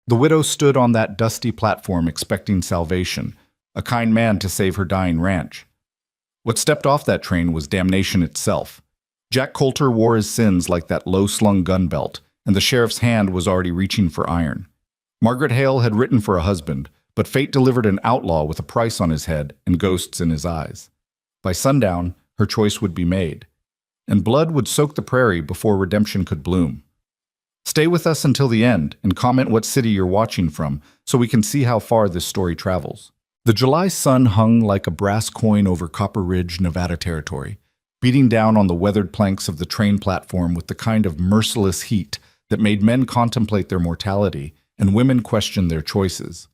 The widow stood on that dusty platform expecting salvation, a kind man to save her dying ranch. What stepped off that train was damnation itself. Jack Coulter wore his sins like that low-slung gun belt, and the sheriff's hand was already reaching for iron. Margaret Hale had written for a husband, but fate delivered an outlaw with a price on his head and ghosts in his eyes. By sundown, her choice would be made, and blood would soak the prairie before redemption could bloom. Stay with us until the end and comment what city you're watching from so we can see how far this story travels. The July sun hung like a brass coin over Copper Ridge, Nevada territory, beating down on the weathered planks of the train platform with the kind of merciless heat that made men contemplate their mortality and women question their choices.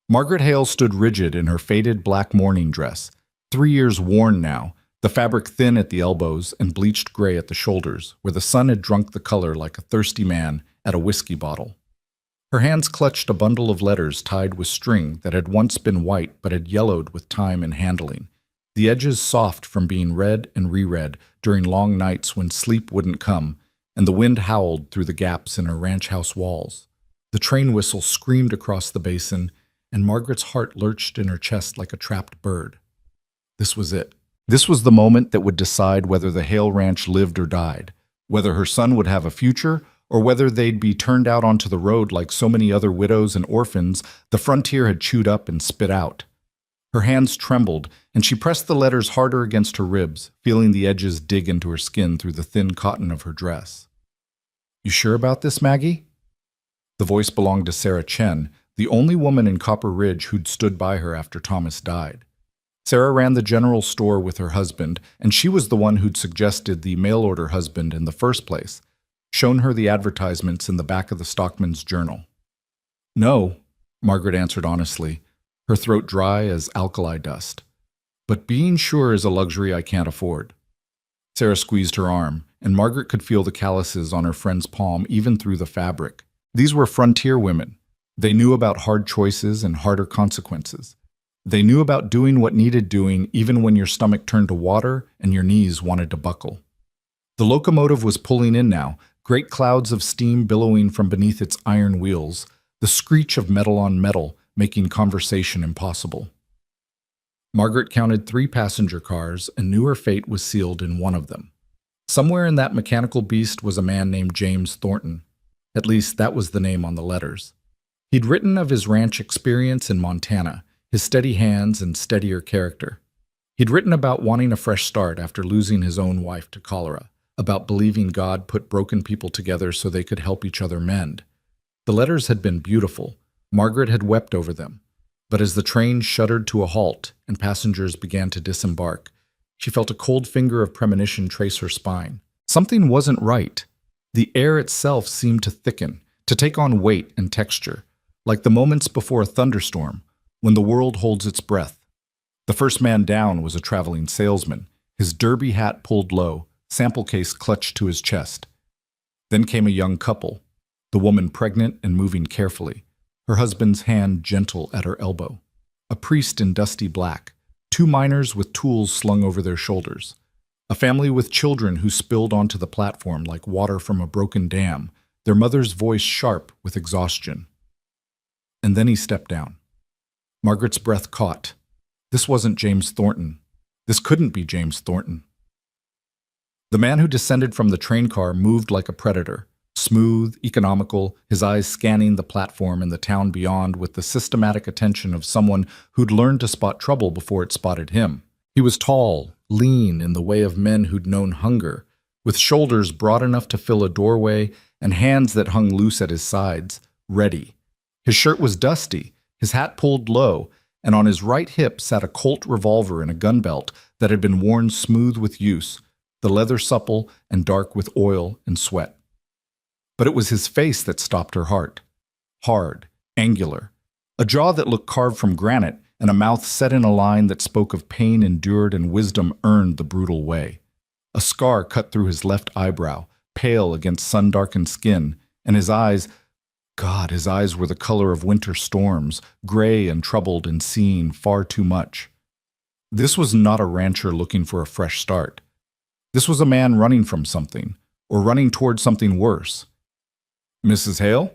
Margaret Hale stood rigid in her faded black mourning dress, 3 years worn now, the fabric thin at the elbows and bleached gray at the shoulders, where the sun had drunk the color like a thirsty man at a whiskey bottle. Her hands clutched a bundle of letters tied with string that had once been white but had yellowed with time and handling, the edges soft from being read and reread during long nights when sleep wouldn't come and the wind howled through the gaps in her ranch house walls. The train whistle screamed across the basin, and Margaret's heart lurched in her chest like a trapped bird. This was it. This was the moment that would decide whether the Hale Ranch lived or died, whether her son would have a future, or whether they'd be turned out onto the road like so many other widows and orphans the frontier had chewed up and spit out. Her hands trembled, and she pressed the letters harder against her ribs, feeling the edges dig into her skin through the thin cotton of her dress. "You sure about this, Maggie?" The voice belonged to Sarah Chen, the only woman in Copper Ridge who'd stood by her after Thomas died. Sarah ran the general store with her husband, and she was the one who'd suggested the mail-order husband in the first place, shown her the advertisements in the back of the Stockman's Journal. "No," Margaret answered honestly, her throat dry as alkali dust. "But being sure is a luxury I can't afford." Sarah squeezed her arm, and Margaret could feel the calluses on her friend's palm even through the fabric. These were frontier women. They knew about hard choices and harder consequences. They knew about doing what needed doing even when your stomach turned to water and your knees wanted to buckle. The locomotive was pulling in now, great clouds of steam billowing from beneath its iron wheels, the screech of metal on metal making conversation impossible. Margaret counted 3 passenger cars and knew her fate was sealed in one of them. Somewhere in that mechanical beast was a man named James Thornton. At least that was the name on the letters. He'd written of his ranch experience in Montana, his steady hands and steadier character. He'd written about wanting a fresh start after losing his own wife to cholera, about believing God put broken people together so they could help each other mend. The letters had been beautiful. Margaret had wept over them. But as the train shuddered to a halt and passengers began to disembark, she felt a cold finger of premonition trace her spine. Something wasn't right. The air itself seemed to thicken, to take on weight and texture, like the moments before a thunderstorm, when the world holds its breath. The first man down was a traveling salesman, his derby hat pulled low, sample case clutched to his chest. Then came a young couple, the woman pregnant and moving carefully, her husband's hand gentle at her elbow. A priest in dusty black, 2 miners with tools slung over their shoulders. A family with children who spilled onto the platform like water from a broken dam, their mother's voice sharp with exhaustion. And then he stepped down. Margaret's breath caught. This wasn't James Thornton. This couldn't be James Thornton. The man who descended from the train car moved like a predator, smooth, economical, his eyes scanning the platform and the town beyond with the systematic attention of someone who'd learned to spot trouble before it spotted him. He was tall, lean in the way of men who'd known hunger, with shoulders broad enough to fill a doorway and hands that hung loose at his sides, ready. His shirt was dusty, his hat pulled low, and on his right hip sat a Colt revolver in a gun belt that had been worn smooth with use, the leather supple and dark with oil and sweat. But it was his face that stopped her heart. Hard, angular, a jaw that looked carved from granite, and a mouth set in a line that spoke of pain endured and wisdom earned the brutal way. A scar cut through his left eyebrow, pale against sun-darkened skin, and his eyes, God, his eyes were the color of winter storms, gray and troubled and seeing far too much. This was not a rancher looking for a fresh start. This was a man running from something, or running toward something worse. "Mrs. Hale?"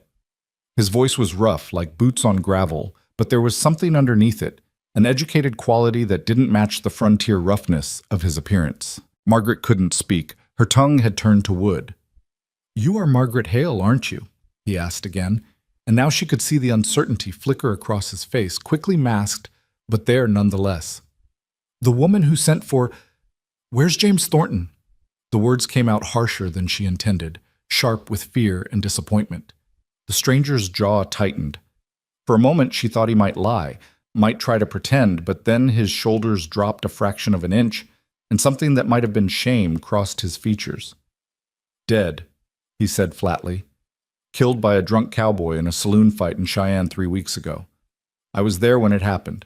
His voice was rough, like boots on gravel, but there was something underneath it, an educated quality that didn't match the frontier roughness of his appearance. Margaret couldn't speak. Her tongue had turned to wood. "You are Margaret Hale, aren't you?" he asked again, and now she could see the uncertainty flicker across his face, quickly masked, but there nonetheless. "The woman who sent for... Where's James Thornton?" The words came out harsher than she intended, sharp with fear and disappointment. The stranger's jaw tightened. For a moment she thought he might lie, might try to pretend, but then his shoulders dropped a fraction of an inch, and something that might have been shame crossed his features. "Dead," he said flatly. "Killed by a drunk cowboy in a saloon fight in Cheyenne 3 weeks ago. I was there when it happened."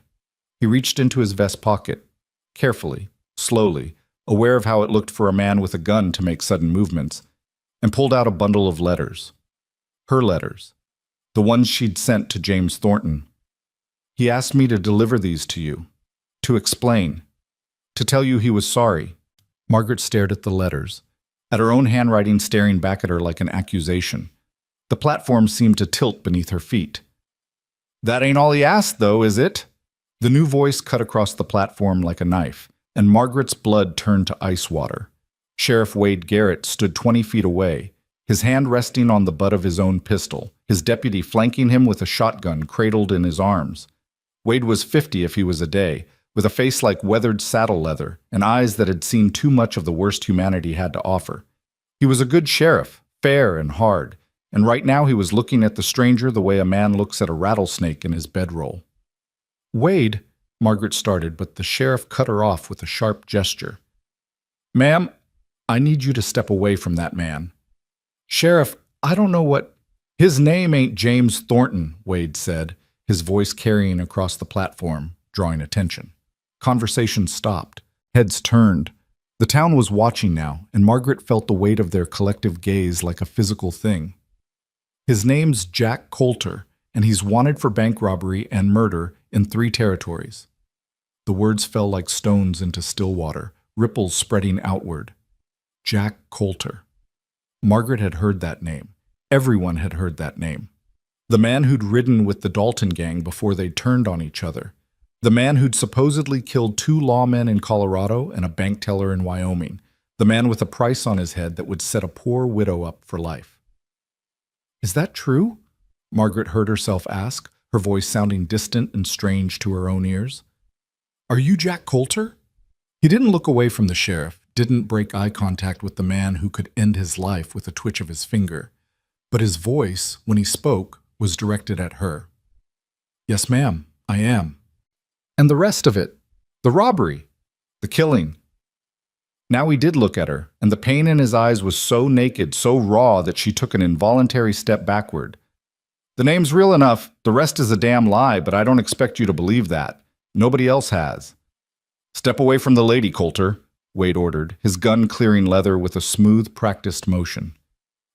He reached into his vest pocket, carefully, slowly, aware of how it looked for a man with a gun to make sudden movements, and pulled out a bundle of letters. Her letters. The ones she'd sent to James Thornton. "He asked me to deliver these to you, to explain, to tell you he was sorry." Margaret stared at the letters, at her own handwriting staring back at her like an accusation. The platform seemed to tilt beneath her feet. "That ain't all he asked, though, is it?" The new voice cut across the platform like a knife, and Margaret's blood turned to ice water. Sheriff Wade Garrett stood 20 feet away, his hand resting on the butt of his own pistol, his deputy flanking him with a shotgun cradled in his arms. Wade was 50 if he was a day, with a face like weathered saddle leather and eyes that had seen too much of the worst humanity had to offer. He was a good sheriff, fair and hard, and right now he was looking at the stranger the way a man looks at a rattlesnake in his bedroll. "Wade," Margaret started, but the sheriff cut her off with a sharp gesture. "Ma'am, I need you to step away from that man." "Sheriff, I don't know what—" "His name ain't James Thornton," Wade said, his voice carrying across the platform, drawing attention. Conversation stopped. Heads turned. The town was watching now, and Margaret felt the weight of their collective gaze like a physical thing. "His name's Jack Coulter, and he's wanted for bank robbery and murder in 3 territories. The words fell like stones into still water, ripples spreading outward. Jack Coulter. Margaret had heard that name. Everyone had heard that name. The man who'd ridden with the Dalton gang before they turned on each other. The man who'd supposedly killed 2 lawmen in Colorado and a bank teller in Wyoming. The man with a price on his head that would set a poor widow up for life. "Is that true?" Margaret heard herself ask, her voice sounding distant and strange to her own ears. "Are you Jack Coulter?" He didn't look away from the sheriff, didn't break eye contact with the man who could end his life with a twitch of his finger. But his voice, when he spoke, was directed at her. "Yes, ma'am, I am." "And the rest of it? The robbery? The killing?" Now he did look at her, and the pain in his eyes was so naked, so raw that she took an involuntary step backward. "The name's real enough. The rest is a damn lie, but I don't expect you to believe that. Nobody else has." "Step away from the lady, Coulter," Wade ordered, his gun clearing leather with a smooth, practiced motion.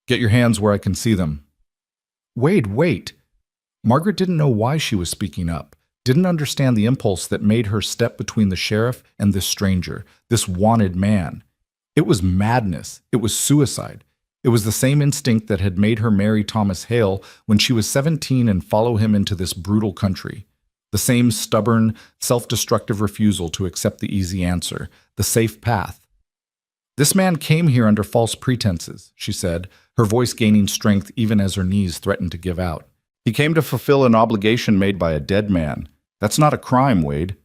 "Get your hands where I can see them." "Wade, wait." Margaret didn't know why she was speaking up, didn't understand the impulse that made her step between the sheriff and this stranger, this wanted man. It was madness. It was suicide. It was the same instinct that had made her marry Thomas Hale when she was 17 and follow him into this brutal country. The same stubborn, self-destructive refusal to accept the easy answer, the safe path. "This man came here under false pretenses," she said, her voice gaining strength even as her knees threatened to give out. "He came to fulfill an obligation made by a dead man. That's not a crime, Wade."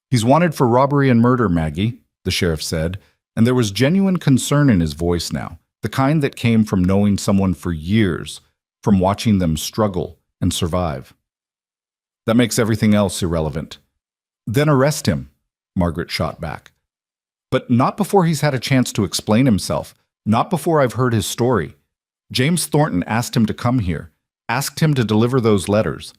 "He's wanted for robbery and murder, Maggie," the sheriff said, and there was genuine concern in his voice now, the kind that came from knowing someone for years, from watching them struggle and survive. "That makes everything else irrelevant." "Then arrest him," Margaret shot back. "But not before he's had a chance to explain himself, not before I've heard his story. James Thornton asked him to come here, asked him to deliver those letters.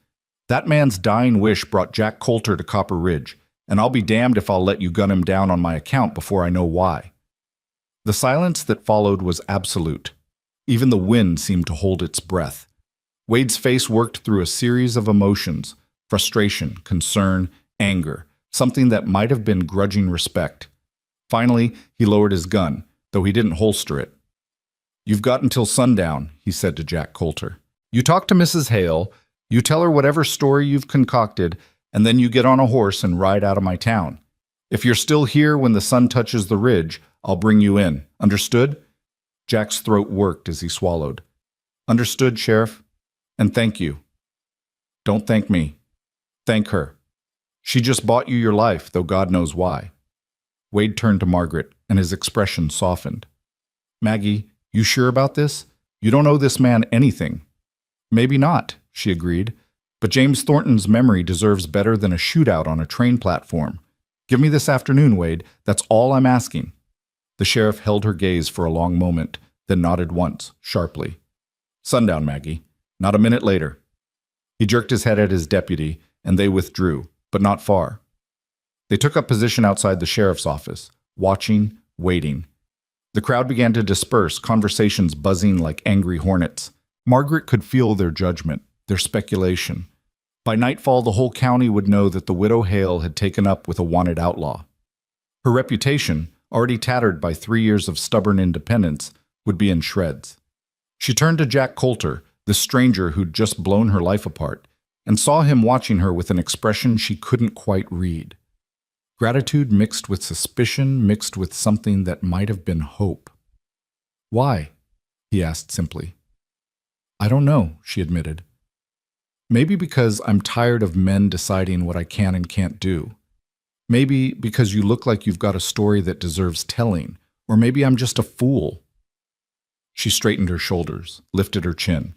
That man's dying wish brought Jack Coulter to Copper Ridge, and I'll be damned if I'll let you gun him down on my account before I know why." The silence that followed was absolute. Even the wind seemed to hold its breath. Wade's face worked through a series of emotions, frustration, concern, anger, something that might have been grudging respect. Finally, he lowered his gun, though he didn't holster it. "You've got until sundown," he said to Jack Coulter. You talk to Mrs. Hale, you tell her whatever story you've concocted, and then you get on a horse and ride out of my town. If you're still here when the sun touches the ridge, I'll bring you in. Understood?" Jack's throat worked as he swallowed. "Understood, Sheriff. And thank you." "Don't thank me. Thank her. She just bought you your life, though God knows why." Wade turned to Margaret, and his expression softened. "Maggie, you sure about this? You don't owe this man anything." "Maybe not," she agreed. "But James Thornton's memory deserves better than a shootout on a train platform. Give me this afternoon, Wade. That's all I'm asking." The sheriff held her gaze for a long moment, then nodded once, sharply. "Sundown, Maggie. Not a minute later." He jerked his head at his deputy, and they withdrew, but not far. They took up position outside the sheriff's office, watching, waiting. The crowd began to disperse, conversations buzzing like angry hornets. Margaret could feel their judgment, their speculation. By nightfall, the whole county would know that the widow Hale had taken up with a wanted outlaw. Her reputation, already tattered by 3 years of stubborn independence, would be in shreds. She turned to Jack Coulter, the stranger who'd just blown her life apart, and saw him watching her with an expression she couldn't quite read. Gratitude mixed with suspicion, mixed with something that might have been hope. "Why?" he asked simply. "I don't know," she admitted. "Maybe because I'm tired of men deciding what I can and can't do. Maybe because you look like you've got a story that deserves telling, or maybe I'm just a fool." She straightened her shoulders, lifted her chin.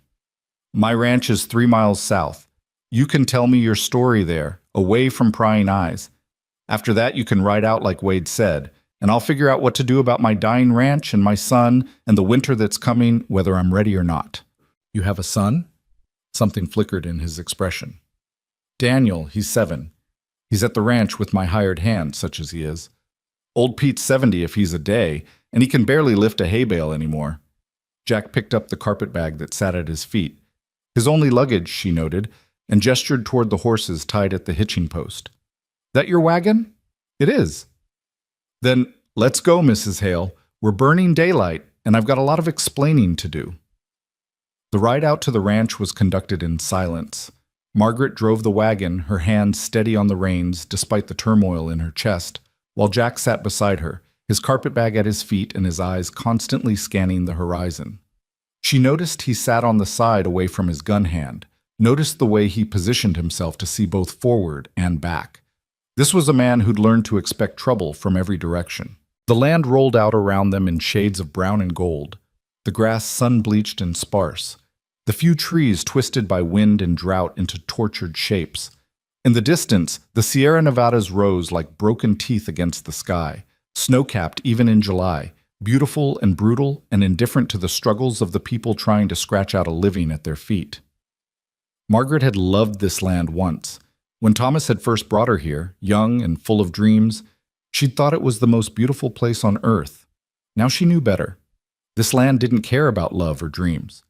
"My ranch is 3 miles south. You can tell me your story there, away from prying eyes. After that, you can ride out like Wade said, and I'll figure out what to do about my dying ranch and my son and the winter that's coming, whether I'm ready or not." "You have a son?" Something flickered in his expression. "Daniel, he's 7. He's at the ranch with my hired hand, such as he is. Old Pete's 70 if he's a day, and he can barely lift a hay bale anymore." Jack picked up the carpetbag that sat at his feet. His only luggage, she noted, and gestured toward the horses tied at the hitching post. "That your wagon?" "It is." "Then let's go, Mrs. Hale. We're burning daylight, and I've got a lot of explaining to do." The ride out to the ranch was conducted in silence. Margaret drove the wagon, her hands steady on the reins despite the turmoil in her chest, while Jack sat beside her, his carpetbag at his feet and his eyes constantly scanning the horizon. She noticed he sat on the side away from his gun hand, noticed the way he positioned himself to see both forward and back. This was a man who'd learned to expect trouble from every direction. The land rolled out around them in shades of brown and gold, the grass sun-bleached and sparse, the few trees twisted by wind and drought into tortured shapes. In the distance, the Sierra Nevadas rose like broken teeth against the sky, snow-capped even in July, beautiful and brutal and indifferent to the struggles of the people trying to scratch out a living at their feet. Margaret had loved this land once. When Thomas had first brought her here, young and full of dreams, she'd thought it was the most beautiful place on earth. Now she knew better. This land didn't care about love or dreams.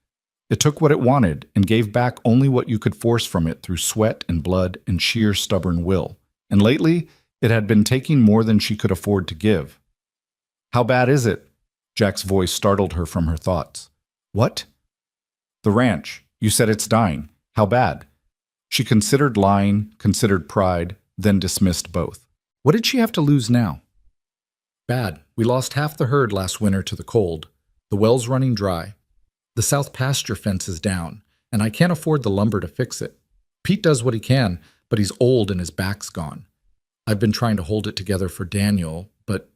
It took what it wanted and gave back only what you could force from it through sweat and blood and sheer stubborn will. And lately, it had been taking more than she could afford to give. "How bad is it?" Jack's voice startled her from her thoughts. "What?" "The ranch. You said it's dying. How bad?" She considered lying, considered pride, then dismissed both. What did she have to lose now? "Bad. We lost half the herd last winter to the cold. The well's running dry. The south pasture fence is down, and I can't afford the lumber to fix it. Pete does what he can, but he's old and his back's gone. I've been trying to hold it together for Daniel, but..."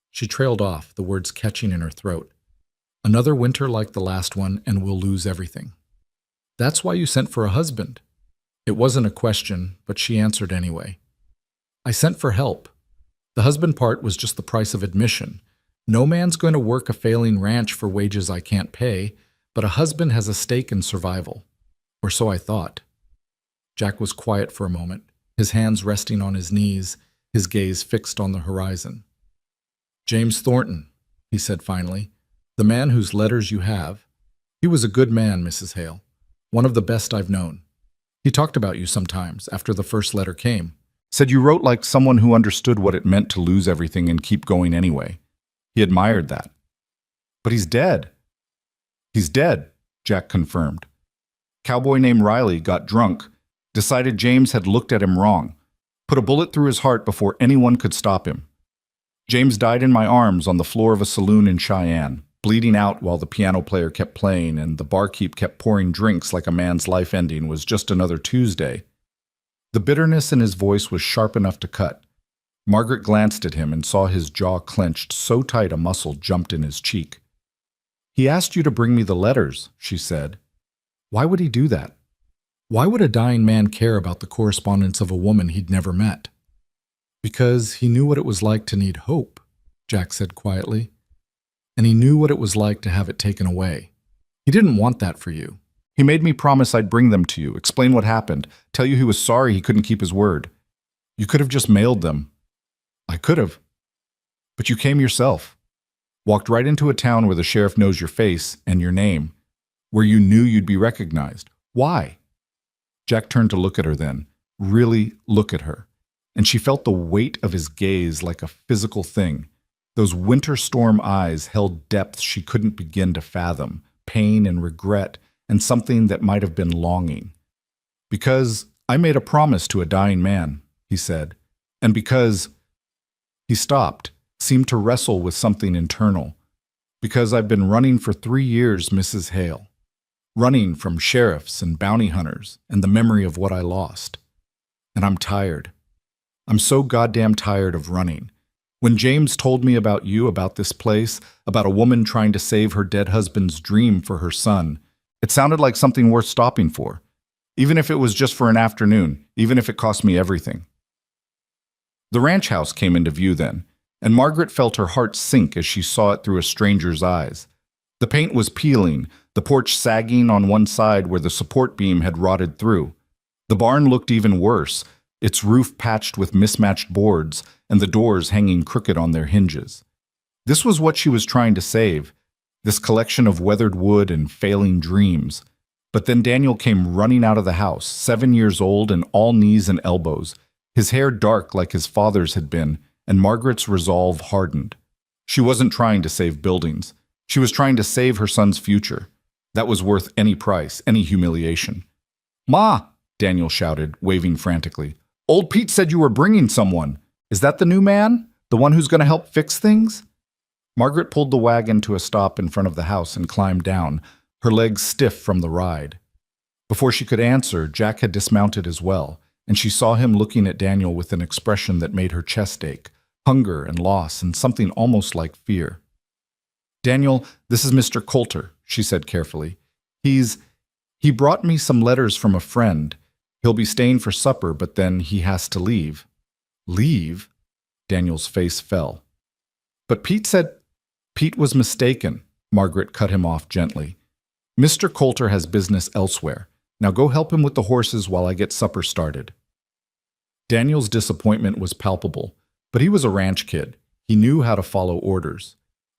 She trailed off, the words catching in her throat. "Another winter like the last one, and we'll lose everything." "That's why you sent for a husband." It wasn't a question, but she answered anyway. "I sent for help. The husband part was just the price of admission. No man's going to work a failing ranch for wages I can't pay, but a husband has a stake in survival. Or so I thought." Jack was quiet for a moment, his hands resting on his knees, his gaze fixed on the horizon. "James Thornton," he said finally, "the man whose letters you have. He was a good man, Mrs. Hale, one of the best I've known. He talked about you sometimes after the first letter came. Said you wrote like someone who understood what it meant to lose everything and keep going anyway. He admired that." "But he's dead." "He's dead," Jack confirmed. Cowboy named Riley got drunk, decided James had looked at him wrong, put a bullet through his heart before anyone could stop him. James died in my arms on the floor of a saloon in Cheyenne, bleeding out while the piano player kept playing and the barkeep kept pouring drinks like a man's life ending was just another Tuesday. The bitterness in his voice was sharp enough to cut. Margaret glanced at him and saw his jaw clenched so tight a muscle jumped in his cheek. "He asked you to bring me the letters," she said. "Why would he do that? Why would a dying man care about the correspondence of a woman he'd never met?" "Because he knew what it was like to need hope," Jack said quietly. "And he knew what it was like to have it taken away. He didn't want that for you. He made me promise I'd bring them to you, explain what happened, tell you he was sorry he couldn't keep his word. You could have just mailed them." "I could have. But you came yourself. Walked right into a town where the sheriff knows your face and your name, where you knew you'd be recognized. Why?" Jack turned to look at her then, really look at her, and she felt the weight of his gaze like a physical thing. Those winter storm eyes held depths she couldn't begin to fathom, pain and regret, and something that might have been longing. "Because I made a promise to a dying man," he said, "and because—" He stopped, seemed to wrestle with something internal. "Because I've been running for 3 years, Mrs. Hale. Running from sheriffs and bounty hunters and the memory of what I lost. And I'm tired. I'm so goddamn tired of running. When James told me about you, about this place, about a woman trying to save her dead husband's dream for her son, it sounded like something worth stopping for. Even if it was just for an afternoon, even if it cost me everything." The ranch house came into view then, and Margaret felt her heart sink as she saw it through a stranger's eyes. The paint was peeling, the porch sagging on one side where the support beam had rotted through. The barn looked even worse, its roof patched with mismatched boards and the doors hanging crooked on their hinges. This was what she was trying to save, this collection of weathered wood and failing dreams. But then Daniel came running out of the house, 7 years old and all knees and elbows, his hair dark like his father's had been, and Margaret's resolve hardened. She wasn't trying to save buildings. She was trying to save her son's future. That was worth any price, any humiliation. "Ma!" Daniel shouted, waving frantically. "Old Pete said you were bringing someone. Is that the new man? The one who's going to help fix things?" Margaret pulled the wagon to a stop in front of the house and climbed down, her legs stiff from the ride. Before she could answer, Jack had dismounted as well, and she saw him looking at Daniel with an expression that made her chest ache, hunger and loss and something almost like fear. "Daniel, this is Mr. Coulter," she said carefully. He brought me some letters from a friend. He'll be staying for supper, but then he has to leave." "Leave?" Daniel's face fell. "But Pete said—" "Pete was mistaken," Margaret cut him off gently. "Mr. Coulter has business elsewhere. Now go help him with the horses while I get supper started." Daniel's disappointment was palpable, but he was a ranch kid. He knew how to follow orders.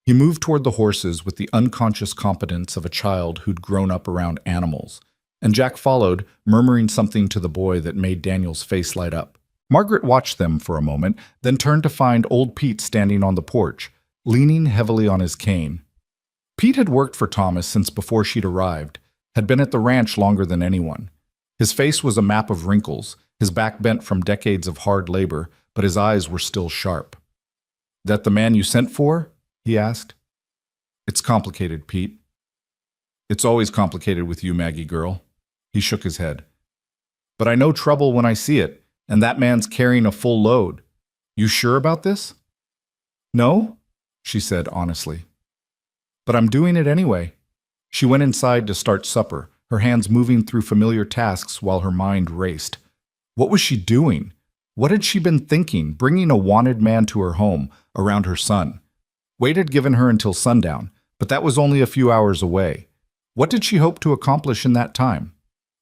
He moved toward the horses with the unconscious competence of a child who'd grown up around animals, and Jack followed, murmuring something to the boy that made Daniel's face light up. Margaret watched them for a moment, then turned to find old Pete standing on the porch, leaning heavily on his cane. Pete had worked for Thomas since before she'd arrived, had been at the ranch longer than anyone. His face was a map of wrinkles, his back bent from decades of hard labor, but his eyes were still sharp. "That the man you sent for?" he asked. "It's complicated, Pete." "It's always complicated with you, Maggie girl." He shook his head. "But I know trouble when I see it, and that man's carrying a full load. You sure about this?" "No," she said honestly. "But I'm doing it anyway." She went inside to start supper, her hands moving through familiar tasks while her mind raced. What was she doing? What had she been thinking, bringing a wanted man to her home, around her son? Wade had given her until sundown, but that was only a few hours away. What did she hope to accomplish in that time?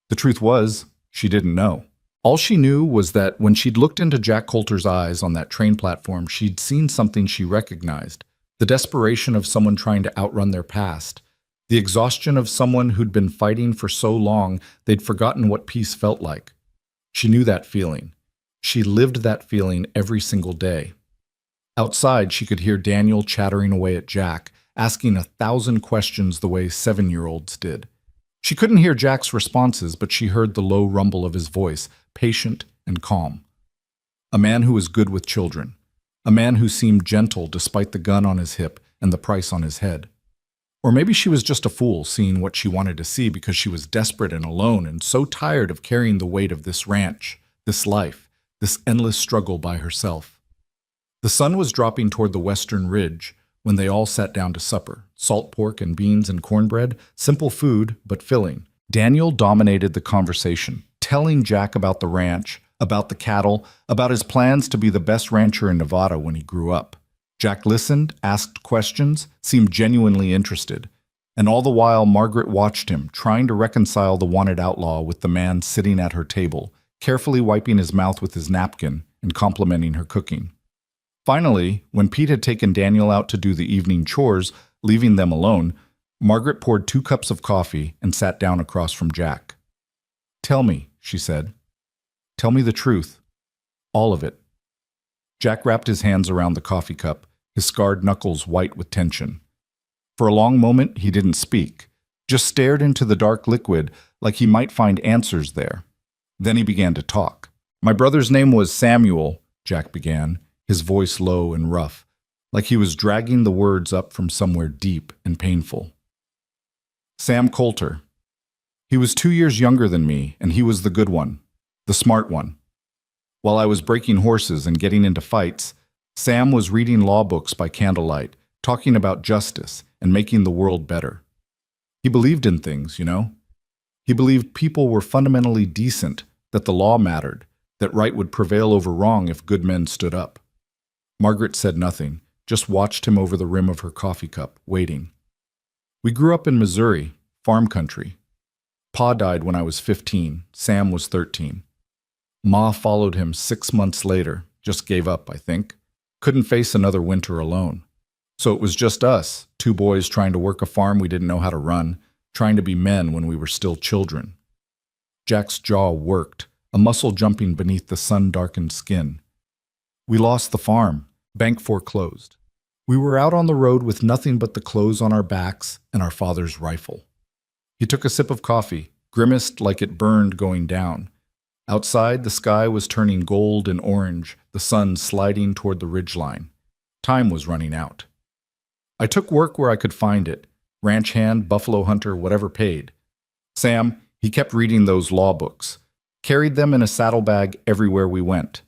The truth was, she didn't know. All she knew was that when she'd looked into Jack Coulter's eyes on that train platform, she'd seen something she recognized. The desperation of someone trying to outrun their past. The exhaustion of someone who'd been fighting for so long they'd forgotten what peace felt like. She knew that feeling. She lived that feeling every single day. Outside, she could hear Daniel chattering away at Jack, asking 1,000 questions the way 7-year-olds did. She couldn't hear Jack's responses, but she heard the low rumble of his voice, patient and calm. A man who was good with children. A man who seemed gentle despite the gun on his hip and the price on his head. Or maybe she was just a fool, seeing what she wanted to see because she was desperate and alone and so tired of carrying the weight of this ranch, this life, this endless struggle by herself. The sun was dropping toward the western ridge when they all sat down to supper. Salt pork and beans and cornbread, simple food, but filling. Daniel dominated the conversation, telling Jack about the ranch, about the cattle, about his plans to be the best rancher in Nevada when he grew up. Jack listened, asked questions, seemed genuinely interested. And all the while, Margaret watched him, trying to reconcile the wanted outlaw with the man sitting at her table, carefully wiping his mouth with his napkin and complimenting her cooking. Finally, when Pete had taken Daniel out to do the evening chores, leaving them alone, Margaret poured 2 cups of coffee and sat down across from Jack. "Tell me," she said. "Tell me the truth. All of it." Jack wrapped his hands around the coffee cup, his scarred knuckles white with tension. For a long moment, he didn't speak, just stared into the dark liquid like he might find answers there. Then he began to talk. "My brother's name was Samuel," Jack began, his voice low and rough, like he was dragging the words up from somewhere deep and painful. "Sam Coulter. He was 2 years younger than me, and he was the good one, the smart one. While I was breaking horses and getting into fights, Sam was reading law books by candlelight, talking about justice and making the world better. He believed in things, you know. He believed people were fundamentally decent, that the law mattered, that right would prevail over wrong if good men stood up." Margaret said nothing, just watched him over the rim of her coffee cup, waiting. "We grew up in Missouri, farm country. Pa died when I was 15, Sam was 13. Ma followed him 6 months later, just gave up, I think. Couldn't face another winter alone. So it was just us, 2 boys trying to work a farm we didn't know how to run, trying to be men when we were still children." Jack's jaw worked, a muscle jumping beneath the sun-darkened skin. "We lost the farm, bank foreclosed. We were out on the road with nothing but the clothes on our backs and our father's rifle." He took a sip of coffee, grimaced like it burned going down. Outside, the sky was turning gold and orange, the sun sliding toward the ridgeline. Time was running out. "I took work where I could find it, ranch hand, buffalo hunter, whatever paid. Sam, he kept reading those law books, carried them in a saddlebag everywhere we went.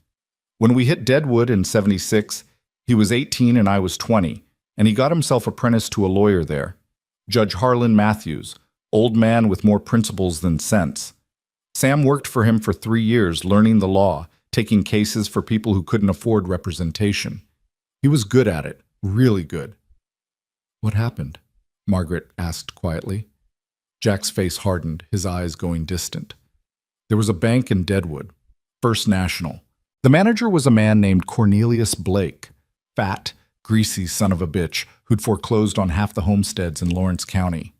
When we hit Deadwood in '76, he was 18 and I was 20, and he got himself apprenticed to a lawyer there. Judge Harlan Matthews, old man with more principles than sense. Sam worked for him for 3 years, learning the law, taking cases for people who couldn't afford representation. He was good at it, really good." "What happened?" Margaret asked quietly. Jack's face hardened, his eyes going distant. "There was a bank in Deadwood, First National. The manager was a man named Cornelius Blake, fat, greasy son of a bitch who'd foreclosed on half the homesteads in Lawrence County.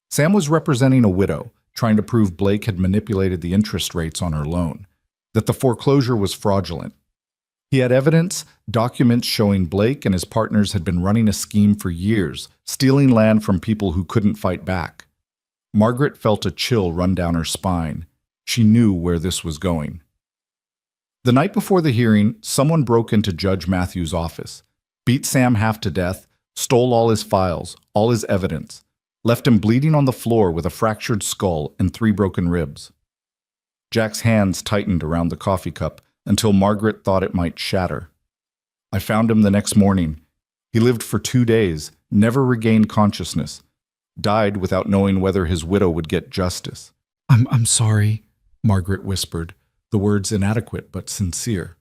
Sam was representing a widow, trying to prove Blake had manipulated the interest rates on her loan, that the foreclosure was fraudulent. He had evidence, documents showing Blake and his partners had been running a scheme for years, stealing land from people who couldn't fight back. Margaret felt a chill run down her spine. She knew where this was going. The night before the hearing, someone broke into Judge Matthews' office, beat Sam half to death, stole all his files, all his evidence, left him bleeding on the floor with a fractured skull and 3 broken ribs. Jack's hands tightened around the coffee cup until Margaret thought it might shatter. "I found him the next morning. He lived for 2 days, never regained consciousness, died without knowing whether his widow would get justice." I'm sorry," Margaret whispered, the words inadequate but sincere.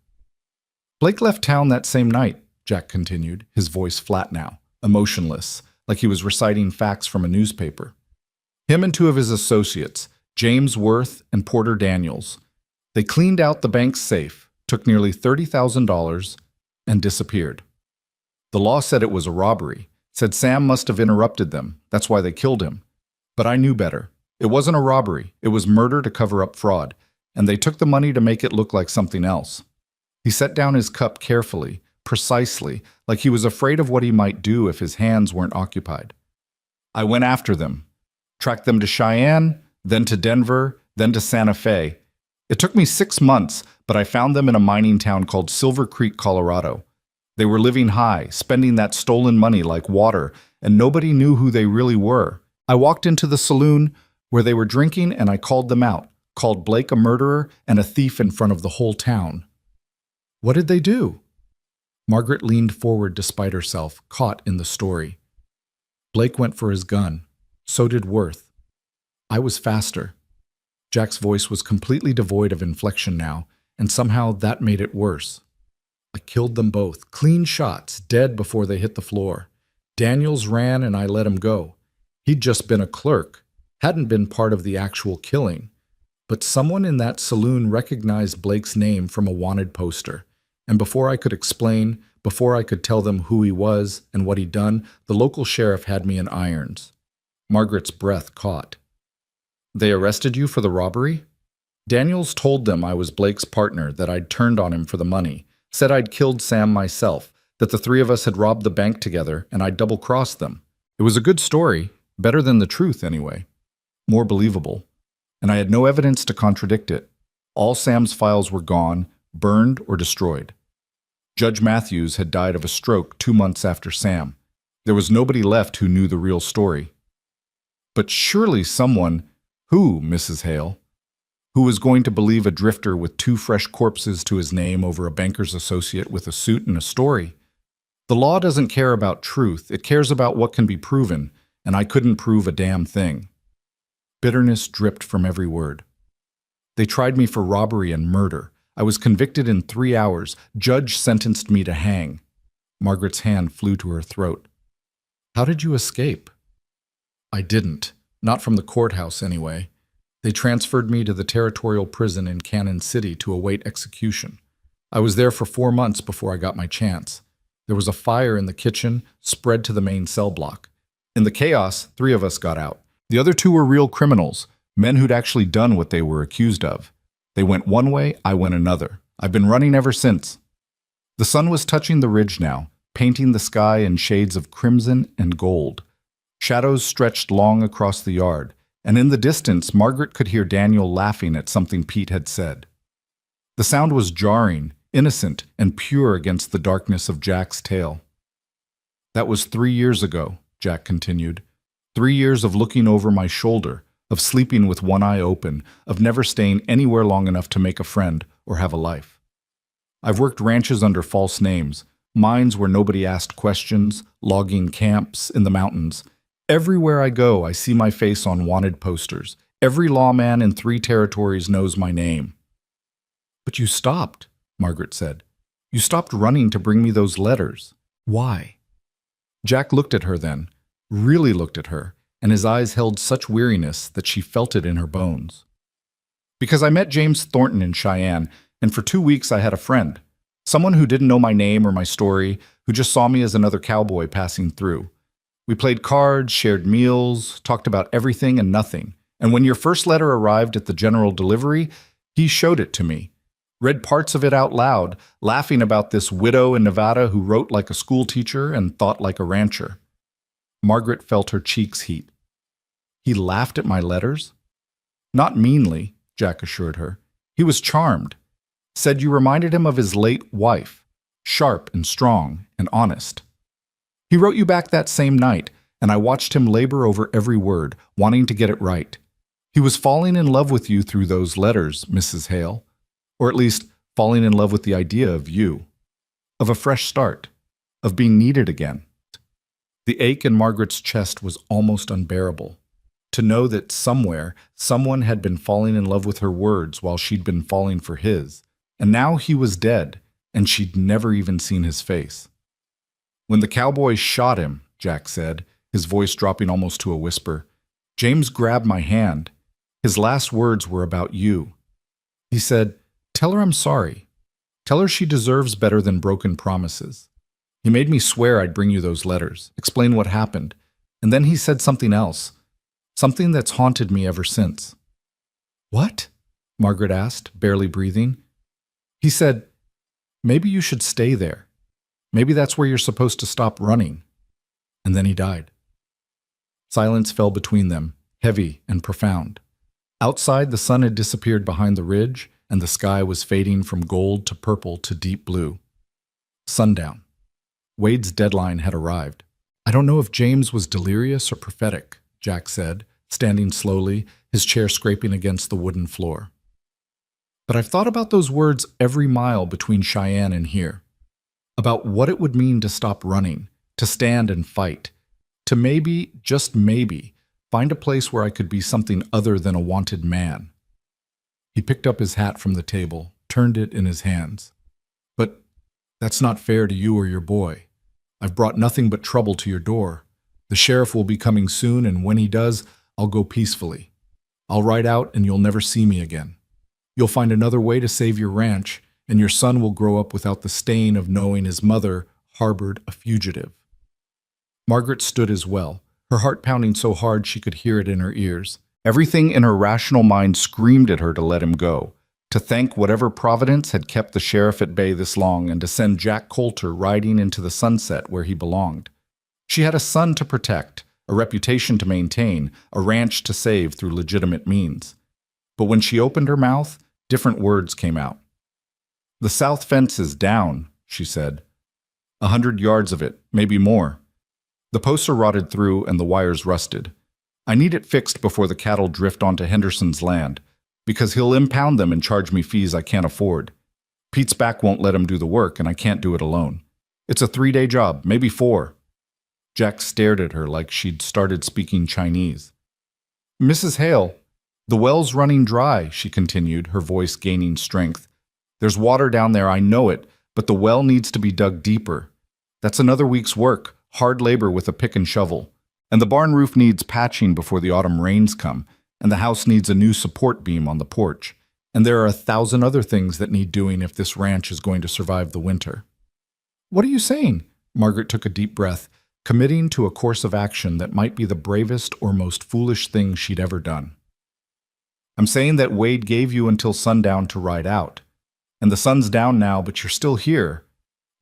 "Blake left town that same night," Jack continued, his voice flat now, emotionless, like he was reciting facts from a newspaper. "Him and 2 of his associates, James Worth and Porter Daniels. They cleaned out the bank's safe, took nearly $30,000, and disappeared. The law said it was a robbery, said Sam must have interrupted them, that's why they killed him. But I knew better. It wasn't a robbery, it was murder to cover up fraud, and they took the money to make it look like something else." He set down his cup carefully, precisely, like he was afraid of what he might do if his hands weren't occupied. "I went after them. Tracked them to Cheyenne, then to Denver, then to Santa Fe. It took me 6 months, but I found them in a mining town called Silver Creek, Colorado. They were living high, spending that stolen money like water, and nobody knew who they really were. I walked into the saloon where they were drinking and I called them out, called Blake a murderer and a thief in front of the whole town. What did they do? Margaret leaned forward despite herself, caught in the story. Blake went for his gun. So did Worth. I was faster. Jack's voice was completely devoid of inflection now, and somehow that made it worse. I killed them both, clean shots, dead before they hit the floor. Daniels ran and I let him go. He'd just been a clerk, hadn't been part of the actual killing. But someone in that saloon recognized Blake's name from a wanted poster. And before I could explain, before I could tell them who he was and what he'd done, the local sheriff had me in irons. Margaret's breath caught. They arrested you for the robbery? Daniels told them I was Blake's partner, that I'd turned on him for the money, said I'd killed Sam myself, that the three of us had robbed the bank together and I'd double-crossed them. It was a good story, better than the truth anyway. More believable. And I had no evidence to contradict it. All Sam's files were gone, burned or destroyed. Judge Matthews had died of a stroke 2 months after Sam. There was nobody left who knew the real story. But surely someone, who, Mrs. Hale? Who was going to believe a drifter with 2 fresh corpses to his name over a banker's associate with a suit and a story? The law doesn't care about truth, it cares about what can be proven, and I couldn't prove a damn thing. Bitterness dripped from every word. They tried me for robbery and murder. I was convicted in 3 hours. Judge sentenced me to hang. Margaret's hand flew to her throat. How did you escape? I didn't. Not from the courthouse, anyway. They transferred me to the territorial prison in Cannon City to await execution. I was there for 4 months before I got my chance. There was a fire in the kitchen, spread to the main cell block. In the chaos, 3 of us got out. The other 2 were real criminals, men who'd actually done what they were accused of. They went one way, I went another. I've been running ever since. The sun was touching the ridge now, painting the sky in shades of crimson and gold. Shadows stretched long across the yard, and in the distance, Margaret could hear Daniel laughing at something Pete had said. The sound was jarring, innocent, and pure against the darkness of Jack's tale. That was 3 years ago, Jack continued. 3 years of looking over my shoulder, of sleeping with one eye open, of never staying anywhere long enough to make a friend or have a life. I've worked ranches under false names, mines where nobody asked questions, logging camps in the mountains. Everywhere I go, I see my face on wanted posters. Every lawman in 3 territories knows my name. But you stopped, Margaret said. You stopped running to bring me those letters. Why? Jack looked at her then, really looked at her, and his eyes held such weariness that she felt it in her bones. Because I met James Thornton in Cheyenne, and for 2 weeks I had a friend, someone who didn't know my name or my story, who just saw me as another cowboy passing through. We played cards, shared meals, talked about everything and nothing. And when your first letter arrived at the general delivery, he showed it to me. Read parts of it out loud, laughing about this widow in Nevada who wrote like a school teacher and thought like a rancher. Margaret felt her cheeks heat. He laughed at my letters? Not meanly, Jack assured her. He was charmed. Said you reminded him of his late wife, sharp and strong and honest. He wrote you back that same night, and I watched him labor over every word, wanting to get it right. He was falling in love with you through those letters, Mrs. Hale. Or at least falling in love with the idea of you. Of a fresh start. Of being needed again. The ache in Margaret's chest was almost unbearable. To know that somewhere, someone had been falling in love with her words while she'd been falling for his. And now he was dead, and she'd never even seen his face. When the cowboy shot him, Jack said, his voice dropping almost to a whisper, James grabbed my hand. His last words were about you. He said, "Tell her I'm sorry. Tell her she deserves better than broken promises." He made me swear I'd bring you those letters, explain what happened, and then he said something else, something that's haunted me ever since. What? Margaret asked, barely breathing. He said, maybe you should stay there. Maybe that's where you're supposed to stop running. And then he died. Silence fell between them, heavy and profound. Outside, the sun had disappeared behind the ridge, and the sky was fading from gold to purple to deep blue. Sundown. Wade's deadline had arrived. I don't know if James was delirious or prophetic, Jack said, standing slowly, his chair scraping against the wooden floor. But I've thought about those words every mile between Cheyenne and here. About what it would mean to stop running, to stand and fight, to maybe, just maybe, find a place where I could be something other than a wanted man. He picked up his hat from the table, turned it in his hands. But that's not fair to you or your boy. I've brought nothing but trouble to your door. The sheriff will be coming soon, and when he does, I'll go peacefully. I'll ride out and you'll never see me again. You'll find another way to save your ranch, and your son will grow up without the stain of knowing his mother harbored a fugitive. Margaret stood as well, her heart pounding so hard she could hear it in her ears. Everything in her rational mind screamed at her to let him go, to thank whatever providence had kept the sheriff at bay this long, and to send Jack Coulter riding into the sunset where he belonged. She had a son to protect, a reputation to maintain, a ranch to save through legitimate means. But when she opened her mouth, different words came out. "The south fence is down," she said. 100 yards of it, maybe more. The posts are rotted through and the wires rusted. I need it fixed before the cattle drift onto Henderson's land, because he'll impound them and charge me fees I can't afford. Pete's back won't let him do the work, and I can't do it alone. It's a 3-day job, maybe 4. Jack stared at her like she'd started speaking Chinese. "Mrs. Hale, the well's running dry," she continued, her voice gaining strength. "There's water down there, I know it, but the well needs to be dug deeper. That's another week's work, hard labor with a pick and shovel. And the barn roof needs patching before the autumn rains come, and the house needs a new support beam on the porch. And there are 1,000 other things that need doing if this ranch is going to survive the winter." "What are you saying?" Margaret took a deep breath, committing to a course of action that might be the bravest or most foolish thing she'd ever done. "I'm saying that Wade gave you until sundown to ride out. And the sun's down now, but you're still here.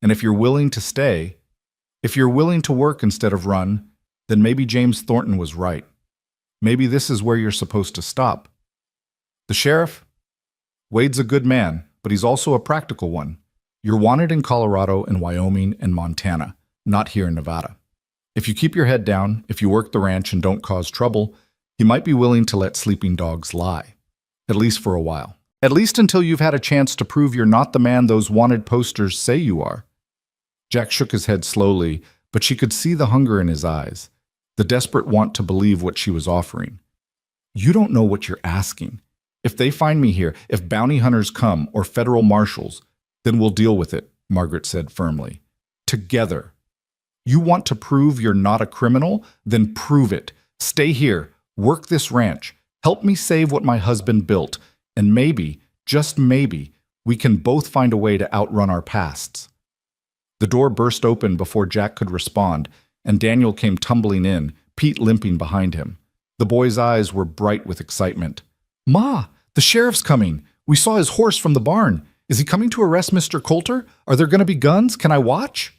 And if you're willing to stay, if you're willing to work instead of run, then maybe James Thornton was right. Maybe this is where you're supposed to stop. The sheriff? Wade's a good man, but he's also a practical one. You're wanted in Colorado and Wyoming and Montana, not here in Nevada. If you keep your head down, if you work the ranch and don't cause trouble, he might be willing to let sleeping dogs lie. At least for a while. At least until you've had a chance to prove you're not the man those wanted posters say you are." Jack shook his head slowly, but she could see the hunger in his eyes, the desperate want to believe what she was offering. "You don't know what you're asking. If they find me here, if bounty hunters come, or federal marshals, then we'll deal with it," Margaret said firmly. "Together. You want to prove you're not a criminal? Then prove it. Stay here, work this ranch, help me save what my husband built, and maybe, just maybe, we can both find a way to outrun our pasts." The door burst open before Jack could respond, and Daniel came tumbling in, Pete limping behind him. The boy's eyes were bright with excitement. "Ma, the sheriff's coming. We saw his horse from the barn. Is he coming to arrest Mr. Coulter? Are there going to be guns? Can I watch?"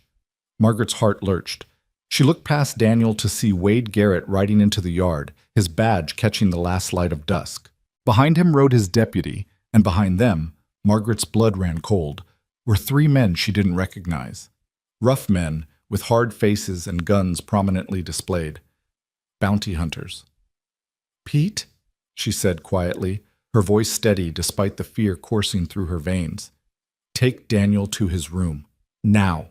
Margaret's heart lurched. She looked past Daniel to see Wade Garrett riding into the yard, his badge catching the last light of dusk. Behind him rode his deputy, and behind them, Margaret's blood ran cold, were 3 men she didn't recognize. Rough men, with hard faces and guns prominently displayed. Bounty hunters. "Pete?" she said quietly, her voice steady despite the fear coursing through her veins. "Take Daniel to his room. Now."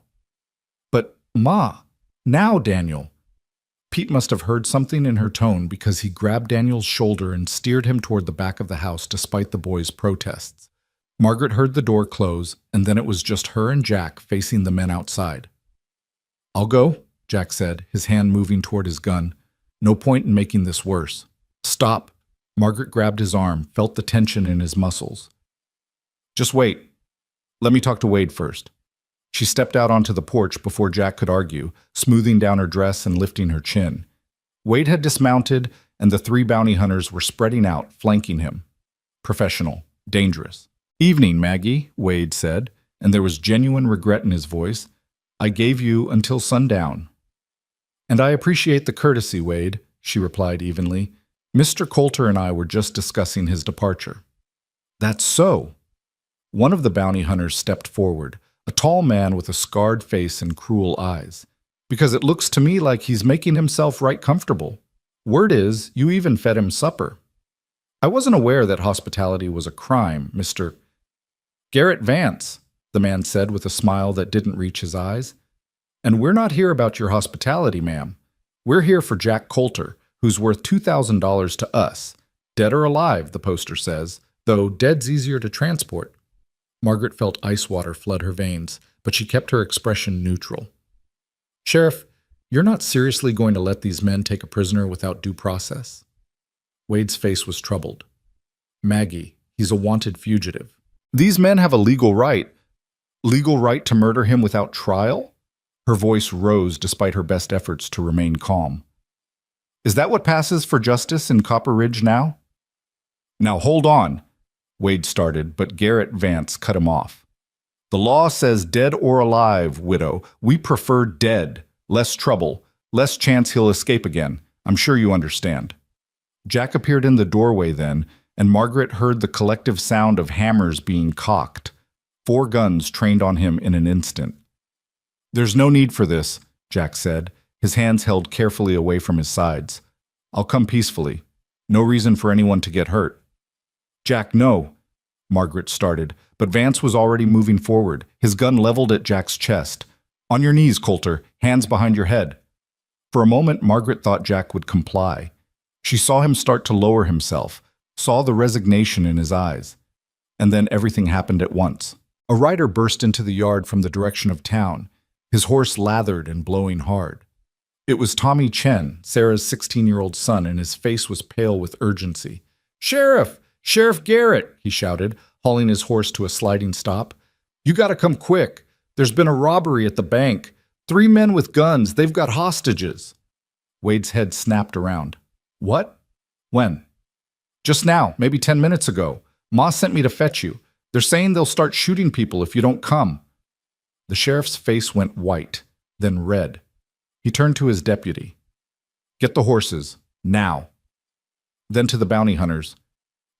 "But, Ma, now, Daniel." Pete must have heard something in her tone because he grabbed Daniel's shoulder and steered him toward the back of the house despite the boy's protests. Margaret heard the door close, and then it was just her and Jack facing the men outside. "I'll go," Jack said, his hand moving toward his gun. "No point in making this worse." "Stop." Margaret grabbed his arm, felt the tension in his muscles. "Just wait. Let me talk to Wade first." She stepped out onto the porch before Jack could argue, smoothing down her dress and lifting her chin. Wade had dismounted, and the 3 bounty hunters were spreading out, flanking him. Professional. Dangerous. "Evening, Maggie," Wade said, and there was genuine regret in his voice. "I gave you until sundown." "And I appreciate the courtesy, Wade," she replied evenly. Mr. Coulter and I were just discussing his departure. That's so. One of the bounty hunters stepped forward, a tall man with a scarred face and cruel eyes. Because it looks to me like he's making himself right comfortable. Word is, you even fed him supper. I wasn't aware that hospitality was a crime, Mr. Garrett Vance, the man said with a smile that didn't reach his eyes. And we're not here about your hospitality, ma'am. We're here for Jack Coulter, who's worth $2,000 to us. Dead or alive, the poster says, though dead's easier to transport. Margaret felt ice water flood her veins, but she kept her expression neutral. Sheriff, you're not seriously going to let these men take a prisoner without due process? Wade's face was troubled. Maggie, he's a wanted fugitive. These men have a legal right to murder him without trial? Her voice rose despite her best efforts to remain calm. Is that what passes for justice in Copper Ridge now? Now hold on, Wade started, but Garrett Vance cut him off. The law says dead or alive, widow. We prefer dead. Less trouble, less chance he'll escape again. I'm sure you understand. Jack appeared in the doorway then, and Margaret heard the collective sound of hammers being cocked. 4 guns trained on him in an instant. There's no need for this, Jack said, his hands held carefully away from his sides. I'll come peacefully. No reason for anyone to get hurt. Jack, no, Margaret started, but Vance was already moving forward, his gun leveled at Jack's chest. On your knees, Coulter, hands behind your head. For a moment, Margaret thought Jack would comply. She saw him start to lower himself, saw the resignation in his eyes. And then everything happened at once. A rider burst into the yard from the direction of town, his horse lathered and blowing hard. It was Tommy Chen, Sarah's 16-year-old son, and his face was pale with urgency. Sheriff! Sheriff Garrett! He shouted, hauling his horse to a sliding stop. You gotta come quick. There's been a robbery at the bank. 3 men with guns. They've got hostages. Wade's head snapped around. What? When? Just now, maybe 10 minutes ago. Ma sent me to fetch you. They're saying they'll start shooting people if you don't come. The sheriff's face went white, then red. He turned to his deputy. Get the horses, now. Then to the bounty hunters.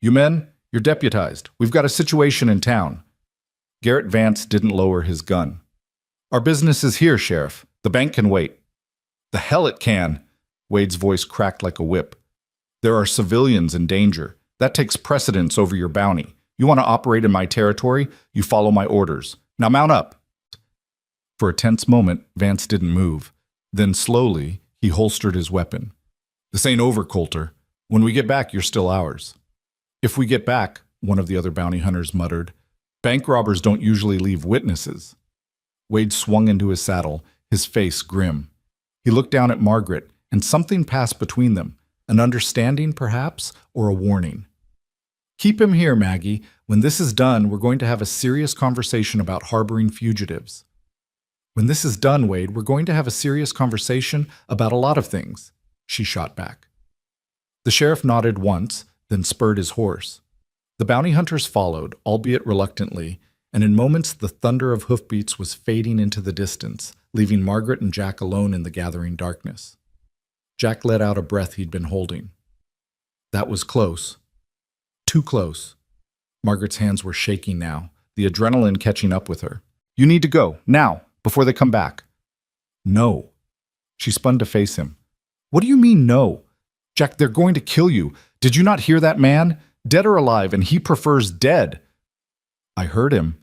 You men, you're deputized. We've got a situation in town. Garrett Vance didn't lower his gun. Our business is here, Sheriff. The bank can wait. The hell it can. Wade's voice cracked like a whip. There are civilians in danger. That takes precedence over your bounty. You want to operate in my territory? You follow my orders. Now mount up. For a tense moment, Vance didn't move. Then slowly, he holstered his weapon. This ain't over, Coulter. When we get back, you're still ours. If we get back, one of the other bounty hunters muttered, bank robbers don't usually leave witnesses. Wade swung into his saddle, his face grim. He looked down at Margaret, and something passed between them, an understanding, perhaps, or a warning. Keep him here, Maggie. When this is done, we're going to have a serious conversation about harboring fugitives. When this is done, Wade, we're going to have a serious conversation about a lot of things, she shot back. The sheriff nodded once, then spurred his horse. The bounty hunters followed, albeit reluctantly, and in moments the thunder of hoofbeats was fading into the distance, leaving Margaret and Jack alone in the gathering darkness. Jack let out a breath he'd been holding. That was close. Too close. Margaret's hands were shaking now, the adrenaline catching up with her. You need to go, now, before they come back. No. She spun to face him. What do you mean, no? Jack, they're going to kill you. Did you not hear that man? Dead or alive, and he prefers dead. I heard him.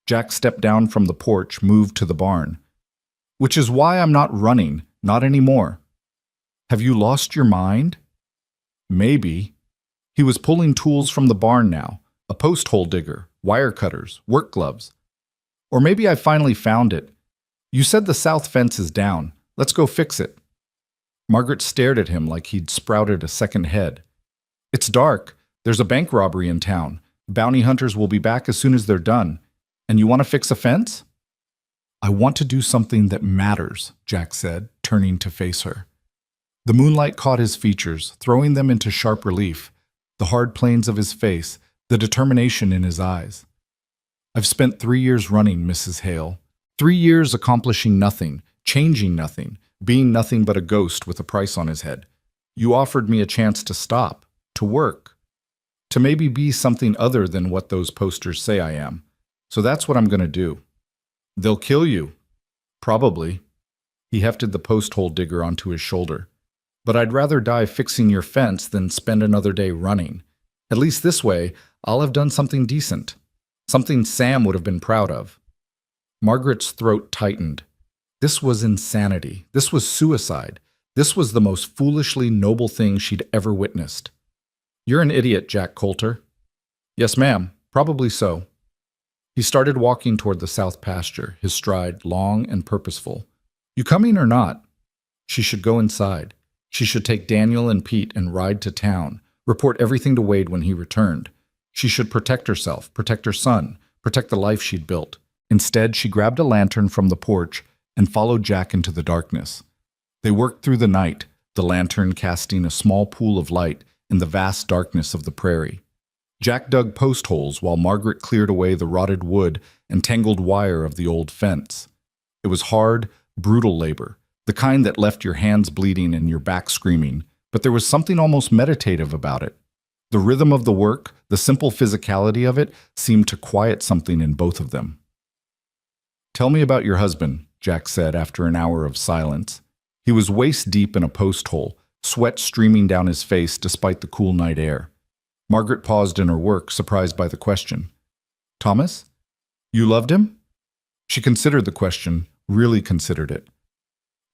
Jack stepped down from the porch, moved to the barn. Which is why I'm not running, not anymore. Have you lost your mind? Maybe. He was pulling tools from the barn now, a post hole digger, wire cutters, work gloves. Or maybe I finally found it. You said the south fence is down. Let's go fix it. Margaret stared at him like he'd sprouted a second head. It's dark. There's a bank robbery in town. Bounty hunters will be back as soon as they're done. And you want to fix a fence? I want to do something that matters, Jack said, turning to face her. The moonlight caught his features, throwing them into sharp relief, the hard planes of his face, the determination in his eyes. I've spent 3 years running, Mrs. Hale. 3 years accomplishing nothing, changing nothing, being nothing but a ghost with a price on his head. You offered me a chance to stop, to work, to maybe be something other than what those posters say I am. So that's what I'm going to do. They'll kill you. Probably. He hefted the post hole digger onto his shoulder. But I'd rather die fixing your fence than spend another day running. At least this way, I'll have done something decent. Something Sam would have been proud of. Margaret's throat tightened. This was insanity. This was suicide. This was the most foolishly noble thing she'd ever witnessed. You're an idiot, Jack Coulter. Yes, ma'am. Probably so. He started walking toward the south pasture, his stride long and purposeful. You coming or not? She should go inside. She should take Daniel and Pete and ride to town, report everything to Wade when he returned. She should protect herself, protect her son, protect the life she'd built. Instead, she grabbed a lantern from the porch and followed Jack into the darkness. They worked through the night, the lantern casting a small pool of light in the vast darkness of the prairie. Jack dug post holes while Margaret cleared away the rotted wood and tangled wire of the old fence. It was hard, brutal labor, the kind that left your hands bleeding and your back screaming, but there was something almost meditative about it. The rhythm of the work, the simple physicality of it, seemed to quiet something in both of them. Tell me about your husband, Jack said after an hour of silence. He was waist-deep in a post hole, sweat streaming down his face despite the cool night air. Margaret paused in her work, surprised by the question. Thomas? You loved him? She considered the question, really considered it.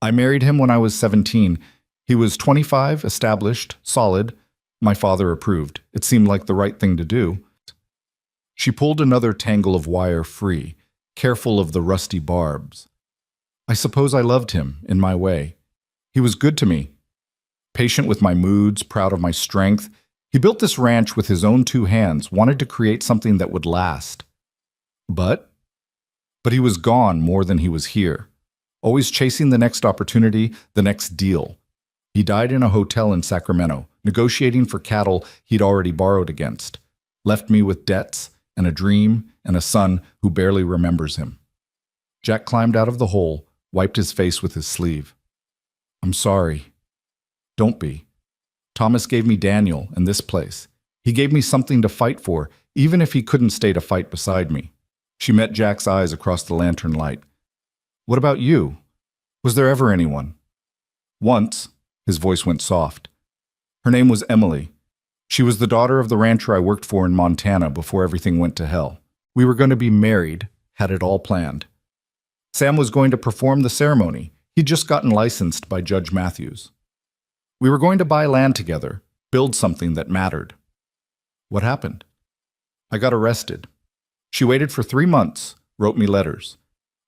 I married him when I was 17. He was 25, established, solid. My father approved. It seemed like the right thing to do. She pulled another tangle of wire free, careful of the rusty barbs. I suppose I loved him, in my way. He was good to me. Patient with my moods, proud of my strength. He built this ranch with his own 2 hands, wanted to create something that would last. But he was gone more than he was here. Always chasing the next opportunity, the next deal. He died in a hotel in Sacramento, negotiating for cattle he'd already borrowed against. Left me with debts and a dream and a son who barely remembers him. Jack climbed out of the hole, wiped his face with his sleeve. I'm sorry. Don't be. Thomas gave me Daniel and this place. He gave me something to fight for, even if he couldn't stay to fight beside me. She met Jack's eyes across the lantern light. What about you? Was there ever anyone? Once, his voice went soft. Her name was Emily. She was the daughter of the rancher I worked for in Montana before everything went to hell. We were going to be married, had it all planned. Sam was going to perform the ceremony. He'd just gotten licensed by Judge Matthews. We were going to buy land together, build something that mattered. What happened? I got arrested. She waited for 3 months, wrote me letters.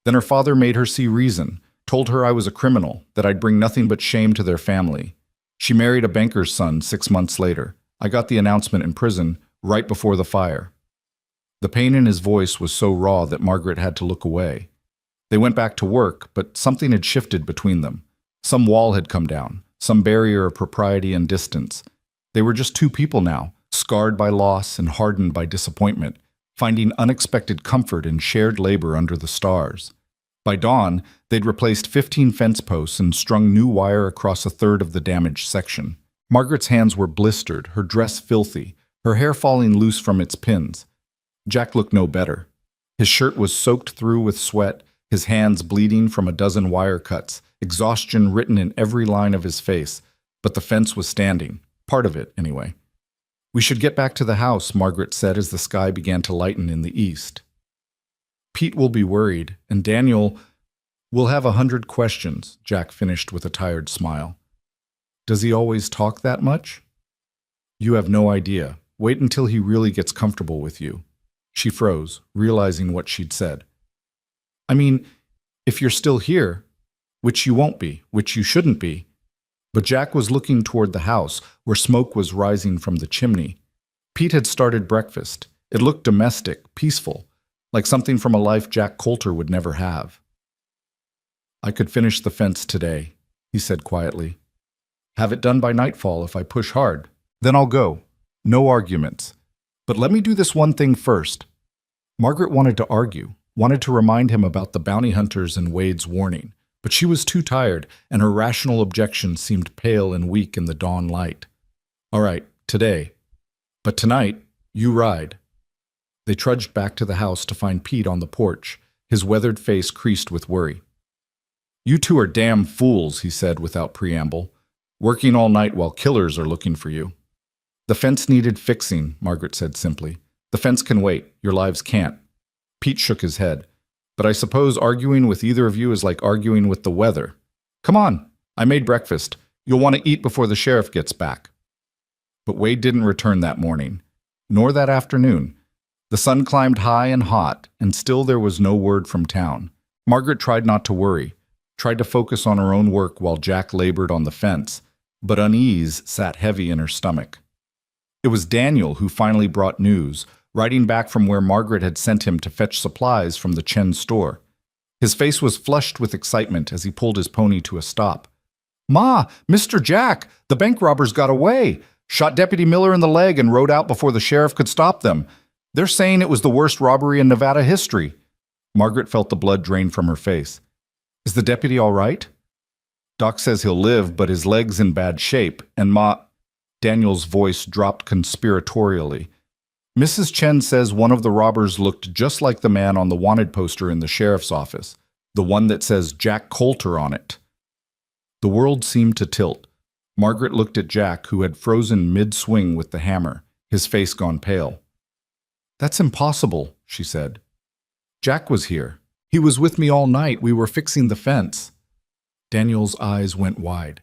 Then her father made her see reason, told her I was a criminal, that I'd bring nothing but shame to their family. She married a banker's son 6 months later. I got the announcement in prison right before the fire. The pain in his voice was so raw that Margaret had to look away. They went back to work, but something had shifted between them. Some wall had come down, some barrier of propriety and distance. They were just 2 people now, scarred by loss and hardened by disappointment, finding unexpected comfort in shared labor under the stars. By dawn, they'd replaced 15 fence posts and strung new wire across a third of the damaged section. Margaret's hands were blistered, her dress filthy, her hair falling loose from its pins. Jack looked no better. His shirt was soaked through with sweat, his hands bleeding from a dozen wire cuts, exhaustion written in every line of his face, but the fence was standing, part of it anyway. We should get back to the house, Margaret said as the sky began to lighten in the east. Pete will be worried, and Daniel will have 100 questions, Jack finished with a tired smile. Does he always talk that much? You have no idea. Wait until he really gets comfortable with you. She froze, realizing what she'd said. I mean, if you're still here, which you won't be, which you shouldn't be. But Jack was looking toward the house, where smoke was rising from the chimney. Pete had started breakfast. It looked domestic, peaceful, like something from a life Jack Coulter would never have. I could finish the fence today, he said quietly. Have it done by nightfall if I push hard. Then I'll go. No arguments. But let me do this one thing first. Margaret wanted to argue, wanted to remind him about the bounty hunters and Wade's warning, But she was too tired, and her rational objection seemed pale and weak in the dawn light. All right, today. But tonight, you ride. They trudged back to the house to find Pete on the porch, his weathered face creased with worry. You two are damn fools, he said without preamble, working all night while killers are looking for you. The fence needed fixing, Margaret said simply. The fence can wait, your lives can't. Pete shook his head. But I suppose arguing with either of you is like arguing with the weather. Come on, I made breakfast. You'll want to eat before the sheriff gets back. But Wade didn't return that morning, nor that afternoon. The sun climbed high and hot, and still there was no word from town. Margaret tried not to worry, tried to focus on her own work while Jack labored on the fence, but unease sat heavy in her stomach. It was Daniel who finally brought news, riding back from where Margaret had sent him to fetch supplies from the Chen store. His face was flushed with excitement as he pulled his pony to a stop. Ma, Mr. Jack, the bank robbers got away, shot Deputy Miller in the leg and rode out before the sheriff could stop them. They're saying it was the worst robbery in Nevada history. Margaret felt the blood drain from her face. Is the deputy all right? Doc says he'll live, but his leg's in bad shape, and Ma... Daniel's voice dropped conspiratorially. Mrs. Chen says one of the robbers looked just like the man on the wanted poster in the sheriff's office, the one that says Jack Coulter on it. The world seemed to tilt. Margaret looked at Jack, who had frozen mid-swing with the hammer, his face gone pale. That's impossible, she said. Jack was here. He was with me all night. We were fixing the fence. Daniel's eyes went wide.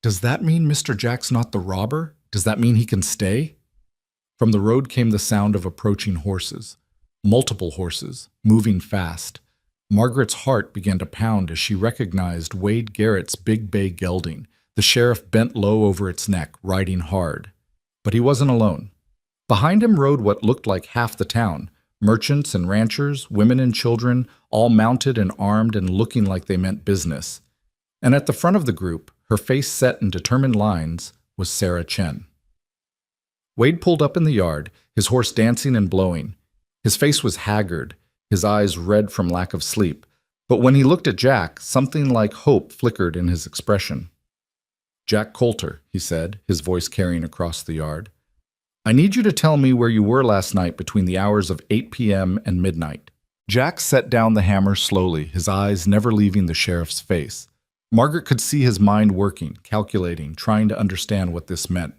Does that mean Mr. Jack's not the robber? Does that mean he can stay? From the road came the sound of approaching horses. Multiple horses, moving fast. Margaret's heart began to pound as she recognized Wade Garrett's big bay gelding, the sheriff bent low over its neck, riding hard. But he wasn't alone. Behind him rode what looked like half the town, merchants and ranchers, women and children, all mounted and armed and looking like they meant business. And at the front of the group, her face set in determined lines, was Sarah Chen. Wade pulled up in the yard, his horse dancing and blowing. His face was haggard, his eyes red from lack of sleep, but when he looked at Jack, something like hope flickered in his expression. Jack Coulter, he said, his voice carrying across the yard. I need you to tell me where you were last night between the hours of 8 p.m. and midnight. Jack set down the hammer slowly, his eyes never leaving the sheriff's face. Margaret could see his mind working, calculating, trying to understand what this meant.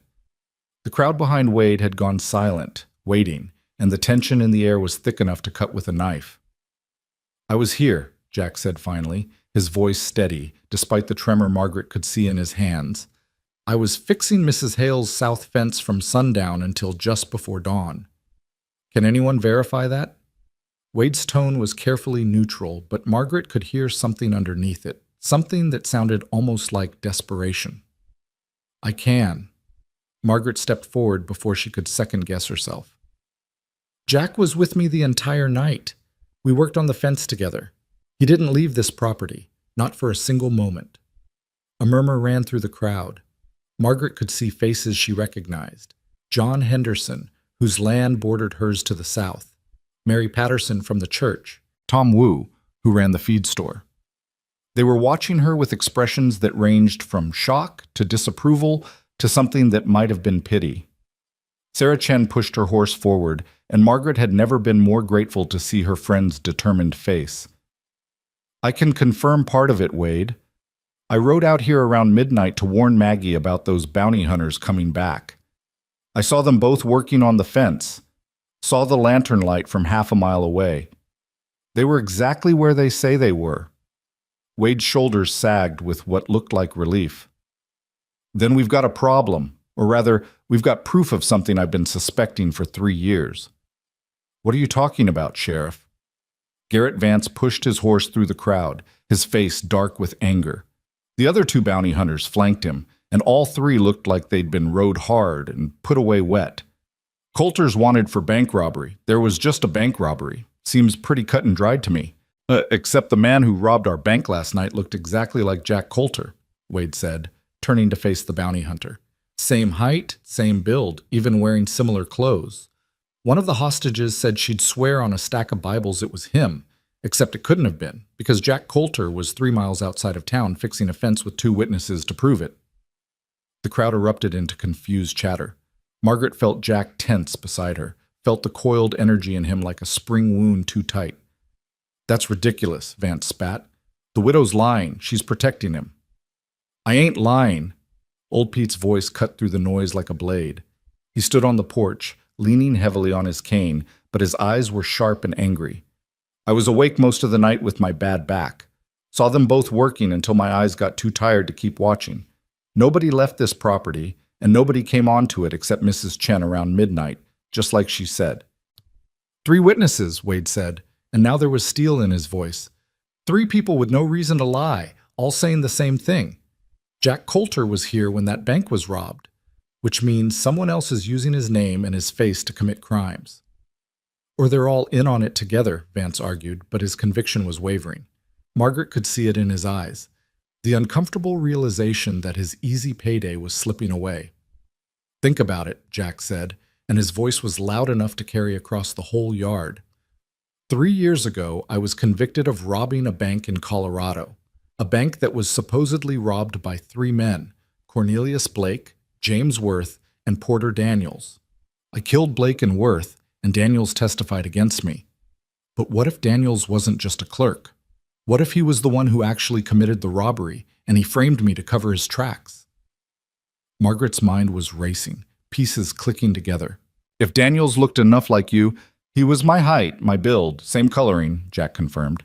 The crowd behind Wade had gone silent, waiting, and the tension in the air was thick enough to cut with a knife. I was here, Jack said finally, his voice steady, despite the tremor Margaret could see in his hands. I was fixing Mrs. Hale's south fence from sundown until just before dawn. Can anyone verify that? Wade's tone was carefully neutral, but Margaret could hear something underneath it, something that sounded almost like desperation. I can. Margaret stepped forward before she could second-guess herself. Jack was with me the entire night. We worked on the fence together. He didn't leave this property, not for a single moment. A murmur ran through the crowd. Margaret could see faces she recognized. John Henderson, whose land bordered hers to the south. Mary Patterson from the church. Tom Wu, who ran the feed store. They were watching her with expressions that ranged from shock to disapproval to something that might have been pity. Sarah Chen pushed her horse forward, and Margaret had never been more grateful to see her friend's determined face. I can confirm part of it, Wade. I rode out here around midnight to warn Maggie about those bounty hunters coming back. I saw them both working on the fence, saw the lantern light from half a mile away. They were exactly where they say they were. Wade's shoulders sagged with what looked like relief. Then we've got a problem, or rather, we've got proof of something I've been suspecting for 3 years. What are you talking about, Sheriff? Garrett Vance pushed his horse through the crowd, his face dark with anger. The other 2 bounty hunters flanked him, and all 3 looked like they'd been rode hard and put away wet. Coulter's wanted for bank robbery. There was just a bank robbery. Seems pretty cut and dried to me. Except the man who robbed our bank last night looked exactly like Jack Coulter, Wade said, turning to face the bounty hunter. Same height, same build, even wearing similar clothes. One of the hostages said she'd swear on a stack of Bibles it was him, Except it couldn't have been, because Jack Coulter was 3 miles outside of town fixing a fence with 2 witnesses to prove it. The crowd erupted into confused chatter. Margaret felt Jack tense beside her, felt the coiled energy in him like a spring wound too tight. "That's ridiculous," Vance spat. "The widow's lying. She's protecting him." "I ain't lying." Old Pete's voice cut through the noise like a blade. He stood on the porch, leaning heavily on his cane, but his eyes were sharp and angry. "I was awake most of the night with my bad back. Saw them both working until my eyes got too tired to keep watching. Nobody left this property, and nobody came onto it except Mrs. Chen around midnight, just like she said." 3 witnesses, Wade said, and now there was steel in his voice. 3 people with no reason to lie, all saying the same thing. Jack Coulter was here when that bank was robbed, which means someone else is using his name and his face to commit crimes. Or they're all in on it together, Vance argued, but his conviction was wavering. Margaret could see it in his eyes, the uncomfortable realization that his easy payday was slipping away. "Think about it," Jack said, and his voice was loud enough to carry across the whole yard. 3 years ago, I was convicted of robbing a bank in Colorado, a bank that was supposedly robbed by 3 men, Cornelius Blake, James Worth, and Porter Daniels. I killed Blake and Worth, and Daniels testified against me. But what if Daniels wasn't just a clerk? What if he was the one who actually committed the robbery, and he framed me to cover his tracks? Margaret's mind was racing, pieces clicking together. "If Daniels looked enough like you, he was my height, my build, same coloring," Jack confirmed.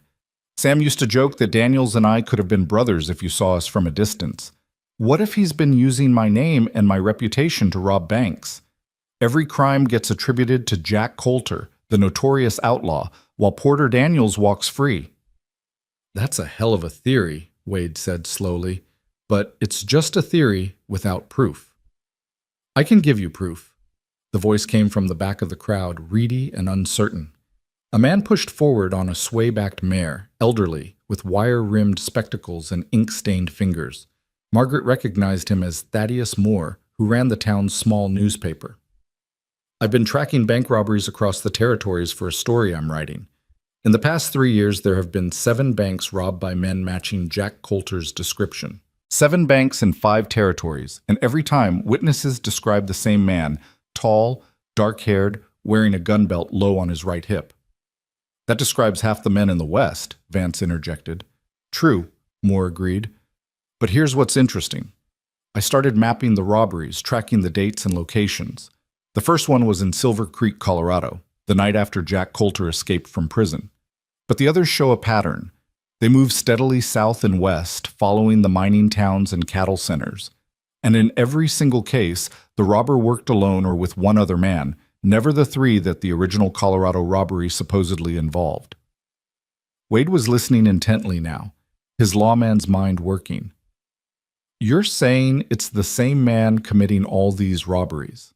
"Sam used to joke that Daniels and I could have been brothers if you saw us from a distance. What if he's been using my name and my reputation to rob banks? Every crime gets attributed to Jack Coulter, the notorious outlaw, while Porter Daniels walks free." "That's a hell of a theory," Wade said slowly, "but it's just a theory without proof." "I can give you proof." The voice came from the back of the crowd, reedy and uncertain. A man pushed forward on a sway-backed mare, elderly, with wire-rimmed spectacles and ink-stained fingers. Margaret recognized him as Thaddeus Moore, who ran the town's small newspaper. "I've been tracking bank robberies across the territories for a story I'm writing. In the past 3 years, there have been 7 banks robbed by men matching Jack Coulter's description. 7 banks in 5 territories, and every time, witnesses describe the same man, tall, dark-haired, wearing a gun belt low on his right hip." "That describes half the men in the West," Vance interjected. "True," Moore agreed. "But here's what's interesting. I started mapping the robberies, tracking the dates and locations. The first one was in Silver Creek, Colorado, the night after Jack Coulter escaped from prison. But the others show a pattern. They move steadily south and west, following the mining towns and cattle centers. And in every single case, the robber worked alone or with one other man, never the 3 that the original Colorado robbery supposedly involved." Wade was listening intently now, his lawman's mind working. "You're saying it's the same man committing all these robberies?"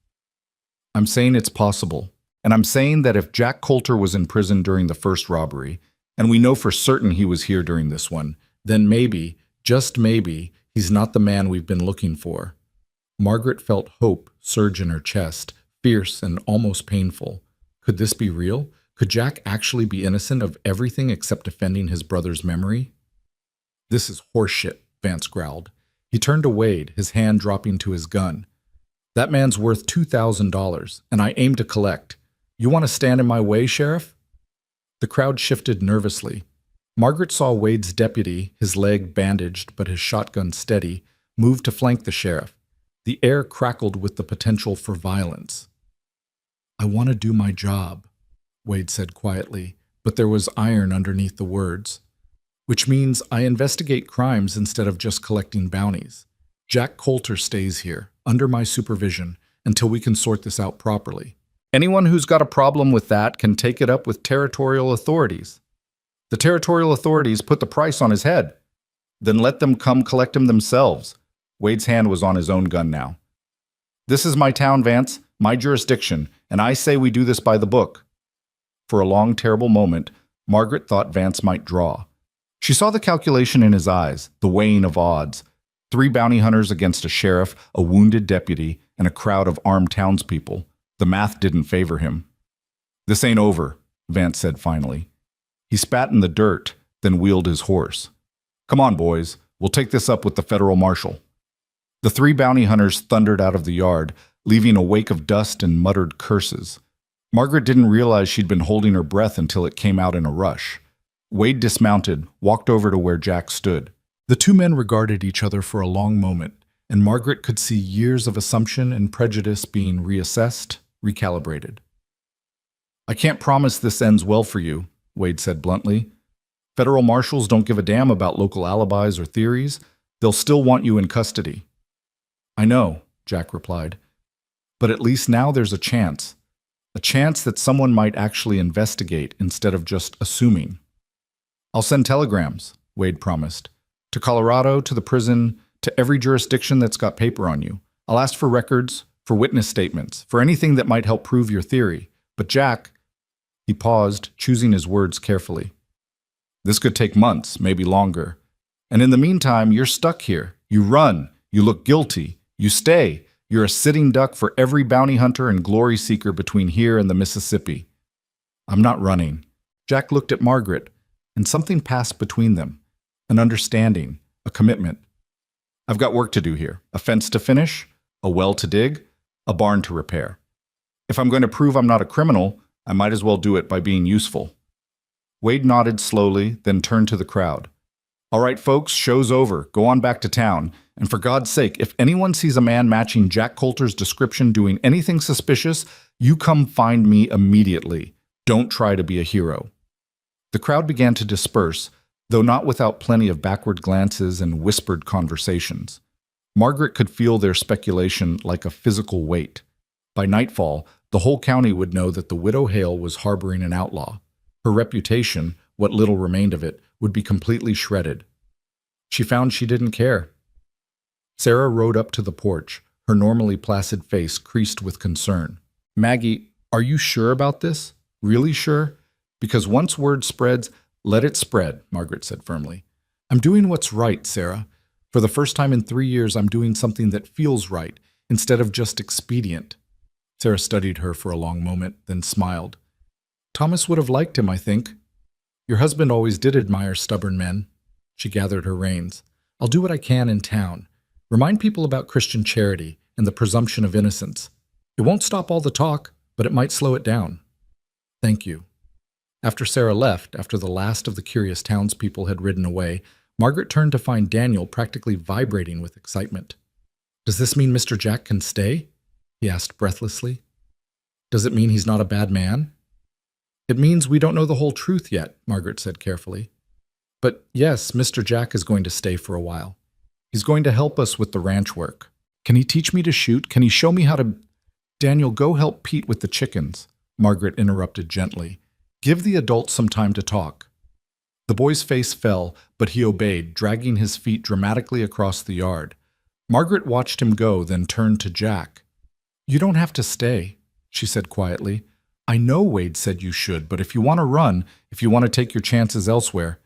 "I'm saying it's possible. And I'm saying that if Jack Coulter was in prison during the first robbery, and we know for certain he was here during this one, then maybe, just maybe, he's not the man we've been looking for." Margaret felt hope surge in her chest, fierce and almost painful. Could this be real? Could Jack actually be innocent of everything except defending his brother's memory? "This is horseshit," Vance growled. He turned to Wade, his hand dropping to his gun. "That man's worth $2,000, and I aim to collect. You want to stand in my way, Sheriff?" The crowd shifted nervously. Margaret saw Wade's deputy, his leg bandaged but his shotgun steady, move to flank the sheriff. The air crackled with the potential for violence. "I want to do my job," Wade said quietly, but there was iron underneath the words. "Which means I investigate crimes instead of just collecting bounties. Jack Coulter stays here, under my supervision, until we can sort this out properly. Anyone who's got a problem with that can take it up with territorial authorities. The territorial authorities put the price on his head. Then let them come collect him themselves." Wade's hand was on his own gun now. "This is my town, Vance, my jurisdiction, and I say we do this by the book." For a long, terrible moment, Margaret thought Vance might draw. She saw the calculation in his eyes, the weighing of odds. 3 bounty hunters against a sheriff, a wounded deputy, and a crowd of armed townspeople. The math didn't favor him. "This ain't over," Vance said finally. He spat in the dirt, then wheeled his horse. "Come on, boys. We'll take this up with the federal marshal." The three bounty hunters thundered out of the yard, leaving a wake of dust and muttered curses. Margaret didn't realize she'd been holding her breath until it came out in a rush. Wade dismounted, walked over to where Jack stood. The two men regarded each other for a long moment, and Margaret could see years of assumption and prejudice being reassessed, recalibrated. "I can't promise this ends well for you," Wade said bluntly. "Federal marshals don't give a damn about local alibis or theories. They'll still want you in custody." "I know," Jack replied. "But at least now there's a chance. A chance that someone might actually investigate instead of just assuming." "I'll send telegrams," Wade promised. "To Colorado, to the prison, to every jurisdiction that's got paper on you. I'll ask for records, for witness statements, for anything that might help prove your theory. But Jack—" He paused, choosing his words carefully. "This could take months, maybe longer. And in the meantime, you're stuck here. You run. You look guilty. You stay. You're a sitting duck for every bounty hunter and glory seeker between here and the Mississippi." "I'm not running." Jack looked at Margaret, and something passed between them. An understanding, a commitment. "I've got work to do here. A fence to finish, a well to dig, a barn to repair. If I'm going to prove I'm not a criminal, I might as well do it by being useful." Wade nodded slowly, then turned to the crowd. "All right, folks, show's over. Go on back to town. And for God's sake, if anyone sees a man matching Jack Coulter's description doing anything suspicious, you come find me immediately. Don't try to be a hero." The crowd began to disperse, though not without plenty of backward glances and whispered conversations. Margaret could feel their speculation like a physical weight. By nightfall, the whole county would know that the widow Hale was harboring an outlaw. Her reputation, what little remained of it, would be completely shredded. She found she didn't care. Sarah rode up to the porch, her normally placid face creased with concern. "Maggie, are you sure about this? Really sure? Because once word spreads, let it spread," Margaret said firmly. "I'm doing what's right, Sarah. For the first time in 3 years, I'm doing something that feels right, instead of just expedient." Sarah studied her for a long moment, then smiled. "Thomas would have liked him, I think. Your husband always did admire stubborn men." She gathered her reins. "I'll do what I can in town. Remind people about Christian charity and the presumption of innocence. It won't stop all the talk, but it might slow it down." "Thank you." After Sarah left, after the last of the curious townspeople had ridden away, Margaret turned to find Daniel practically vibrating with excitement. "Does this mean Mr. Jack can stay?" he asked breathlessly. "Does it mean he's not a bad man?" "It means we don't know the whole truth yet," Margaret said carefully. "But yes, Mr. Jack is going to stay for a while. He's going to help us with the ranch work. Can he teach me to shoot? Can he show me how to—" "Daniel, go help Pete with the chickens," Margaret interrupted gently. "Give the adults some time to talk." The boy's face fell, but he obeyed, dragging his feet dramatically across the yard. Margaret watched him go, then turned to Jack. "You don't have to stay," she said quietly. "I know Wade said you should, but if you want to run, if you want to take your chances elsewhere—"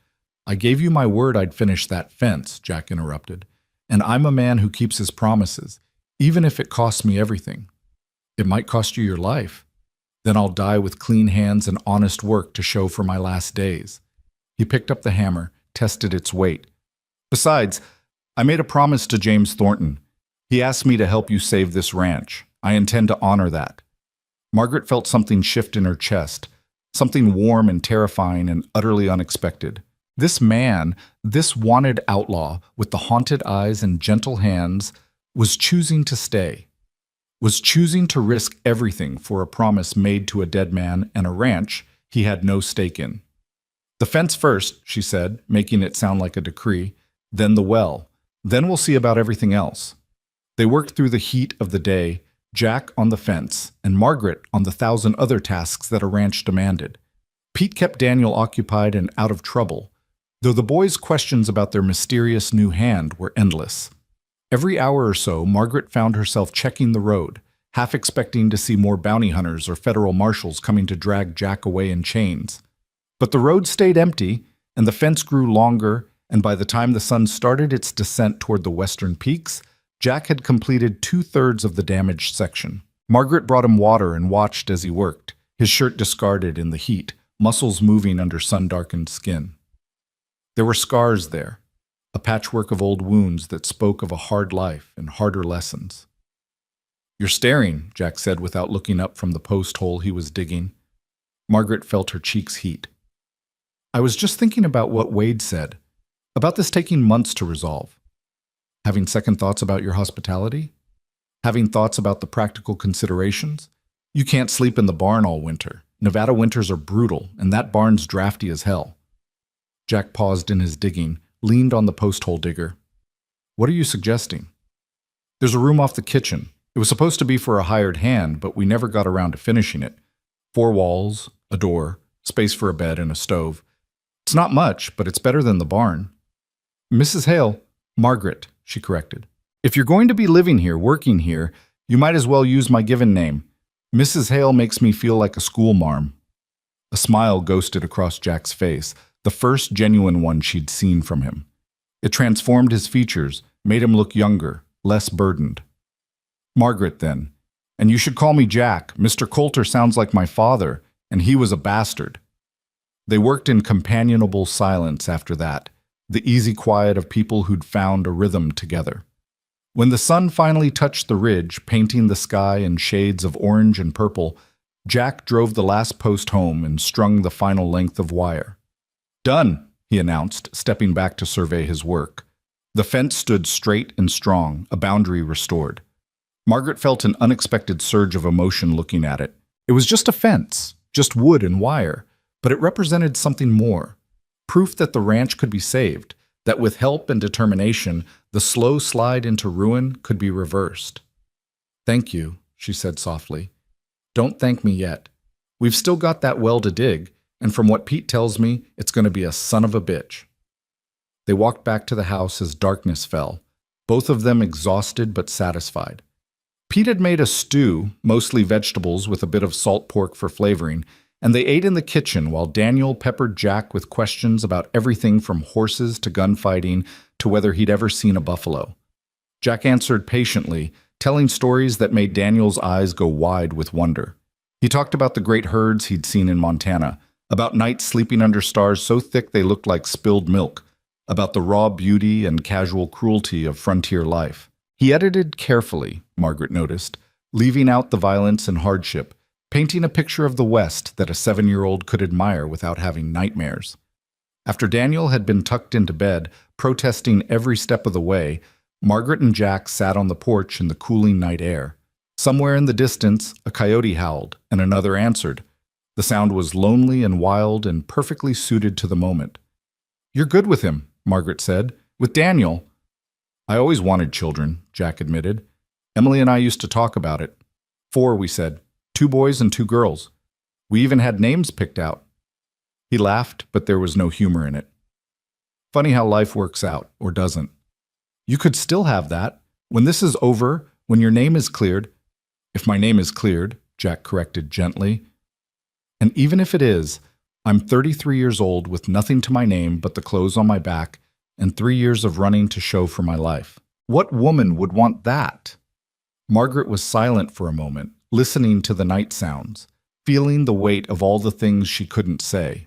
"I gave you my word I'd finish that fence," Jack interrupted. "And I'm a man who keeps his promises, even if it costs me everything. It might cost you your life. Then I'll die with clean hands and honest work to show for my last days." He picked up the hammer, tested its weight. "Besides, I made a promise to James Thornton. He asked me to help you save this ranch. I intend to honor that." Margaret felt something shift in her chest, something warm and terrifying and utterly unexpected. This man, this wanted outlaw with the haunted eyes and gentle hands, was choosing to stay, was choosing to risk everything for a promise made to a dead man and a ranch he had no stake in. "The fence first," she said, making it sound like a decree, "then the well. Then we'll see about everything else." They worked through the heat of the day, Jack on the fence, and Margaret on the 1,000 other tasks that a ranch demanded. Pete kept Daniel occupied and out of trouble, though the boys' questions about their mysterious new hand were endless. Every hour or so, Margaret found herself checking the road, half expecting to see more bounty hunters or federal marshals coming to drag Jack away in chains. But the road stayed empty, and the fence grew longer, and by the time the sun started its descent toward the western peaks, Jack had completed 2/3 of the damaged section. Margaret brought him water and watched as he worked, his shirt discarded in the heat, muscles moving under sun-darkened skin. There were scars there, a patchwork of old wounds that spoke of a hard life and harder lessons. "You're staring," Jack said without looking up from the post hole he was digging. Margaret felt her cheeks heat. "I was just thinking about what Wade said, about this taking months to resolve. Having second thoughts about your hospitality? Having thoughts about the practical considerations? You can't sleep in the barn all winter. Nevada winters are brutal, and that barn's drafty as hell." Jack paused in his digging, leaned on the post hole digger. "What are you suggesting?" "There's a room off the kitchen. It was supposed to be for a hired hand, but we never got around to finishing it. 4 walls, a door, space for a bed and a stove. It's not much, but it's better than the barn." "Mrs. Hale," "Margaret," she corrected. "If you're going to be living here, working here, you might as well use my given name. Mrs. Hale makes me feel like a schoolmarm." A smile ghosted across Jack's face, the first genuine one she'd seen from him. It transformed his features, made him look younger, less burdened. "Margaret, then. And you should call me Jack. Mr. Coulter sounds like my father, and he was a bastard." They worked in companionable silence after that, the easy quiet of people who'd found a rhythm together. When the sun finally touched the ridge, painting the sky in shades of orange and purple, Jack drove the last post home and strung the final length of wire. "Done," he announced, stepping back to survey his work. The fence stood straight and strong, a boundary restored. Margaret felt an unexpected surge of emotion looking at it. It was just a fence, just wood and wire, but it represented something more. Proof that the ranch could be saved, that with help and determination, the slow slide into ruin could be reversed. "Thank you," she said softly. "Don't thank me yet. We've still got that well to dig, and from what Pete tells me, it's going to be a son of a bitch." They walked back to the house as darkness fell, both of them exhausted but satisfied. Pete had made a stew, mostly vegetables with a bit of salt pork for flavoring, and they ate in the kitchen while Daniel peppered Jack with questions about everything from horses to gunfighting to whether he'd ever seen a buffalo. Jack answered patiently, telling stories that made Daniel's eyes go wide with wonder. He talked about the great herds he'd seen in Montana, about nights sleeping under stars so thick they looked like spilled milk, about the raw beauty and casual cruelty of frontier life. He edited carefully, Margaret noticed, leaving out the violence and hardship, painting a picture of the West that a 7-year-old could admire without having nightmares. After Daniel had been tucked into bed, protesting every step of the way, Margaret and Jack sat on the porch in the cooling night air. Somewhere in the distance, a coyote howled, and another answered. The sound was lonely and wild and perfectly suited to the moment. "You're good with him," Margaret said. "With Daniel." "I always wanted children," Jack admitted. "Emily and I used to talk about it. 4, we said. 2 boys and 2 girls. We even had names picked out." He laughed, but there was no humor in it. "Funny how life works out, or doesn't. You could still have that. When this is over, when your name is cleared—" "If my name is cleared," Jack corrected gently. "And even if it is, I'm 33 years old with nothing to my name but the clothes on my back and 3 years of running to show for my life. What woman would want that?" Margaret was silent for a moment, listening to the night sounds, feeling the weight of all the things she couldn't say.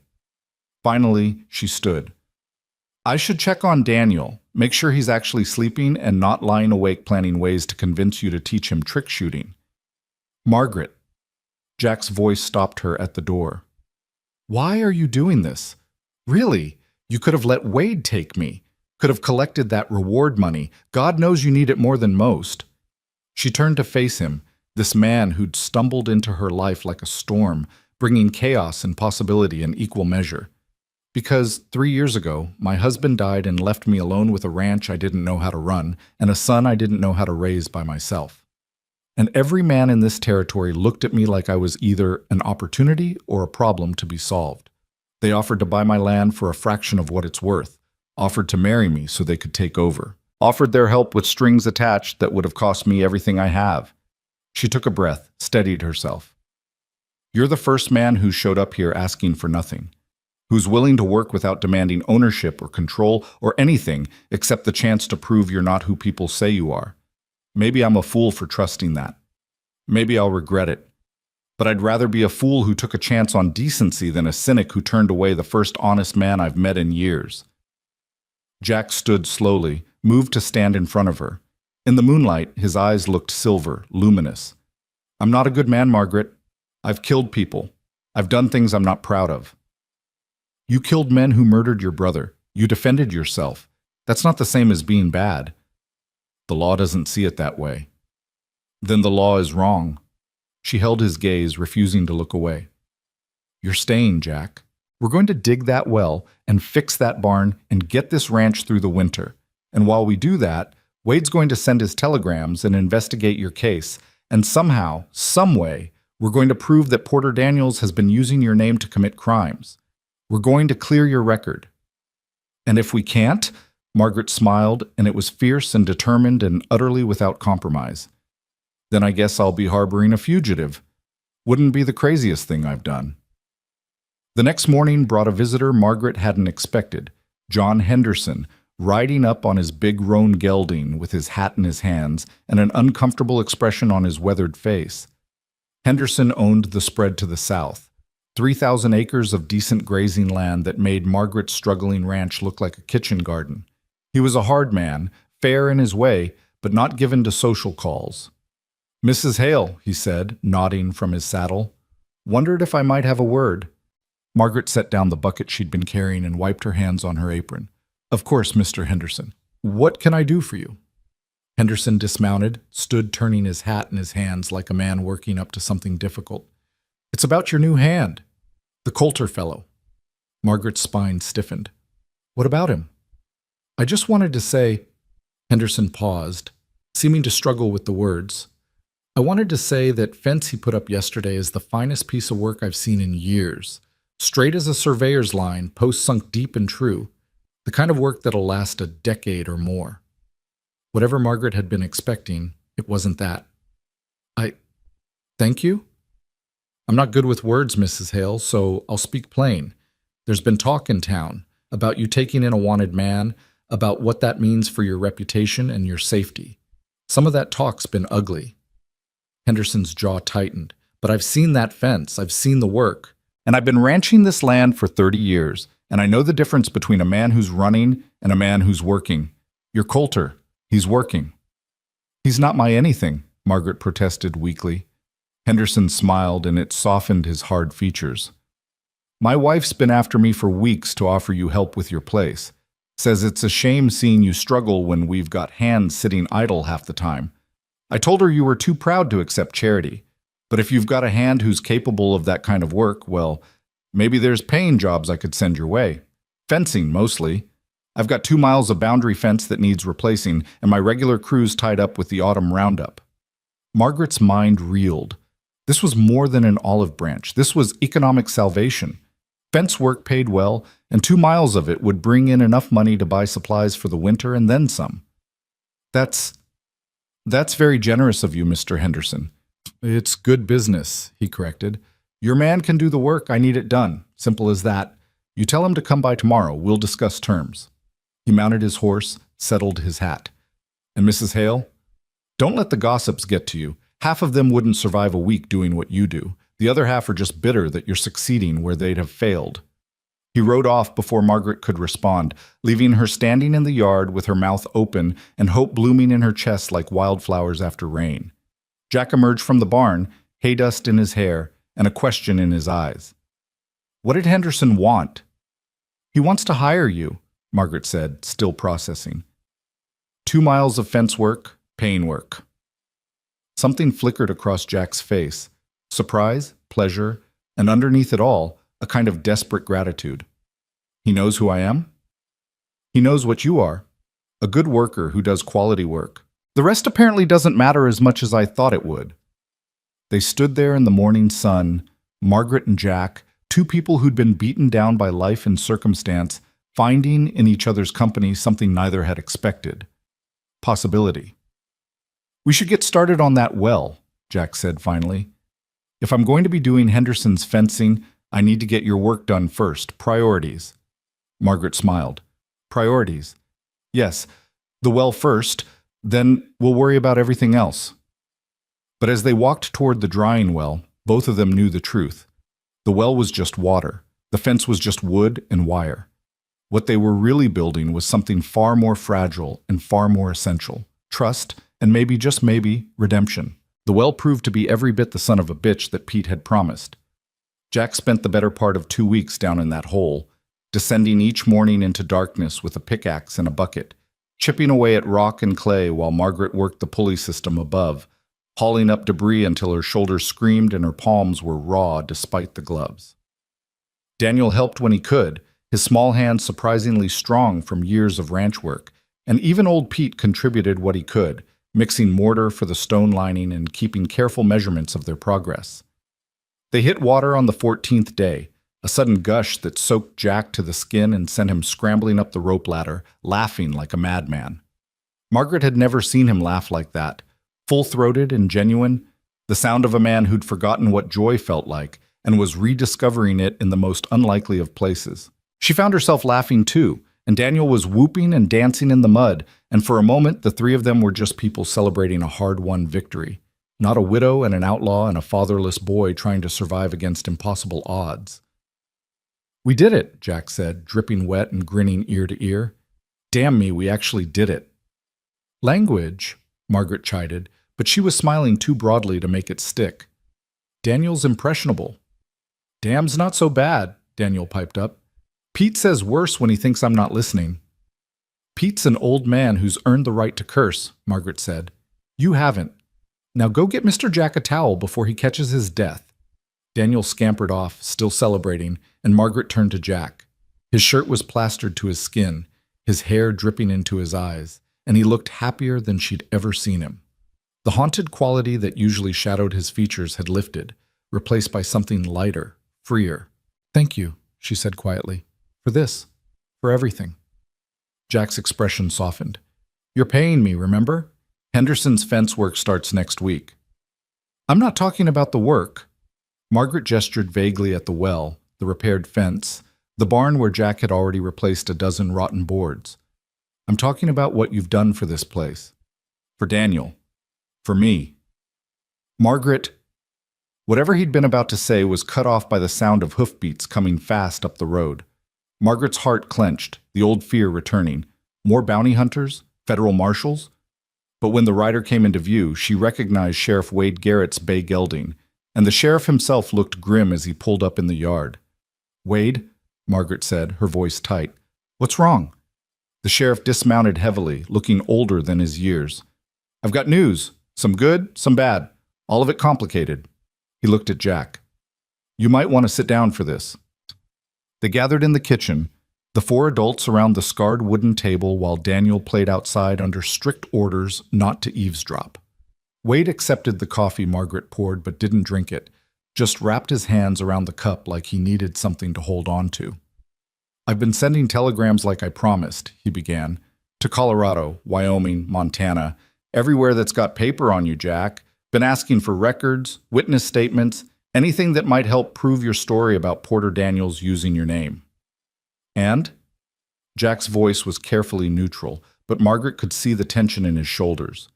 Finally, she stood. "I should check on Daniel, make sure he's actually sleeping and not lying awake planning ways to convince you to teach him trick shooting." "Margaret." Jack's voice stopped her at the door. "Why are you doing this? Really? You could have let Wade take me, could have collected that reward money. God knows you need it more than most." She turned to face him, this man who'd stumbled into her life like a storm, bringing chaos and possibility in equal measure. "Because 3 years ago, my husband died and left me alone with a ranch I didn't know how to run and a son I didn't know how to raise by myself. And every man in this territory looked at me like I was either an opportunity or a problem to be solved. They offered to buy my land for a fraction of what it's worth, offered to marry me so they could take over, offered their help with strings attached that would have cost me everything I have." She took a breath, steadied herself. "You're the first man who showed up here asking for nothing, who's willing to work without demanding ownership or control or anything except the chance to prove you're not who people say you are. Maybe I'm a fool for trusting that. Maybe I'll regret it. But I'd rather be a fool who took a chance on decency than a cynic who turned away the first honest man I've met in years. Jack stood slowly, moved to stand in front of her. In the moonlight, his eyes looked silver, luminous. I'm not a good man, Margaret. I've killed people. I've done things I'm not proud of. You killed men who murdered your brother. You defended yourself. That's not the same as being bad. The law doesn't see it that way. Then the law is wrong. She held his gaze, refusing to look away. You're staying, Jack. We're going to dig that well and fix that barn and get this ranch through the winter. And while we do that, Wade's going to send his telegrams and investigate your case. And somehow, some way, we're going to prove that Porter Daniels has been using your name to commit crimes. We're going to clear your record. And if we can't, Margaret smiled, and it was fierce and determined and utterly without compromise. Then I guess I'll be harboring a fugitive. Wouldn't be the craziest thing I've done. The next morning brought a visitor Margaret hadn't expected, John Henderson, riding up on his big roan gelding with his hat in his hands and an uncomfortable expression on his weathered face. Henderson owned the spread to the south, 3,000 acres of decent grazing land that made Margaret's struggling ranch look like a kitchen garden. He was a hard man, fair in his way, but not given to social calls. Mrs. Hale, he said, nodding from his saddle. Wondered if I might have a word. Margaret set down the bucket she'd been carrying and wiped her hands on her apron. Of course, Mr. Henderson. What can I do for you? Henderson dismounted, stood turning his hat in his hands like a man working up to something difficult. It's about your new hand. The Coulter fellow. Margaret's spine stiffened. What about him? I just wanted to say... Henderson paused, seeming to struggle with the words. I wanted to say that fence he put up yesterday is the finest piece of work I've seen in years. Straight as a surveyor's line, posts sunk deep and true. The kind of work that'll last a decade or more. Whatever Margaret had been expecting, it wasn't that. Thank you? I'm not good with words, Mrs. Hale, so I'll speak plain. There's been talk in town about you taking in a wanted man, about what that means for your reputation and your safety. Some of that talk's been ugly. Henderson's jaw tightened. But I've seen that fence. I've seen the work. And I've been ranching this land for 30 years, and I know the difference between a man who's running and a man who's working. You're Coulter. He's working. He's not my anything, Margaret protested weakly. Henderson smiled, and it softened his hard features. My wife's been after me for weeks to offer you help with your place. Says it's a shame seeing you struggle when we've got hands sitting idle half the time. I told her you were too proud to accept charity. But if you've got a hand who's capable of that kind of work, well, maybe there's paying jobs I could send your way. Fencing, mostly. I've got 2 miles of boundary fence that needs replacing, and my regular crew's tied up with the autumn roundup. Margaret's mind reeled. This was more than an olive branch. This was economic salvation. Fence work paid well, and 2 miles of it would bring in enough money to buy supplies for the winter and then some. That's very generous of you, Mr. Henderson. It's good business, he corrected. Your man can do the work. I need it done. Simple as that. You tell him to come by tomorrow. We'll discuss terms. He mounted his horse, settled his hat. And Mrs. Hale? Don't let the gossips get to you. Half of them wouldn't survive a week doing what you do. The other half are just bitter that you're succeeding where they'd have failed. He rode off before Margaret could respond, leaving her standing in the yard with her mouth open and hope blooming in her chest like wildflowers after rain. Jack emerged from the barn, hay dust in his hair, and a question in his eyes. What did Henderson want? He wants to hire you, Margaret said, still processing. 2 miles of fence work, pain work. Something flickered across Jack's face. Surprise, pleasure, and underneath it all, a kind of desperate gratitude. He knows who I am? He knows what you are. A good worker who does quality work. The rest apparently doesn't matter as much as I thought it would. They stood there in the morning sun, Margaret and Jack, 2 people who'd been beaten down by life and circumstance, finding in each other's company something neither had expected. Possibility. We should get started on that well, Jack said finally. If I'm going to be doing Henderson's fencing, I need to get your work done first. Priorities. Margaret smiled. Priorities. Yes, the well first, then we'll worry about everything else. But as they walked toward the drying well, Both of them knew the truth. The well was just water. The fence was just wood and wire. What they were really building was something far more fragile and far more essential. Trust, and maybe, just maybe, redemption. The well proved to be every bit the son of a bitch that Pete had promised. Jack spent the better part of 2 weeks down in that hole, descending each morning into darkness with a pickaxe and a bucket, chipping away at rock and clay while Margaret worked the pulley system above, hauling up debris until her shoulders screamed and her palms were raw despite the gloves. Daniel helped when he could, his small hands surprisingly strong from years of ranch work, and even old Pete contributed what he could, mixing mortar for the stone lining and keeping careful measurements of their progress. They hit water on the 14th day, a sudden gush that soaked Jack to the skin and sent him scrambling up the rope ladder, laughing like a madman. Margaret had never seen him laugh like that, full-throated and genuine, the sound of a man who'd forgotten what joy felt like and was rediscovering it in the most unlikely of places. She found herself laughing too, and Daniel was whooping and dancing in the mud, and for a moment the three of them were just people celebrating a hard-won victory, not a widow and an outlaw and a fatherless boy trying to survive against impossible odds. "We did it," Jack said, dripping wet and grinning ear to ear. "Damn me, we actually did it." "Language," Margaret chided, but she was smiling too broadly to make it stick. "Daniel's impressionable." "Damn's not so bad," Daniel piped up. "Pete says worse when he thinks I'm not listening." "Pete's an old man who's earned the right to curse," Margaret said. "You haven't. Now go get Mr. Jack a towel before he catches his death." Daniel scampered off, still celebrating, and Margaret turned to Jack. His shirt was plastered to his skin, his hair dripping into his eyes, and he looked happier than she'd ever seen him. The haunted quality that usually shadowed his features had lifted, replaced by something lighter, freer. "Thank you," she said quietly. "For this. For everything." Jack's expression softened. "You're paying me, remember? Henderson's fence work starts next week." "I'm not talking about the work." Margaret gestured vaguely at the well, the repaired fence, the barn where Jack had already replaced a dozen rotten boards. "I'm talking about what you've done for this place. For Daniel. For me." Margaret... Whatever he'd been about to say was cut off by the sound of hoofbeats coming fast up the road. Margaret's heart clenched, the old fear returning. More bounty hunters? Federal marshals? But when the rider came into view, she recognized Sheriff Wade Garrett's bay gelding, and the sheriff himself looked grim as he pulled up in the yard. "Wade," Margaret said, her voice tight. "What's wrong?" The sheriff dismounted heavily, looking older than his years. "I've got news. Some good, some bad. All of it complicated." He looked at Jack. "You might want to sit down for this." They gathered in the kitchen, the four adults around the scarred wooden table while Daniel played outside under strict orders not to eavesdrop. Wade accepted the coffee Margaret poured but didn't drink it, just wrapped his hands around the cup like he needed something to hold on to. "I've been sending telegrams like I promised," he began, "to Colorado, Wyoming, Montana, everywhere that's got paper on you, Jack. Been asking for records, witness statements, anything that might help prove your story about Porter Daniels using your name." "And?" Jack's voice was carefully neutral, but Margaret could see the tension in his shoulders.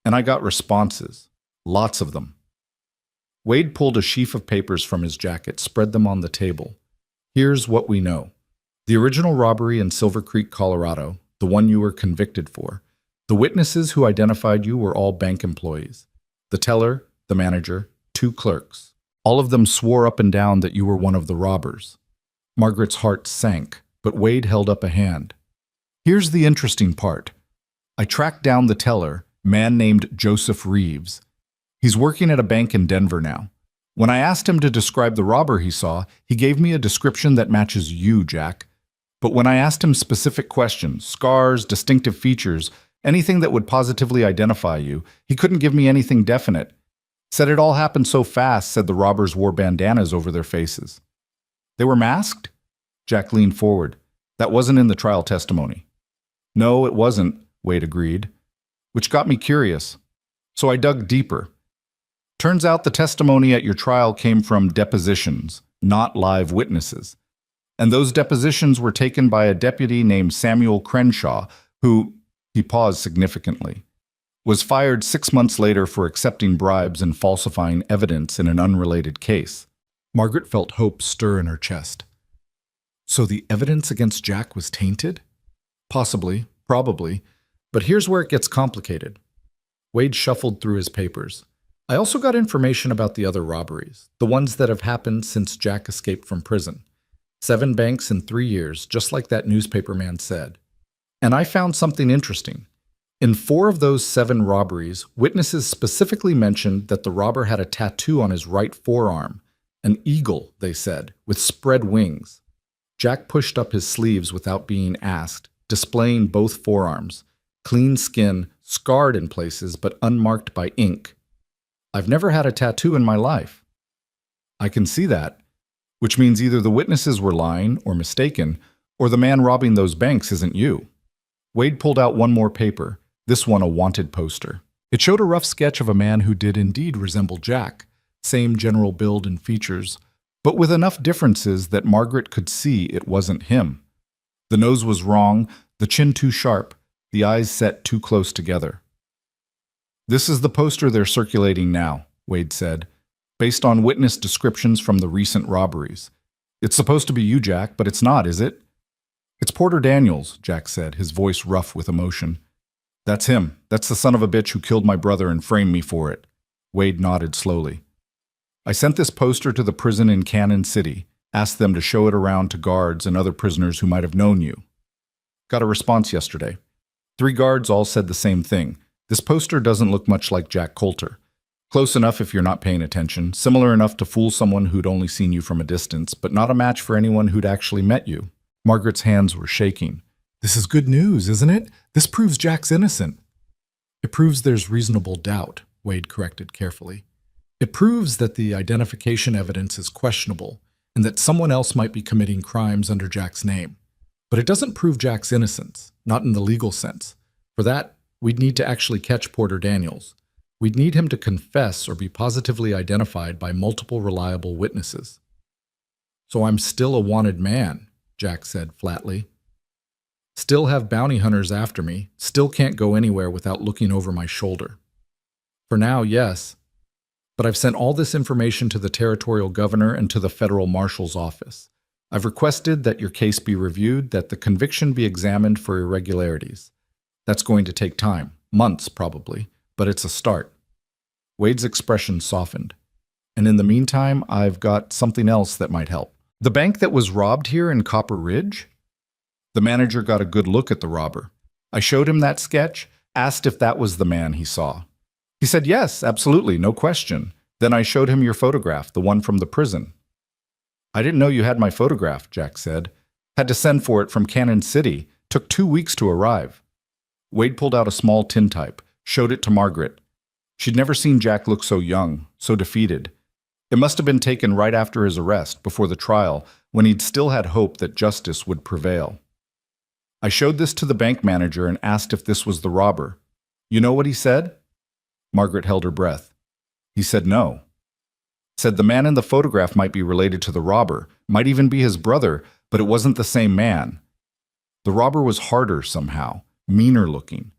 "And I got responses. Lots of them." Wade pulled a sheaf of papers from his jacket, spread them on the table. "Here's what we know. The original robbery in Silver Creek, Colorado, the one you were convicted for. The witnesses who identified you were all bank employees. The teller, the manager, 2 clerks. All of them swore up and down that you were one of the robbers." Margaret's heart sank, but Wade held up a hand. "Here's the interesting part. I tracked down the teller, a man named Joseph Reeves. He's working at a bank in Denver now. When I asked him to describe the robber he saw, he gave me a description that matches you, Jack. But when I asked him specific questions, scars, distinctive features, anything that would positively identify you, he couldn't give me anything definite. Said it all happened so fast, said the robbers wore bandanas over their faces." "They were masked?" Jack leaned forward. "That wasn't in the trial testimony." "No, it wasn't," Wade agreed, which got me curious. So I dug deeper. Turns out the testimony at your trial came from depositions, not live witnesses. And those depositions were taken by a deputy named Samuel Crenshaw, who... He paused significantly. Was fired 6 months later for accepting bribes and falsifying evidence in an unrelated case. Margaret felt hope stir in her chest. So the evidence against Jack was tainted? Possibly, probably, but here's where it gets complicated. Wade shuffled through his papers. I also got information about the other robberies, the ones that have happened since Jack escaped from prison. 7 banks in 3 years, just like that newspaper man said. And I found something interesting. In 4 of those 7 robberies, witnesses specifically mentioned that the robber had a tattoo on his right forearm, an eagle, they said, with spread wings. Jack pushed up his sleeves without being asked, displaying both forearms, clean skin, scarred in places but unmarked by ink. I've never had a tattoo in my life. I can see that, which means either the witnesses were lying or mistaken, or the man robbing those banks isn't you. Wade pulled out one more paper, this one a wanted poster. It showed a rough sketch of a man who did indeed resemble Jack, same general build and features, but with enough differences that Margaret could see it wasn't him. The nose was wrong, the chin too sharp, the eyes set too close together. This is the poster they're circulating now, Wade said, based on witness descriptions from the recent robberies. It's supposed to be you, Jack, but it's not, is it? It's Porter Daniels, Jack said, his voice rough with emotion. That's him. That's the son of a bitch who killed my brother and framed me for it. Wade nodded slowly. I sent this poster to the prison in Cannon City, asked them to show it around to guards and other prisoners who might have known you. Got a response yesterday. 3 guards all said the same thing. This poster doesn't look much like Jack Coulter. Close enough if you're not paying attention, similar enough to fool someone who'd only seen you from a distance, but not a match for anyone who'd actually met you. Margaret's hands were shaking. This is good news, isn't it? This proves Jack's innocent. It proves there's reasonable doubt, Wade corrected carefully. It proves that the identification evidence is questionable and that someone else might be committing crimes under Jack's name. But it doesn't prove Jack's innocence, not in the legal sense. For that, we'd need to actually catch Porter Daniels. We'd need him to confess or be positively identified by multiple reliable witnesses. So I'm still a wanted man, Jack said flatly. Still have bounty hunters after me, still can't go anywhere without looking over my shoulder. For now, yes. But I've sent all this information to the territorial governor and to the federal marshal's office. I've requested that your case be reviewed, that the conviction be examined for irregularities. That's going to take time, months probably, but it's a start. Wade's expression softened. And in the meantime, I've got something else that might help. The bank that was robbed here in Copper Ridge? The manager got a good look at the robber. I showed him that sketch, asked if that was the man he saw. He said, yes, absolutely, no question. Then I showed him your photograph, the one from the prison. I didn't know you had my photograph, Jack said. Had to send for it from Cannon City. Took 2 weeks to arrive. Wade pulled out a small tintype, showed it to Margaret. She'd never seen Jack look so young, so defeated. It must have been taken right after his arrest, before the trial, when he'd still had hope that justice would prevail. I showed this to the bank manager and asked if this was the robber. You know what he said? Margaret held her breath. He said no. Said the man in the photograph might be related to the robber, might even be his brother, but it wasn't the same man. The robber was harder somehow, meaner looking,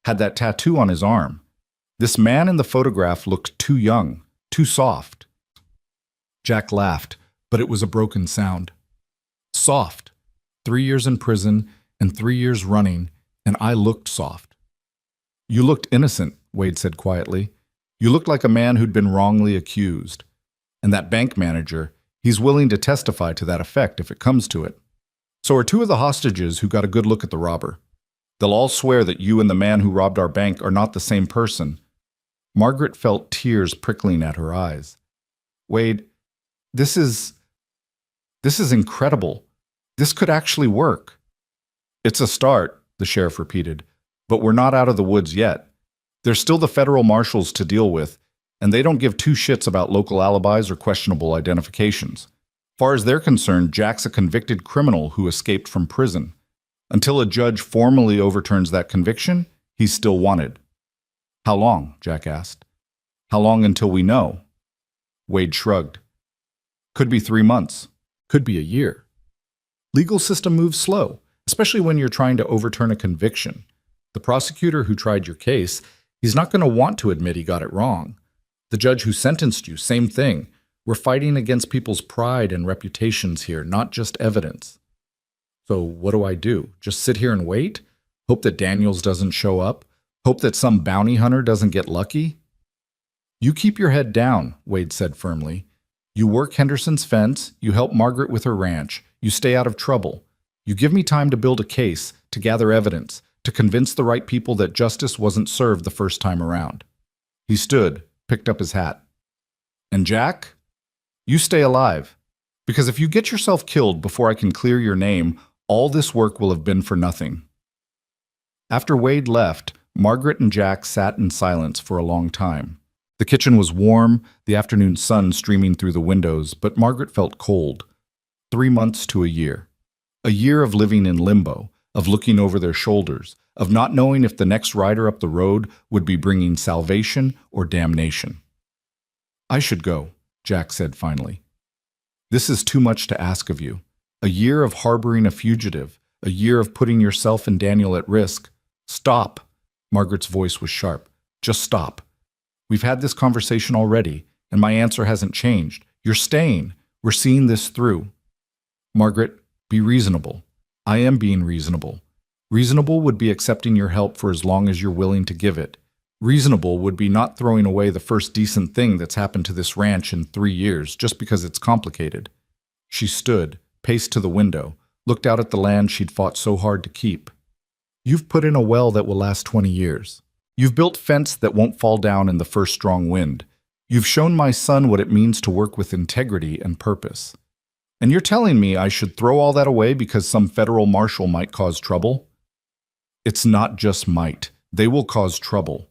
had that tattoo on his arm. This man in the photograph looked too young, too soft. Jack laughed, but it was a broken sound. Soft. 3 years in prison and 3 years running, and I looked soft. You looked innocent, Wade said quietly. You looked like a man who'd been wrongly accused. And that bank manager, he's willing to testify to that effect if it comes to it. So are 2 of the hostages who got a good look at the robber. They'll all swear that you and the man who robbed our bank are not the same person. Margaret felt tears prickling at her eyes. Wade, this is incredible. This could actually work. It's a start, the sheriff repeated, but we're not out of the woods yet. There's still the federal marshals to deal with, and they don't give 2 shits about local alibis or questionable identifications. Far as they're concerned, Jack's a convicted criminal who escaped from prison. Until a judge formally overturns that conviction, he's still wanted. How long? Jack asked. How long until we know? Wade shrugged. Could be 3 months. Could be a year. Legal system moves slow, especially when you're trying to overturn a conviction. The prosecutor who tried your case, He's not going to want to admit he got it wrong. The judge who sentenced you, same thing. We're fighting against people's pride and reputations here, not just evidence. So what do I do? Just sit here and wait? Hope that Daniels doesn't show up? Hope that some bounty hunter doesn't get lucky? You keep your head down, Wade said firmly. You work Henderson's fence, you help Margaret with her ranch, you stay out of trouble. You give me time to build a case, to gather evidence, to convince the right people that justice wasn't served the first time around. He stood, picked up his hat. And Jack? You stay alive. Because if you get yourself killed before I can clear your name, all this work will have been for nothing. After Wade left, Margaret and Jack sat in silence for a long time. The kitchen was warm, the afternoon sun streaming through the windows, but Margaret felt cold. 3 months to a year. A year of living in limbo, of looking over their shoulders, of not knowing if the next rider up the road would be bringing salvation or damnation. I should go, Jack said finally. This is too much to ask of you. A year of harboring a fugitive, a year of putting yourself and Daniel at risk. Stop. Margaret's voice was sharp. Just stop. We've had this conversation already, and my answer hasn't changed. You're staying. We're seeing this through. Margaret, be reasonable. I am being reasonable. Reasonable would be accepting your help for as long as you're willing to give it. Reasonable would be not throwing away the first decent thing that's happened to this ranch in 3 years just because it's complicated. She stood, paced to the window, looked out at the land she'd fought so hard to keep. You've put in a well that will last 20 years. You've built fence that won't fall down in the first strong wind. You've shown my son what it means to work with integrity and purpose. And you're telling me I should throw all that away because some federal marshal might cause trouble? It's not just might. They will cause trouble.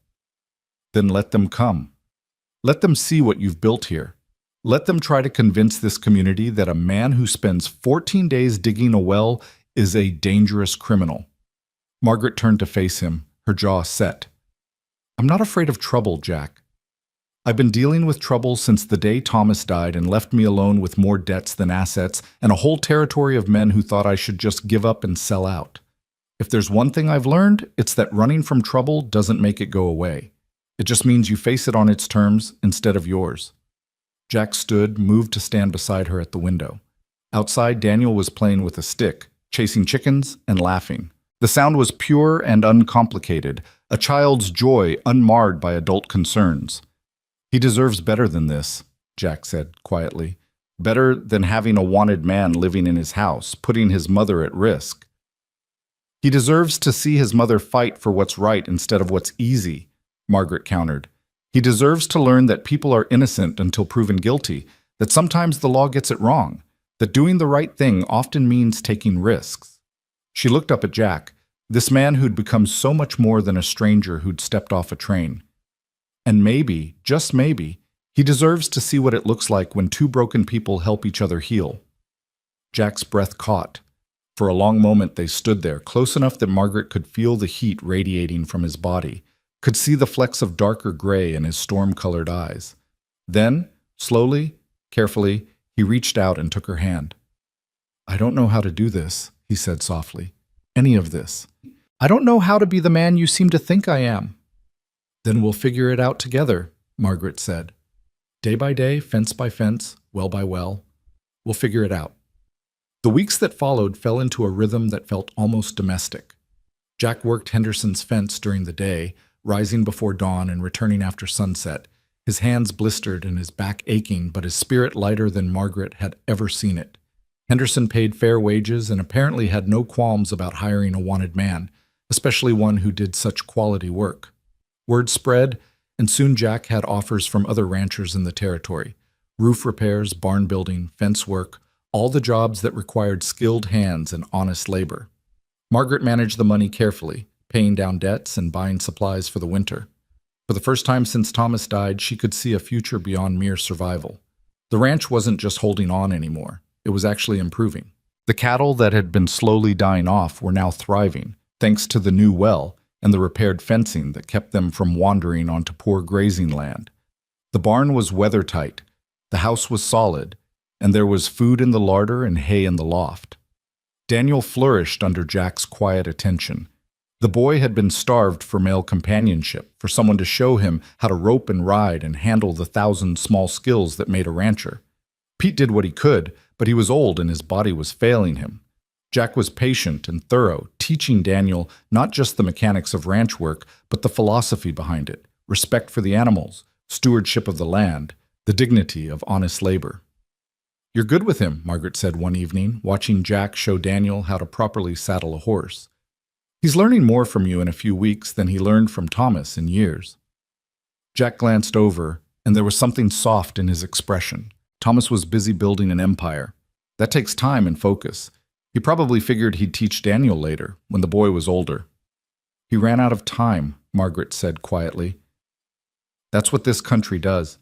Then let them come. Let them see what you've built here. Let them try to convince this community that a man who spends 14 days digging a well is a dangerous criminal. Margaret turned to face him, her jaw set. I'm not afraid of trouble, Jack. I've been dealing with trouble since the day Thomas died and left me alone with more debts than assets and a whole territory of men who thought I should just give up and sell out. If there's one thing I've learned, it's that running from trouble doesn't make it go away. It just means you face it on its terms instead of yours. Jack stood, moved to stand beside her at the window. Outside, Daniel was playing with a stick, chasing chickens and laughing. The sound was pure and uncomplicated, a child's joy unmarred by adult concerns. He deserves better than this, Jack said quietly. Better than having a wanted man living in his house, putting his mother at risk. He deserves to see his mother fight for what's right instead of what's easy, Margaret countered. He deserves to learn that people are innocent until proven guilty, that sometimes the law gets it wrong, that doing the right thing often means taking risks. She looked up at Jack, this man who'd become so much more than a stranger who'd stepped off a train. And maybe, just maybe, he deserves to see what it looks like when two broken people help each other heal. Jack's breath caught. For a long moment they stood there, close enough that Margaret could feel the heat radiating from his body, could see the flecks of darker gray in his storm-colored eyes. Then, slowly, carefully, he reached out and took her hand. I don't know how to do this, he said softly. Any of this. I don't know how to be the man you seem to think I am. Then we'll figure it out together, Margaret said. Day by day, fence by fence, well by well. We'll figure it out. The weeks that followed fell into a rhythm that felt almost domestic. Jack worked Henderson's fence during the day, rising before dawn and returning after sunset, his hands blistered and his back aching, but his spirit lighter than Margaret had ever seen it. Henderson paid fair wages and apparently had no qualms about hiring a wanted man, especially one who did such quality work. Word spread, and soon Jack had offers from other ranchers in the territory. Roof repairs, barn building, fence work, all the jobs that required skilled hands and honest labor. Margaret managed the money carefully, paying down debts and buying supplies for the winter. For the first time since Thomas died, she could see a future beyond mere survival. The ranch wasn't just holding on anymore. It was actually improving. The cattle that had been slowly dying off were now thriving, thanks to the new well and the repaired fencing that kept them from wandering onto poor grazing land. The barn was weather-tight, the house was solid, and there was food in the larder and hay in the loft. Daniel flourished under Jack's quiet attention. The boy had been starved for male companionship, for someone to show him how to rope and ride and handle the 1,000 small skills that made a rancher. Pete did what he could, but he was old and his body was failing him. Jack was patient and thorough, teaching Daniel not just the mechanics of ranch work, but the philosophy behind it, respect for the animals, stewardship of the land, the dignity of honest labor. "You're good with him," Margaret said one evening, watching Jack show Daniel how to properly saddle a horse. "He's learning more from you in a few weeks than he learned from Thomas in years." Jack glanced over, and there was something soft in his expression. Thomas was busy building an empire. That takes time and focus. He probably figured he'd teach Daniel later, when the boy was older. "He ran out of time," Margaret said quietly. "That's what this country does.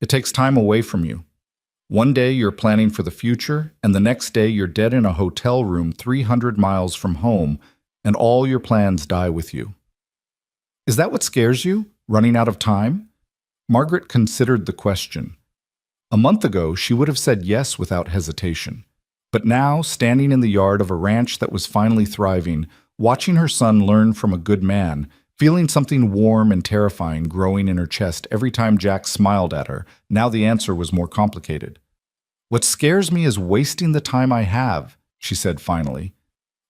It takes time away from you. One day you're planning for the future, and the next day you're dead in a hotel room 300 miles from home, and all your plans die with you." "Is that what scares you? Running out of time?" Margaret considered the question. A month ago, she would have said yes without hesitation. But now, standing in the yard of a ranch that was finally thriving, watching her son learn from a good man, feeling something warm and terrifying growing in her chest every time Jack smiled at her, now the answer was more complicated. "What scares me is wasting the time I have," she said finally.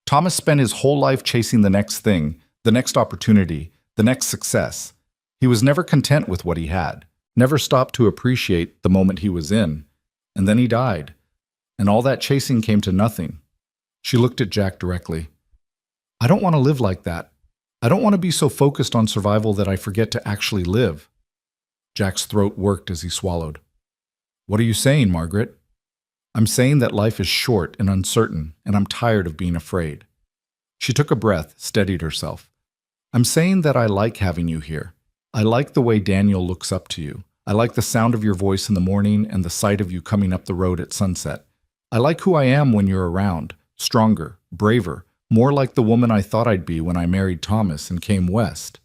"Thomas spent his whole life chasing the next thing, the next opportunity, the next success. He was never content with what he had, never stopped to appreciate the moment he was in. And then he died. And all that chasing came to nothing." She looked at Jack directly. "I don't want to live like that. I don't want to be so focused on survival that I forget to actually live." Jack's throat worked as he swallowed. "What are you saying, Margaret?" "I'm saying that life is short and uncertain, and I'm tired of being afraid." She took a breath, steadied herself. "I'm saying that I like having you here. I like the way Daniel looks up to you. I like the sound of your voice in the morning and the sight of you coming up the road at sunset. I like who I am when you're around, stronger, braver, more like the woman I thought I'd be when I married Thomas and came west."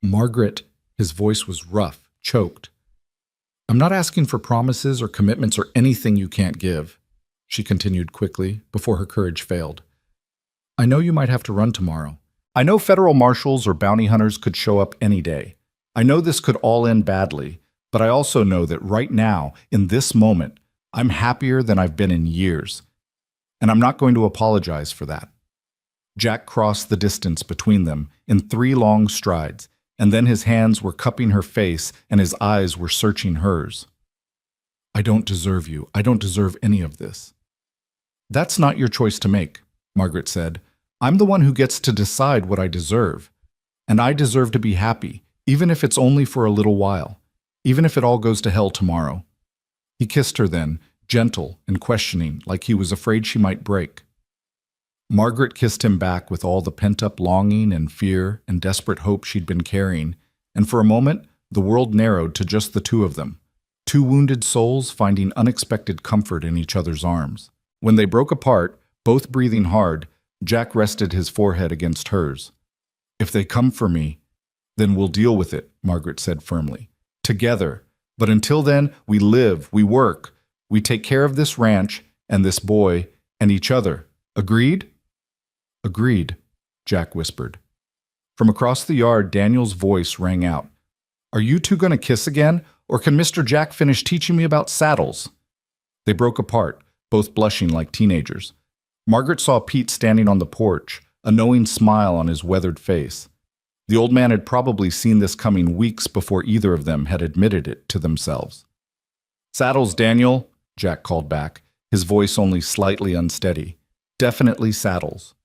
"Margaret," his voice was rough, choked. "I'm not asking for promises or commitments or anything you can't give," she continued quickly, before her courage failed. "I know you might have to run tomorrow. I know federal marshals or bounty hunters could show up any day. I know this could all end badly, but I also know that right now, in this moment, I'm happier than I've been in years. And I'm not going to apologize for that." Jack crossed the distance between them in 3 long strides, and then his hands were cupping her face and his eyes were searching hers. "I don't deserve you. I don't deserve any of this." "That's not your choice to make," Margaret said. "I'm the one who gets to decide what I deserve. And I deserve to be happy, even if it's only for a little while, even if it all goes to hell tomorrow." He kissed her then, gentle and questioning, like he was afraid she might break. Margaret kissed him back with all the pent-up longing and fear and desperate hope she'd been carrying, and for a moment, the world narrowed to just the two of them, 2 wounded souls finding unexpected comfort in each other's arms. When they broke apart, both breathing hard, Jack rested his forehead against hers. "If they come for me, then we'll deal with it," Margaret said firmly. "Together. But until then, we live, we work, we take care of this ranch and this boy and each other. Agreed?" "Agreed," Jack whispered. From across the yard, Daniel's voice rang out. "Are you two going to kiss again, or can Mr. Jack finish teaching me about saddles?" They broke apart, both blushing like teenagers. Margaret saw Pete standing on the porch, a knowing smile on his weathered face. The old man had probably seen this coming weeks before either of them had admitted it to themselves. "Saddles, Daniel," Jack called back, his voice only slightly unsteady. "Definitely saddles."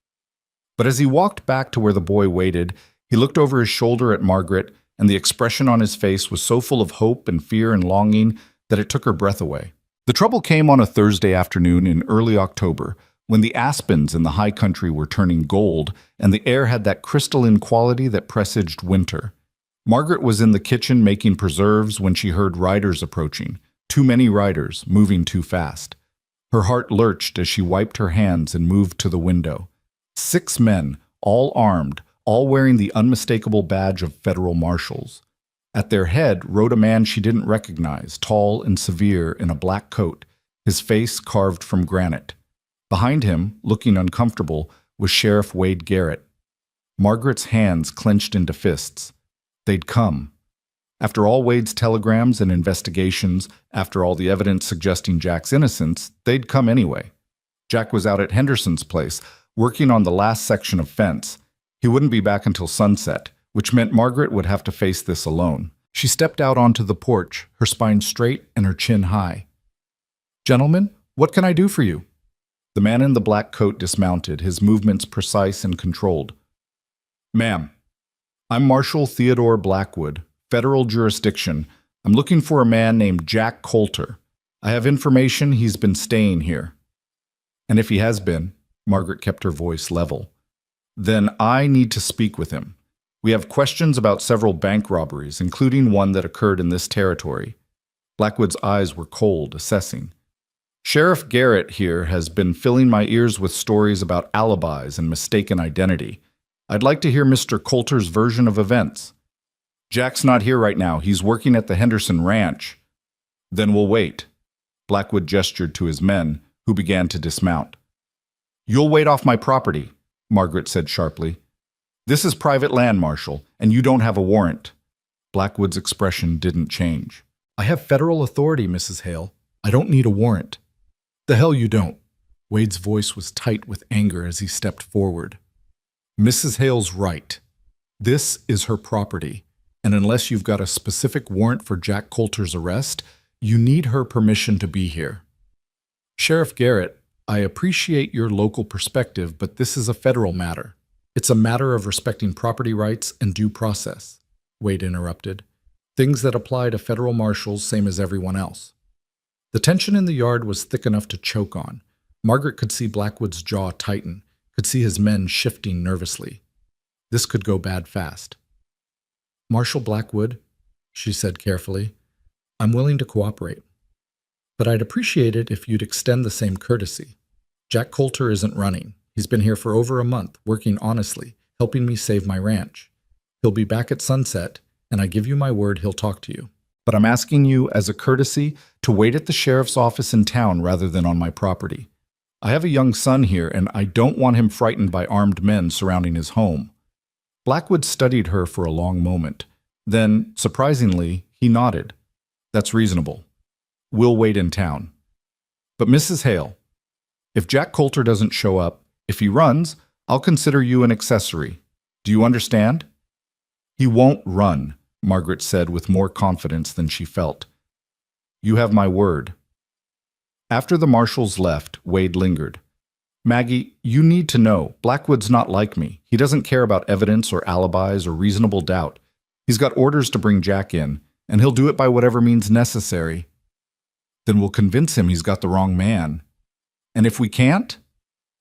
But as he walked back to where the boy waited, he looked over his shoulder at Margaret, and the expression on his face was so full of hope and fear and longing that it took her breath away. The trouble came on a Thursday afternoon in early October, when the aspens in the high country were turning gold and the air had that crystalline quality that presaged winter. Margaret was in the kitchen making preserves when she heard riders approaching, too many riders, moving too fast. Her heart lurched as she wiped her hands and moved to the window. 6 men, all armed, all wearing the unmistakable badge of federal marshals. At their head rode a man she didn't recognize, tall and severe in a black coat, his face carved from granite. Behind him, looking uncomfortable, was Sheriff Wade Garrett. Margaret's hands clenched into fists. They'd come. After all Wade's telegrams and investigations, after all the evidence suggesting Jack's innocence, they'd come anyway. Jack was out at Henderson's place, working on the last section of fence. He wouldn't be back until sunset, which meant Margaret would have to face this alone. She stepped out onto the porch, her spine straight and her chin high. "Gentlemen, what can I do for you?" The man in the black coat dismounted, his movements precise and controlled. "Ma'am, I'm Marshal Theodore Blackwood, federal jurisdiction. I'm looking for a man named Jack Coulter. I have information he's been staying here." "And if he has been," Margaret kept her voice level, "then I need to speak with him. We have questions about several bank robberies, including one that occurred in this territory." Blackwood's eyes were cold, assessing. "Sheriff Garrett here has been filling my ears with stories about alibis and mistaken identity. I'd like to hear Mr. Coulter's version of events." "Jack's not here right now. He's working at the Henderson Ranch." "Then we'll wait." Blackwood gestured to his men, who began to dismount. "You'll wait off my property," Margaret said sharply. "This is private land, Marshal, and you don't have a warrant." Blackwood's expression didn't change. "I have federal authority, Mrs. Hale. I don't need a warrant." "The hell you don't." Wade's voice was tight with anger as he stepped forward. "Mrs. Hale's right. This is her property, and unless you've got a specific warrant for Jack Coulter's arrest, you need her permission to be here." "Sheriff Garrett, I appreciate your local perspective, but this is a federal matter. It's a matter of respecting property rights and due process," Wade interrupted. "Things that apply to federal marshals, same as everyone else." The tension in the yard was thick enough to choke on. Margaret could see Blackwood's jaw tighten, could see his men shifting nervously. This could go bad fast. "Marshal Blackwood," she said carefully, "I'm willing to cooperate. But I'd appreciate it if you'd extend the same courtesy. Jack Coulter isn't running. He's been here for over a month, working honestly, helping me save my ranch. He'll be back at sunset, and I give you my word he'll talk to you. But I'm asking you, as a courtesy, to wait at the sheriff's office in town rather than on my property. I have a young son here, and I don't want him frightened by armed men surrounding his home." Blackwood studied her for a long moment. Then, surprisingly, he nodded. "That's reasonable. We'll wait in town. But Mrs. Hale, if Jack Coulter doesn't show up, if he runs, I'll consider you an accessory. Do you understand?" "He won't run," Margaret said with more confidence than she felt. "You have my word." After the marshals left, Wade lingered. "Maggie, you need to know, Blackwood's not like me. He doesn't care about evidence or alibis or reasonable doubt. He's got orders to bring Jack in, and he'll do it by whatever means necessary." "Then we'll convince him he's got the wrong man." "And if we can't?"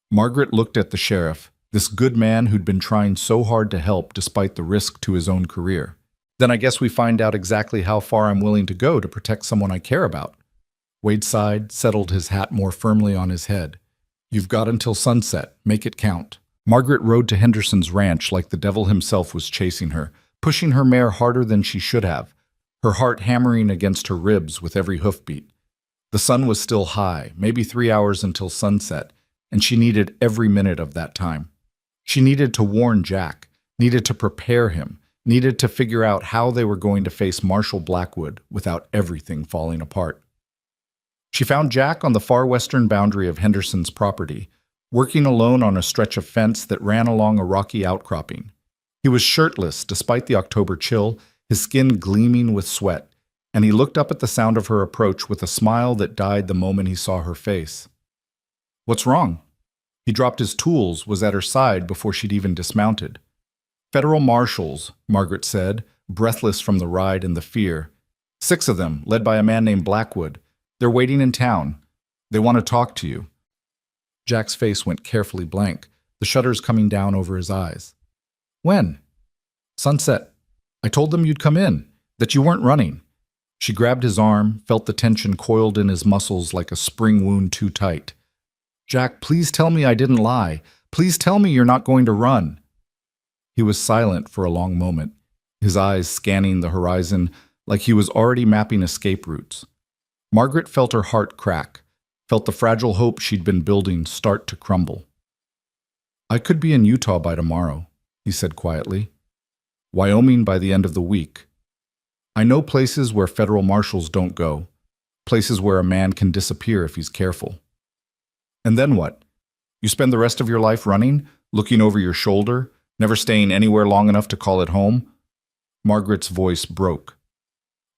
Margaret looked at the sheriff, this good man who'd been trying so hard to help despite the risk to his own career. "Then I guess we find out exactly how far I'm willing to go to protect someone I care about." Wade sighed, settled his hat more firmly on his head. "You've got until sunset. Make it count." Margaret rode to Henderson's ranch like the devil himself was chasing her, pushing her mare harder than she should have, her heart hammering against her ribs with every hoofbeat. The sun was still high, maybe 3 hours until sunset, and she needed every minute of that time. She needed to warn Jack, needed to prepare him, needed to figure out how they were going to face Marshal Blackwood without everything falling apart. She found Jack on the far western boundary of Henderson's property, working alone on a stretch of fence that ran along a rocky outcropping. He was shirtless despite the October chill, his skin gleaming with sweat, and he looked up at the sound of her approach with a smile that died the moment he saw her face. "What's wrong?" He dropped his tools, was at her side before she'd even dismounted. "Federal marshals," Margaret said, breathless from the ride and the fear. 6 of them, led by a man named Blackwood. They're waiting in town. They want to talk to you." Jack's face went carefully blank, the shutters coming down over his eyes. "When?" "Sunset. I told them you'd come in, that you weren't running." She grabbed his arm, felt the tension coiled in his muscles like a spring wound too tight. "Jack, please tell me I didn't lie. Please tell me you're not going to run." He was silent for a long moment, his eyes scanning the horizon like he was already mapping escape routes. Margaret felt her heart crack, felt the fragile hope she'd been building start to crumble. "I could be in Utah by tomorrow," he said quietly. Wyoming by the end of the week. I know places where federal marshals don't go, places where a man can disappear if he's careful. And then what? You spend the rest of your life running, looking over your shoulder, never staying anywhere long enough to call it home? Margaret's voice broke.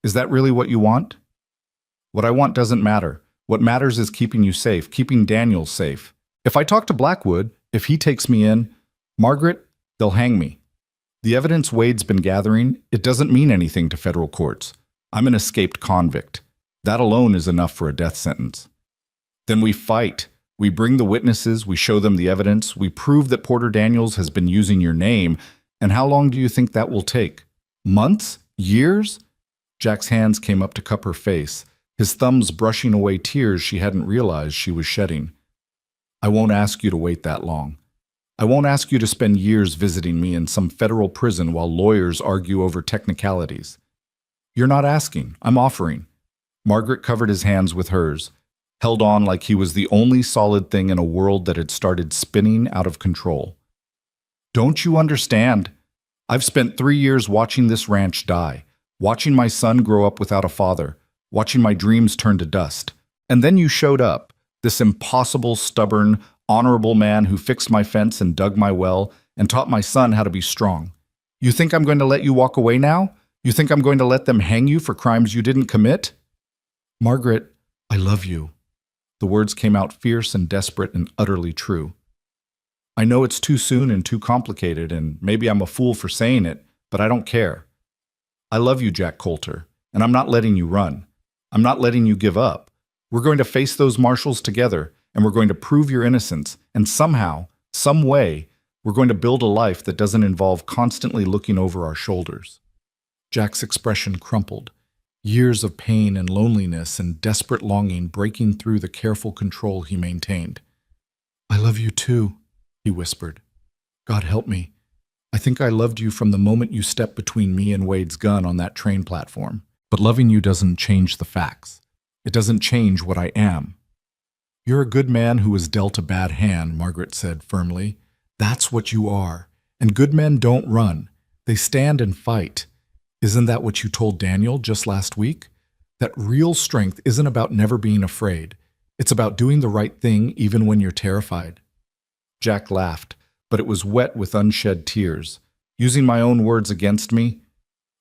Is that really what you want? What I want doesn't matter. What matters is keeping you safe, keeping Daniel safe. If I talk to Blackwood, if he takes me in, Margaret, they'll hang me. The evidence Wade's been gathering, it doesn't mean anything to federal courts. I'm an escaped convict. That alone is enough for a death sentence. Then we fight. We bring the witnesses, we show them the evidence, we prove that Porter Daniels has been using your name, and how long do you think that will take? Months? Years? Jack's hands came up to cup her face, his thumbs brushing away tears she hadn't realized she was shedding. I won't ask you to wait that long. I won't ask you to spend years visiting me in some federal prison while lawyers argue over technicalities. You're not asking, I'm offering. Margaret covered his hands with hers, held on like he was the only solid thing in a world that had started spinning out of control. Don't you understand? I've spent 3 years watching this ranch die, watching my son grow up without a father, watching my dreams turn to dust. And then you showed up, this impossible, stubborn, honorable man who fixed my fence and dug my well and taught my son how to be strong. You think I'm going to let you walk away now? You think I'm going to let them hang you for crimes you didn't commit? Margaret, I love you. The words came out fierce and desperate and utterly true. I know it's too soon and too complicated, and maybe I'm a fool for saying it, but I don't care. I love you, Jack Coulter, and I'm not letting you run. I'm not letting you give up. We're going to face those marshals together, and we're going to prove your innocence, and somehow, some way, we're going to build a life that doesn't involve constantly looking over our shoulders. Jack's expression crumpled, years of pain and loneliness and desperate longing breaking through the careful control he maintained. I love you too, he whispered. God help me. I think I loved you from the moment you stepped between me and Wade's gun on that train platform. But loving you doesn't change the facts. It doesn't change what I am. You're a good man who was dealt a bad hand, Margaret said firmly. That's what you are. And good men don't run. They stand and fight. Isn't that what you told Daniel just last week? That real strength isn't about never being afraid. It's about doing the right thing even when you're terrified. Jack laughed, but it was wet with unshed tears. Using my own words against me?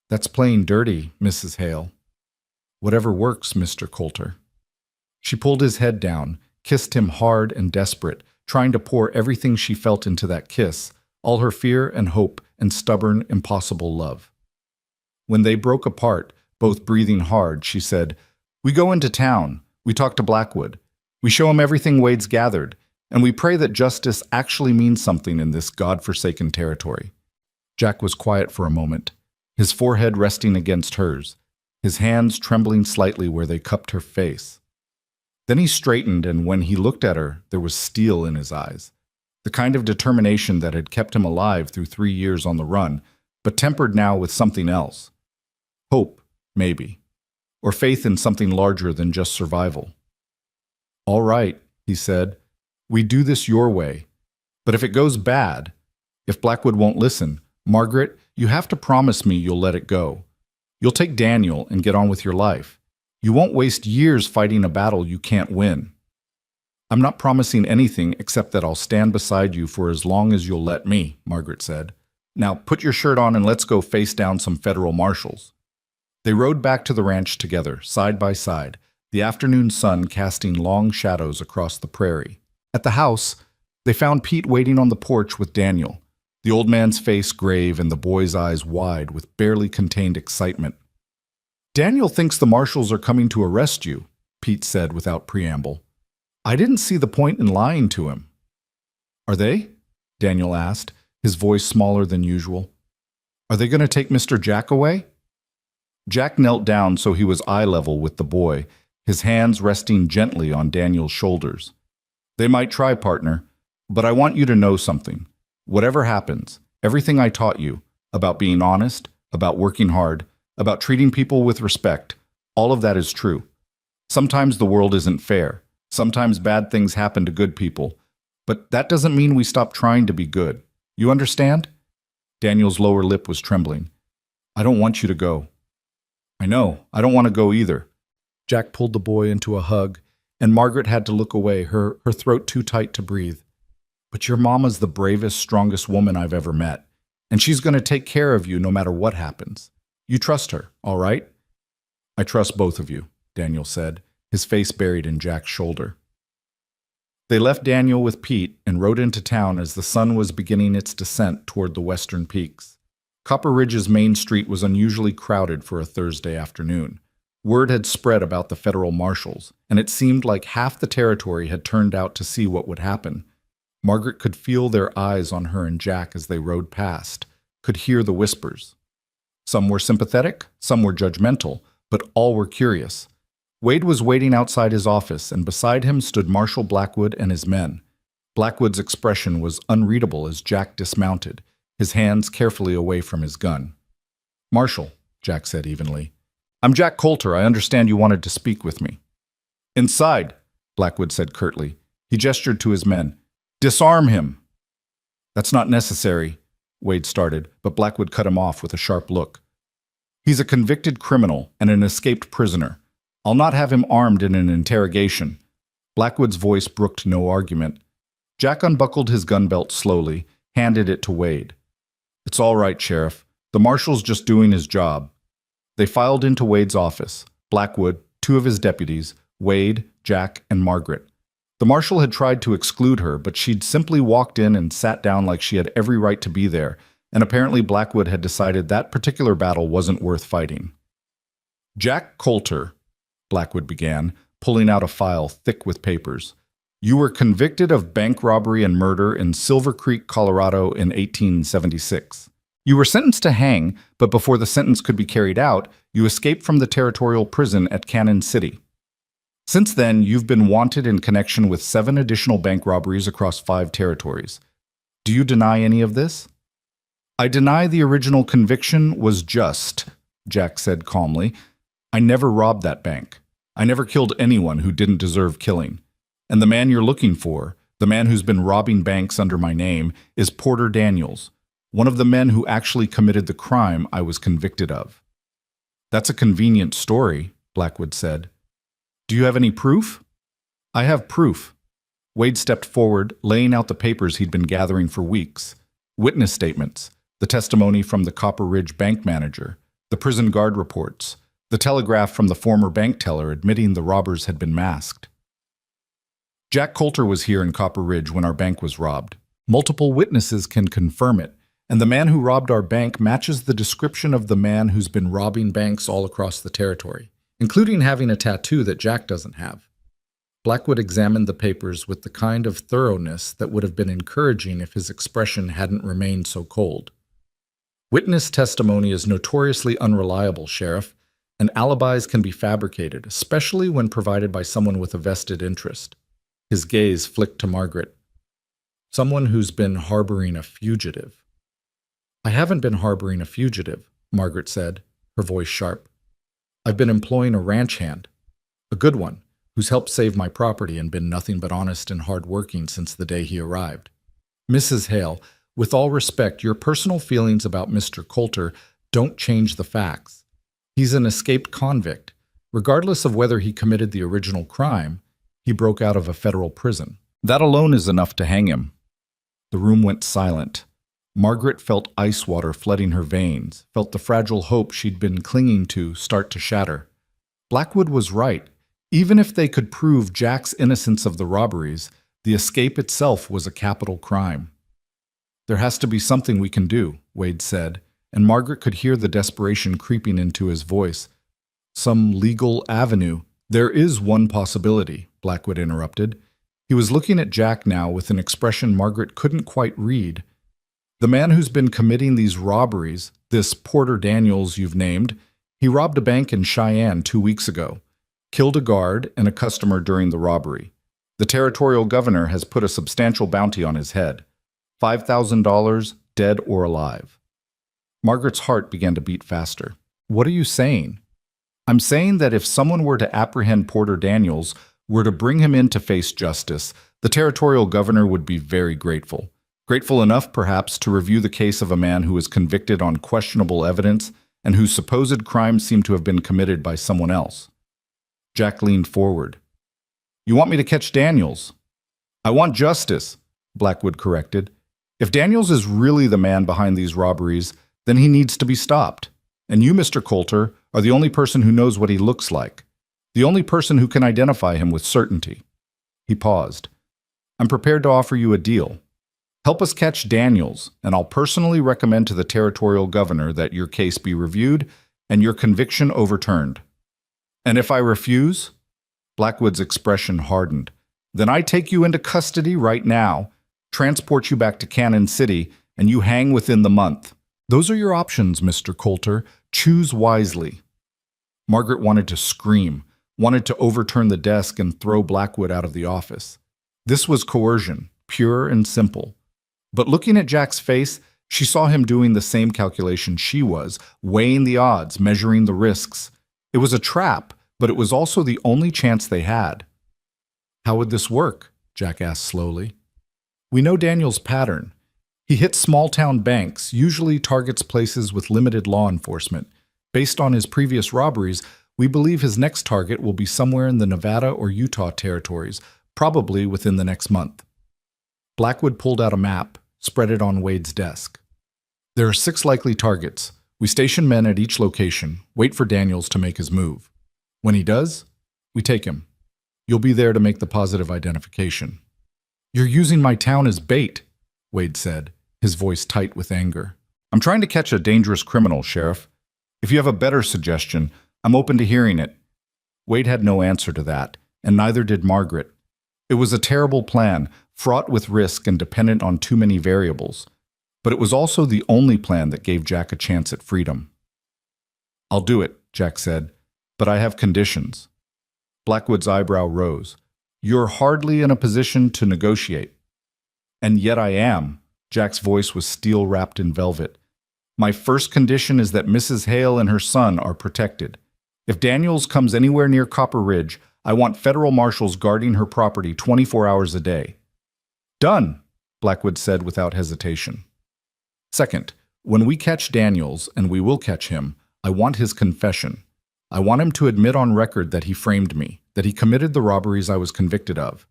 That's playing dirty, Mrs. Hale. Whatever works, Mr. Coulter. She pulled his head down, kissed him hard and desperate, trying to pour everything she felt into that kiss, all her fear and hope and stubborn, impossible love. When they broke apart, both breathing hard, she said, We go into town, we talk to Blackwood, we show him everything Wade's gathered, and we pray that justice actually means something in this God-forsaken territory. Jack was quiet for a moment, his forehead resting against hers, his hands trembling slightly where they cupped her face. Then he straightened, and when he looked at her, there was steel in his eyes, the kind of determination that had kept him alive through 3 years on the run, but tempered now with something else. Hope, maybe, or faith in something larger than just survival. All right, he said, we do this your way. But if it goes bad, if Blackwood won't listen, Margaret, you have to promise me you'll let it go. You'll take Daniel and get on with your life. You won't waste years fighting a battle you can't win. I'm not promising anything except that I'll stand beside you for as long as you'll let me, Margaret said. Now put your shirt on and let's go face down some federal marshals. They rode back to the ranch together, side by side, the afternoon sun casting long shadows across the prairie. At the house, they found Pete waiting on the porch with Daniel, the old man's face grave and the boy's eyes wide with barely contained excitement. Daniel thinks the marshals are coming to arrest you, Pete said without preamble. I didn't see the point in lying to him. Are they? Daniel asked, his voice smaller than usual. Are they going to take Mr. Jack away? Jack knelt down so he was eye level with the boy, his hands resting gently on Daniel's shoulders. They might try, partner, but I want you to know something. Whatever happens, everything I taught you about being honest, about working hard, about treating people with respect, all of that is true. Sometimes the world isn't fair. Sometimes bad things happen to good people. But that doesn't mean we stop trying to be good. You understand? Daniel's lower lip was trembling. I don't want you to go. I know. I don't want to go either. Jack pulled the boy into a hug, and Margaret had to look away, her throat too tight to breathe. But your mama's the bravest, strongest woman I've ever met, and she's going to take care of you no matter what happens. You trust her, all right? I trust both of you, Daniel said, his face buried in Jack's shoulder. They left Daniel with Pete and rode into town as the sun was beginning its descent toward the western peaks. Copper Ridge's main street was unusually crowded for a Thursday afternoon. Word had spread about the federal marshals, and it seemed like half the territory had turned out to see what would happen. Margaret could feel their eyes on her and Jack as they rode past, could hear the whispers. Some were sympathetic, some were judgmental, but all were curious. Wade was waiting outside his office, and beside him stood Marshal Blackwood and his men. Blackwood's expression was unreadable as Jack dismounted, his hands carefully away from his gun. Marshal, Jack said evenly. I'm Jack Coulter. I understand you wanted to speak with me. Inside, Blackwood said curtly. He gestured to his men. Disarm him. That's not necessary, Wade started, but Blackwood cut him off with a sharp look. He's a convicted criminal and an escaped prisoner. I'll not have him armed in an interrogation. Blackwood's voice brooked no argument. Jack unbuckled his gun belt slowly, handed it to Wade. It's all right, Sheriff. The marshal's just doing his job. They filed into Wade's office. Blackwood, two of his deputies, Wade, Jack, and Margaret. The marshal had tried to exclude her, but she'd simply walked in and sat down like she had every right to be there, and apparently Blackwood had decided that particular battle wasn't worth fighting. Jack Coulter, Blackwood began, pulling out a file thick with papers. You were convicted of bank robbery and murder in Silver Creek, Colorado in 1876. You were sentenced to hang, but before the sentence could be carried out, you escaped from the territorial prison at Cannon City. Since then, you've been wanted in connection with 7 additional bank robberies across 5 territories. Do you deny any of this? I deny the original conviction was just, Jack said calmly. I never robbed that bank. I never killed anyone who didn't deserve killing. And the man you're looking for, the man who's been robbing banks under my name, is Porter Daniels, one of the men who actually committed the crime I was convicted of. That's a convenient story, Blackwood said. Do you have any proof? I have proof. Wade stepped forward, laying out the papers he'd been gathering for weeks. Witness statements, the testimony from the Copper Ridge bank manager, the prison guard reports, the telegraph from the former bank teller admitting the robbers had been masked. Jack Coulter was here in Copper Ridge when our bank was robbed. Multiple witnesses can confirm it, and the man who robbed our bank matches the description of the man who's been robbing banks all across the territory, including having a tattoo that Jack doesn't have. Blackwood examined the papers with the kind of thoroughness that would have been encouraging if his expression hadn't remained so cold. Witness testimony is notoriously unreliable, Sheriff, and alibis can be fabricated, especially when provided by someone with a vested interest. His gaze flicked to Margaret. Someone who's been harboring a fugitive. I haven't been harboring a fugitive, Margaret said, her voice sharp. I've been employing a ranch hand, a good one, who's helped save my property and been nothing but honest and hard-working since the day he arrived. Mrs. Hale, with all respect, your personal feelings about Mr. Coulter don't change the facts. He's an escaped convict. Regardless of whether he committed the original crime, he broke out of a federal prison. That alone is enough to hang him. The room went silent. Margaret felt ice water flooding her veins, felt the fragile hope she'd been clinging to start to shatter. Blackwood was right. Even if they could prove Jack's innocence of the robberies, the escape itself was a capital crime. There has to be something we can do, Wade said, and Margaret could hear the desperation creeping into his voice. Some legal avenue. There is one possibility, Blackwood interrupted. He was looking at Jack now with an expression Margaret couldn't quite read. The man who's been committing these robberies, this Porter Daniels you've named, he robbed a bank in Cheyenne 2 weeks ago, killed a guard and a customer during the robbery. The territorial governor has put a substantial bounty on his head, $5,000, dead or alive. Margaret's heart began to beat faster. What are you saying? I'm saying that if someone were to apprehend Porter Daniels, were to bring him in to face justice, the territorial governor would be very grateful. Grateful enough, perhaps, to review the case of a man who was convicted on questionable evidence and whose supposed crimes seemed to have been committed by someone else. Jack leaned forward. "You want me to catch Daniels?" "I want justice," Blackwood corrected. "If Daniels is really the man behind these robberies, then he needs to be stopped. And you, Mr. Coulter, are the only person who knows what he looks like. The only person who can identify him with certainty." He paused. "I'm prepared to offer you a deal. Help us catch Daniels, and I'll personally recommend to the territorial governor that your case be reviewed and your conviction overturned." "And if I refuse?" Blackwood's expression hardened. "Then I take you into custody right now, transport you back to Cannon City, and you hang within the month. Those are your options, Mr. Coulter. Choose wisely." Margaret wanted to scream, wanted to overturn the desk and throw Blackwood out of the office. This was coercion, pure and simple. But looking at Jack's face, she saw him doing the same calculation she was, weighing the odds, measuring the risks. It was a trap, but it was also the only chance they had. "How would this work?" Jack asked slowly. "We know Daniel's pattern. He hits small-town banks, usually targets places with limited law enforcement. Based on his previous robberies, we believe his next target will be somewhere in the Nevada or Utah territories, probably within the next month." Blackwood pulled out a map, spread it on Wade's desk. "There are 6 likely targets. We station men at each location, wait for Daniels to make his move. When he does, we take him. You'll be there to make the positive identification." "You're using my town as bait," Wade said, his voice tight with anger. "I'm trying to catch a dangerous criminal, Sheriff. If you have a better suggestion, I'm open to hearing it." Wade had no answer to that, and neither did Margaret. It was a terrible plan, fraught with risk and dependent on too many variables. But it was also the only plan that gave Jack a chance at freedom. "I'll do it," Jack said, "but I have conditions." Blackwood's eyebrow rose. "You're hardly in a position to negotiate." "And yet I am." Jack's voice was steel wrapped in velvet. "My first condition is that Mrs. Hale and her son are protected. If Daniels comes anywhere near Copper Ridge, I want federal marshals guarding her property 24 hours a day." "Done," Blackwood said without hesitation. "Second, when we catch Daniels, and we will catch him, I want his confession. I want him to admit on record that he framed me, that he committed the robberies I was convicted of.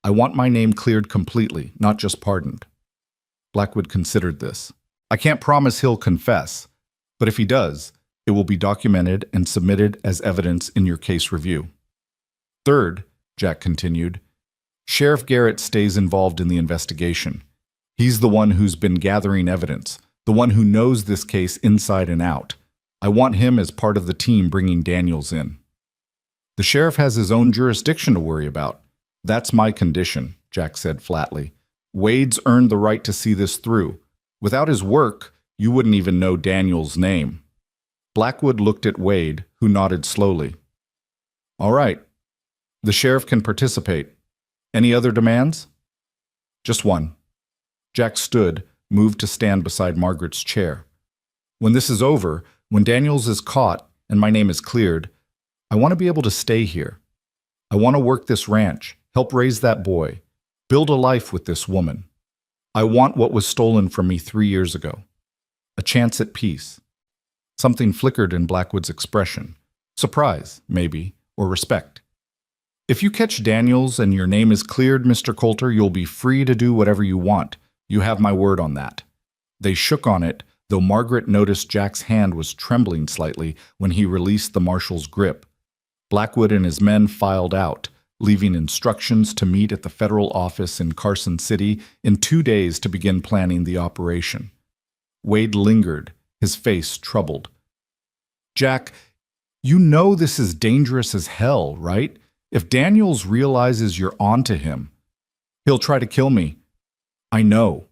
I want my name cleared completely, not just pardoned." Blackwood considered this. "I can't promise he'll confess, but if he does, it will be documented and submitted as evidence in your case review." "Third," Jack continued, "Sheriff Garrett stays involved in the investigation. He's the one who's been gathering evidence, the one who knows this case inside and out. I want him as part of the team bringing Daniels in." "The sheriff has his own jurisdiction to worry about." "That's my condition," Jack said flatly. "Wade's earned the right to see this through. Without his work, you wouldn't even know Daniels' name." Blackwood looked at Wade, who nodded slowly. "All right. The sheriff can participate. Any other demands?" "Just one." Jack stood, moved to stand beside Margaret's chair. "When this is over, when Daniels is caught and my name is cleared, I want to be able to stay here. I want to work this ranch, help raise that boy, build a life with this woman. I want what was stolen from me 3 years ago. A chance at peace." Something flickered in Blackwood's expression. Surprise, maybe, or respect. "If you catch Daniels and your name is cleared, Mr. Coulter, you'll be free to do whatever you want. You have my word on that." They shook on it, though Margaret noticed Jack's hand was trembling slightly when he released the marshal's grip. Blackwood and his men filed out, leaving instructions to meet at the federal office in Carson City in 2 days to begin planning the operation. Wade lingered, his face troubled. "Jack, you know this is dangerous as hell, right? If Daniels realizes you're onto him, he'll try to kill me." "I know."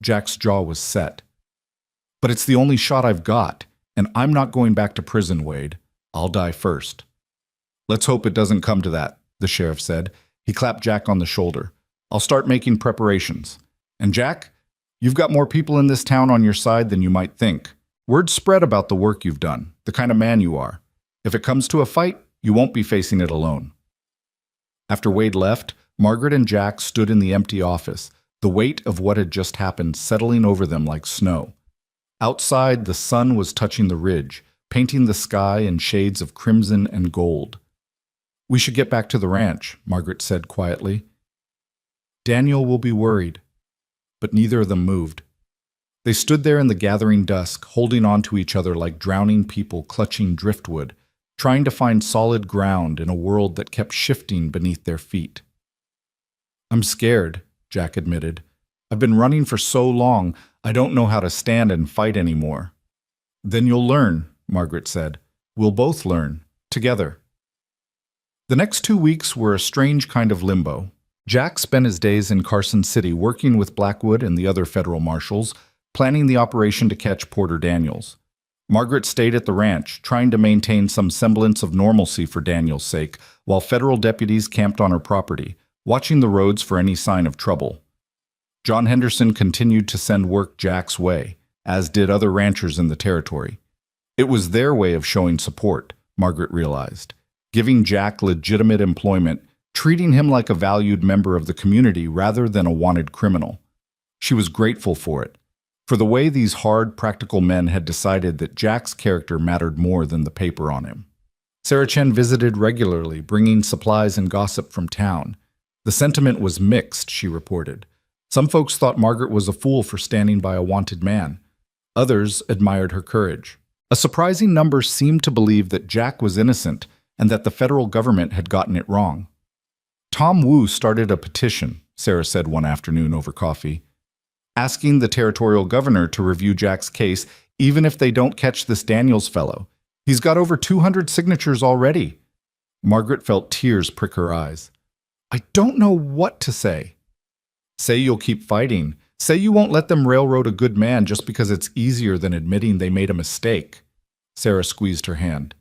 Jack's jaw was set. "But it's the only shot I've got, and I'm not going back to prison, Wade. I'll die first." "Let's hope it doesn't come to that," the sheriff said. He clapped Jack on the shoulder. "I'll start making preparations. And Jack, you've got more people in this town on your side than you might think. Word spread about the work you've done, the kind of man you are. If it comes to a fight, you won't be facing it alone." After Wade left, Margaret and Jack stood in the empty office, the weight of what had just happened settling over them like snow. Outside, the sun was touching the ridge, painting the sky in shades of crimson and gold. "We should get back to the ranch," Margaret said quietly. "Daniel will be worried." But neither of them moved. They stood there in the gathering dusk, holding on to each other like drowning people clutching driftwood, trying to find solid ground in a world that kept shifting beneath their feet. "I'm scared," Jack admitted. "I've been running for so long, I don't know how to stand and fight anymore." "Then you'll learn," Margaret said. "We'll both learn, together." The next 2 weeks were a strange kind of limbo. Jack spent his days in Carson City working with Blackwood and the other federal marshals, planning the operation to catch Porter Daniels. Margaret stayed at the ranch, trying to maintain some semblance of normalcy for Daniels' sake, while federal deputies camped on her property, watching the roads for any sign of trouble. John Henderson continued to send work Jack's way, as did other ranchers in the territory. It was their way of showing support, Margaret realized, giving Jack legitimate employment, treating him like a valued member of the community rather than a wanted criminal. She was grateful for it, for the way these hard, practical men had decided that Jack's character mattered more than the paper on him. Sarah Chen visited regularly, bringing supplies and gossip from town. The sentiment was mixed, she reported. Some folks thought Margaret was a fool for standing by a wanted man. Others admired her courage. A surprising number seemed to believe that Jack was innocent and that the federal government had gotten it wrong. Tom Wu started a petition, Sarah said one afternoon over coffee, asking the territorial governor to review Jack's case even if they don't catch this Daniels fellow. He's got over 200 signatures already. Margaret felt tears prick her eyes. "I don't know what to say." "Say you'll keep fighting. Say you won't let them railroad a good man just because it's easier than admitting they made a mistake." Sarah squeezed her hand.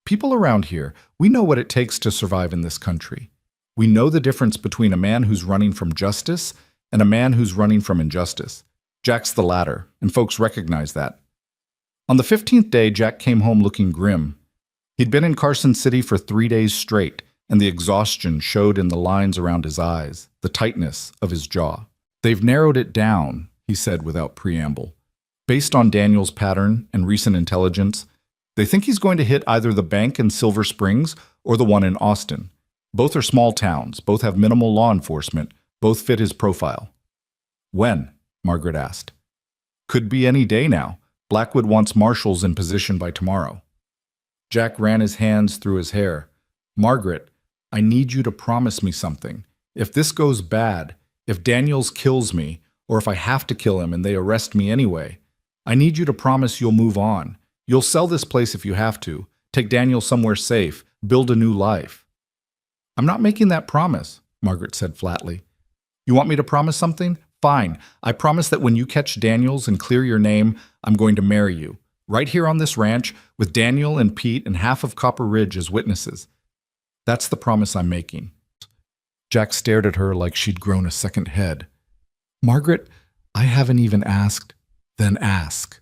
"People around here, we know what it takes to survive in this country. We know the difference between a man who's running from justice and a man who's running from injustice. Jack's the latter, and folks recognize that." On the 15th day, Jack came home looking grim. He'd been in Carson City for 3 days straight, and the exhaustion showed in the lines around his eyes, the tightness of his jaw. "They've narrowed it down," he said without preamble. "Based on Daniel's pattern and recent intelligence, they think he's going to hit either the bank in Silver Springs or the one in Austin. Both are small towns, both have minimal law enforcement, both fit his profile." "When?" Margaret asked. "Could be any day now. Blackwood wants marshals in position by tomorrow." Jack ran his hands through his hair. "Margaret, I need you to promise me something. If this goes bad, if Daniels kills me, or if I have to kill him and they arrest me anyway, I need you to promise you'll move on. You'll sell this place if you have to, take Daniel somewhere safe, build a new life." "I'm not making that promise," Margaret said flatly. "You want me to promise something? Fine. I promise that when you catch Daniels and clear your name, I'm going to marry you. Right here on this ranch, with Daniel and Pete and half of Copper Ridge as witnesses. That's the promise I'm making." Jack stared at her like she'd grown a second head. "Margaret, I haven't even asked." "Then ask."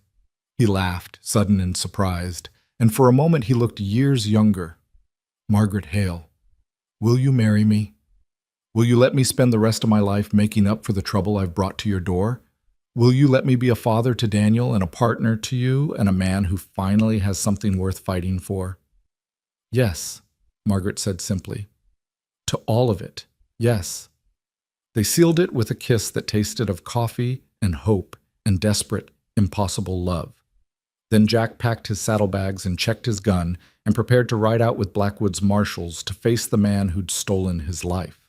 He laughed, sudden and surprised, and for a moment he looked years younger. "Margaret Hale, will you marry me? Will you let me spend the rest of my life making up for the trouble I've brought to your door? Will you let me be a father to Daniel and a partner to you and a man who finally has something worth fighting for?" "Yes," Margaret said simply. "To all of it, yes." They sealed it with a kiss that tasted of coffee and hope and desperate, impossible love. Then Jack packed his saddlebags and checked his gun and prepared to ride out with Blackwood's marshals to face the man who'd stolen his life.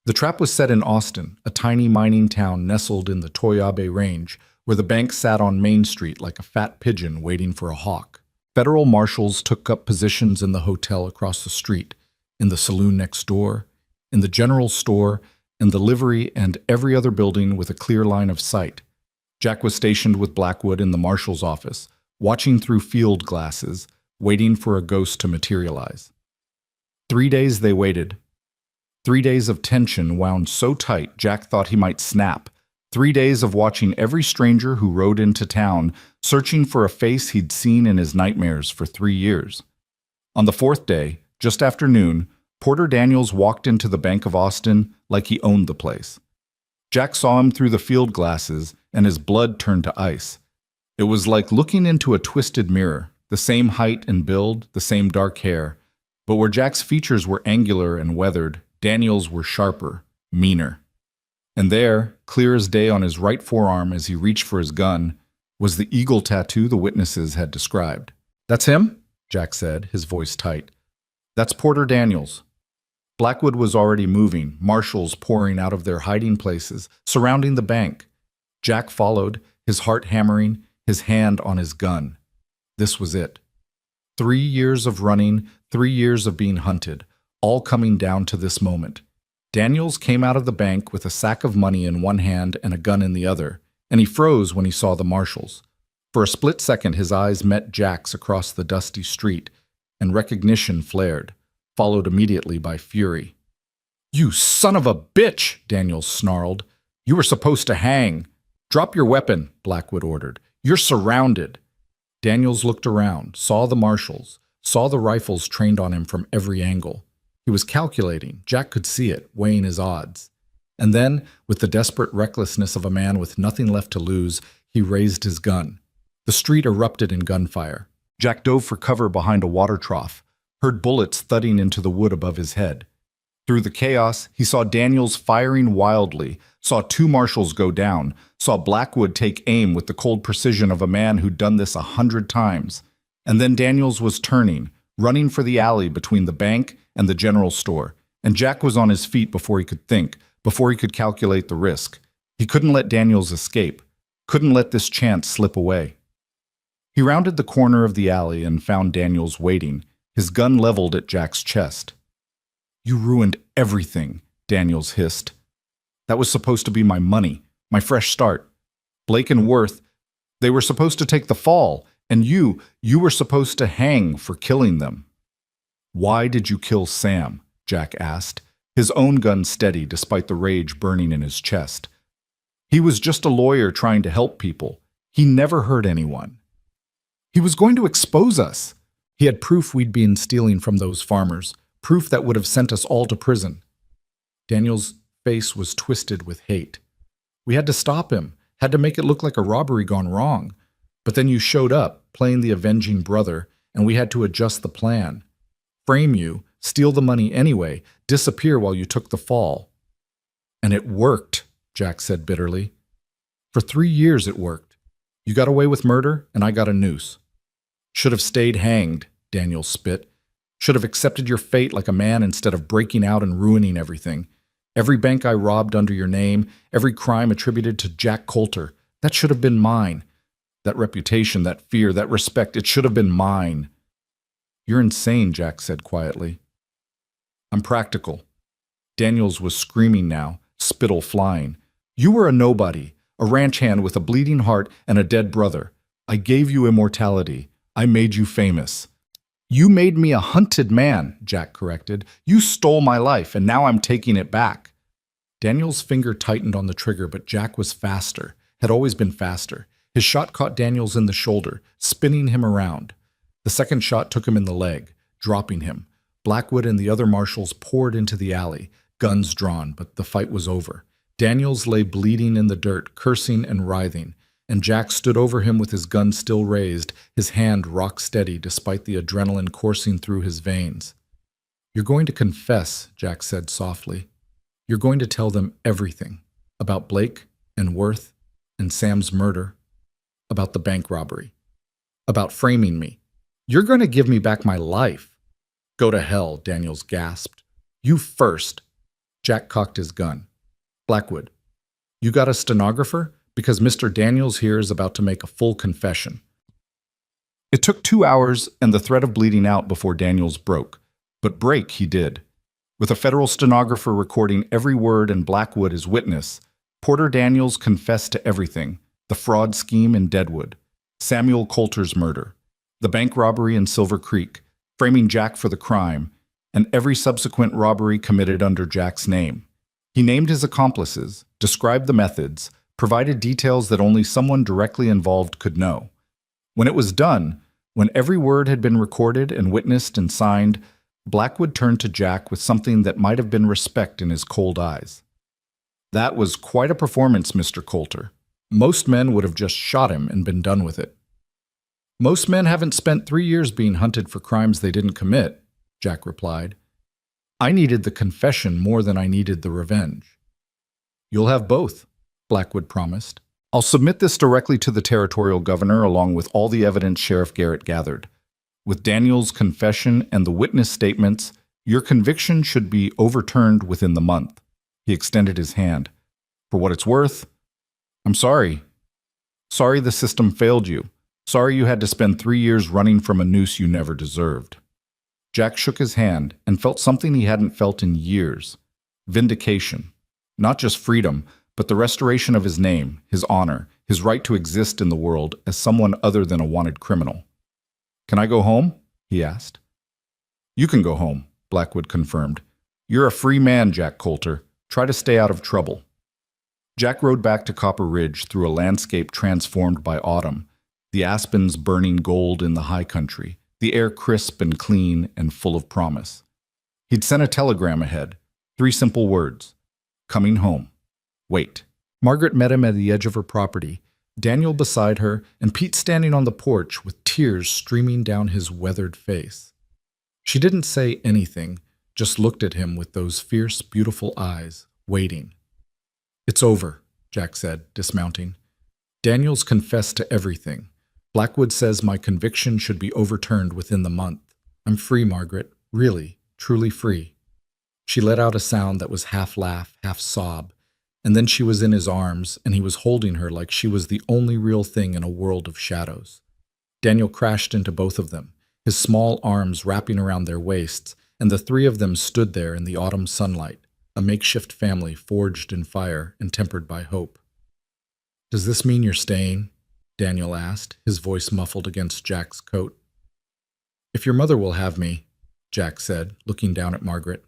The trap was set in Austin, a tiny mining town nestled in the Toyabe Range, where the bank sat on Main Street like a fat pigeon waiting for a hawk. Federal marshals took up positions in the hotel across the street, in the saloon next door, in the general store, in the livery, and every other building with a clear line of sight. Jack was stationed with Blackwood in the marshal's office, watching through field glasses, waiting for a ghost to materialize. 3 days they waited. 3 days of tension wound so tight Jack thought he might snap. 3 days of watching every stranger who rode into town, searching for a face he'd seen in his nightmares for 3 years. On the 4th day, just after noon, Porter Daniels walked into the Bank of Austin like he owned the place. Jack saw him through the field glasses, and his blood turned to ice. It was like looking into a twisted mirror, the same height and build, the same dark hair. But where Jack's features were angular and weathered, Daniel's were sharper, meaner. And there, clear as day on his right forearm as he reached for his gun, was the eagle tattoo the witnesses had described. "That's him?" Jack said, his voice tight. "That's Porter Daniels." Blackwood was already moving, marshals pouring out of their hiding places, surrounding the bank. Jack followed, his heart hammering, his hand on his gun. This was it. 3 years of running, 3 years of being hunted, all coming down to this moment. Daniels came out of the bank with a sack of money in one hand and a gun in the other, and he froze when he saw the marshals. For a split second his eyes met Jack's across the dusty street, and recognition flared, followed immediately by fury. "You son of a bitch!" Daniels snarled. "You were supposed to hang." "Drop your weapon," Blackwood ordered. "You're surrounded." Daniels looked around, saw the marshals, saw the rifles trained on him from every angle. He was calculating. Jack could see it, weighing his odds. And then, with the desperate recklessness of a man with nothing left to lose, he raised his gun. The street erupted in gunfire. Jack dove for cover behind a water trough, heard bullets thudding into the wood above his head. Through the chaos, he saw Daniels firing wildly, saw 2 marshals go down, saw Blackwood take aim with the cold precision of a man who'd done this 100 times. And then Daniels was turning, running for the alley between the bank and the general store, and Jack was on his feet before he could think, before he could calculate the risk. He couldn't let Daniels escape, couldn't let this chance slip away. He rounded the corner of the alley and found Daniels waiting, his gun leveled at Jack's chest. "You ruined everything," Daniels hissed. "That was supposed to be my money, my fresh start. Blake and Worth, they were supposed to take the fall, and you were supposed to hang for killing them." "Why did you kill Sam?" Jack asked, his own gun steady despite the rage burning in his chest. "He was just a lawyer trying to help people. He never hurt anyone." "He was going to expose us." He had proof we'd been stealing from those farmers, proof that would have sent us all to prison. Daniel's face was twisted with hate. "We had to stop him, had to make it look like a robbery gone wrong. But then you showed up, playing the avenging brother, and we had to adjust the plan. Frame you, steal the money anyway, disappear while you took the fall." "And it worked," Jack said bitterly. "For 3 years it worked. You got away with murder, and I got a noose." "Should have stayed hanged," Daniel spit. "Should have accepted your fate like a man instead of breaking out and ruining everything. Every bank I robbed under your name, every crime attributed to Jack Coulter, that should have been mine. That reputation, that fear, that respect, it should have been mine." "You're insane," Jack said quietly. "I'm practical." Daniels was screaming now, spittle flying. "You were a nobody, a ranch hand with a bleeding heart and a dead brother. I gave you immortality. I made you famous." "You made me a hunted man," Jack corrected. "You stole my life, and now I'm taking it back." Daniel's finger tightened on the trigger, but Jack was faster, had always been faster. His shot caught Daniels in the shoulder, spinning him around. The second shot took him in the leg, dropping him. Blackwood and the other marshals poured into the alley, guns drawn, but the fight was over. Daniels lay bleeding in the dirt, cursing and writhing, and Jack stood over him with his gun still raised, his hand rock steady despite the adrenaline coursing through his veins. "You're going to confess," Jack said softly. "You're going to tell them everything, about Blake and Worth and Sam's murder, about the bank robbery, about framing me. You're going to give me back my life." "Go to hell," Daniels gasped. "You first." Jack cocked his gun. "Blackwood, you got a stenographer? Because Mr. Daniels here is about to make a full confession." It took 2 hours and the threat of bleeding out before Daniels broke. But break he did. With a federal stenographer recording every word and Blackwood as witness, Porter Daniels confessed to everything: the fraud scheme in Deadwood, Samuel Coulter's murder, the bank robbery in Silver Creek, framing Jack for the crime, and every subsequent robbery committed under Jack's name. He named his accomplices, described the methods, provided details that only someone directly involved could know. When it was done, when every word had been recorded and witnessed and signed, Blackwood turned to Jack with something that might have been respect in his cold eyes. That was quite a performance, Mr. Coulter. Most men would have just shot him and been done with it. Most men haven't spent 3 years being hunted for crimes they didn't commit, Jack replied. I needed the confession more than I needed the revenge. You'll have both, Blackwood promised. I'll submit this directly to the territorial governor along with all the evidence Sheriff Garrett gathered. With Daniel's confession and the witness statements, your conviction should be overturned within the month. He extended his hand. For what it's worth, I'm sorry. Sorry the system failed you. Sorry you had to spend 3 years running from a noose you never deserved. Jack shook his hand and felt something he hadn't felt in years. Vindication. Not just freedom, but the restoration of his name, his honor, his right to exist in the world as someone other than a wanted criminal. Can I go home? He asked. You can go home, Blackwood confirmed. You're a free man, Jack Coulter. Try to stay out of trouble. Jack rode back to Copper Ridge through a landscape transformed by autumn, the aspens burning gold in the high country, the air crisp and clean and full of promise. He'd sent a telegram ahead, 3 simple words. Coming home. Wait. Margaret met him at the edge of her property, Daniel beside her, and Pete standing on the porch with tears streaming down his weathered face. She didn't say anything, just looked at him with those fierce, beautiful eyes, waiting. It's over, Jack said, dismounting. Daniel's confessed to everything. Blackwood says my conviction should be overturned within the month. I'm free, Margaret. Really, truly free. She let out a sound that was half laugh, half sob, and then she was in his arms, and he was holding her like she was the only real thing in a world of shadows. Daniel crashed into both of them, his small arms wrapping around their waists, and the 3 of them stood there in the autumn sunlight, a makeshift family forged in fire and tempered by hope. Does this mean you're staying? Daniel asked, his voice muffled against Jack's coat. If your mother will have me, Jack said, looking down at Margaret.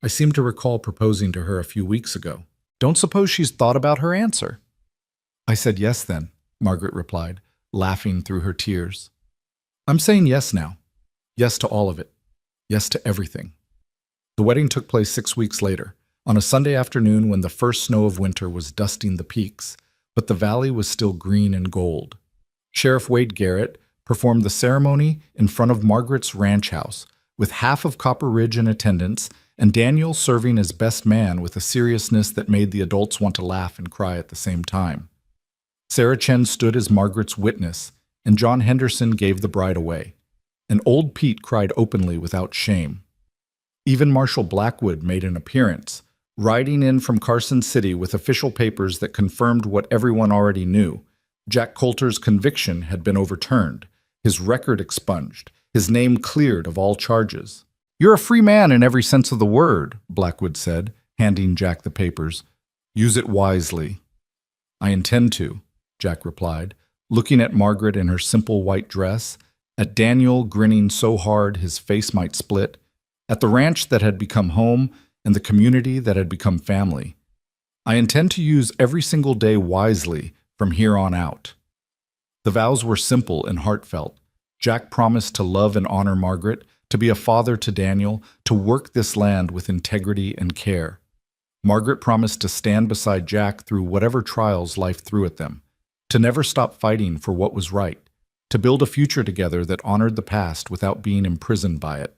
I seem to recall proposing to her a few weeks ago. Don't suppose she's thought about her answer? I said yes then, Margaret replied, laughing through her tears. I'm saying yes now. Yes to all of it. Yes to everything. The wedding took place 6 weeks later, on a Sunday afternoon when the first snow of winter was dusting the peaks, but the valley was still green and gold. Sheriff Wade Garrett performed the ceremony in front of Margaret's ranch house, with half of Copper Ridge in attendance, and Daniel serving as best man with a seriousness that made the adults want to laugh and cry at the same time. Sarah Chen stood as Margaret's witness, and John Henderson gave the bride away. And old Pete cried openly without shame. Even Marshal Blackwood made an appearance, riding in from Carson City with official papers that confirmed what everyone already knew. Jack Coulter's conviction had been overturned, his record expunged, his name cleared of all charges. You're a free man in every sense of the word, Blackwood said, handing Jack the papers. Use it wisely. I intend to, Jack replied, looking at Margaret in her simple white dress, at Daniel grinning so hard his face might split, at the ranch that had become home and the community that had become family. I intend to use every single day wisely from here on out. The vows were simple and heartfelt. Jack promised to love and honor Margaret, to be a father to Daniel, to work this land with integrity and care. Margaret promised to stand beside Jack through whatever trials life threw at them, to never stop fighting for what was right, to build a future together that honored the past without being imprisoned by it.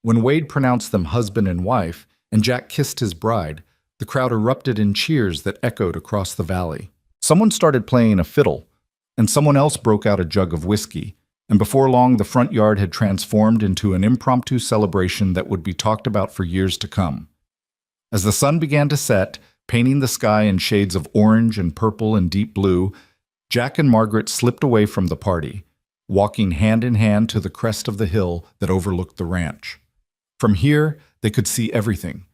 When Wade pronounced them husband and wife, and Jack kissed his bride, the crowd erupted in cheers that echoed across the valley. Someone started playing a fiddle, and someone else broke out a jug of whiskey, and before long the front yard had transformed into an impromptu celebration that would be talked about for years to come. As the sun began to set, painting the sky in shades of orange and purple and deep blue, Jack and Margaret slipped away from the party, walking hand in hand to the crest of the hill that overlooked the ranch. From here, they could see everything: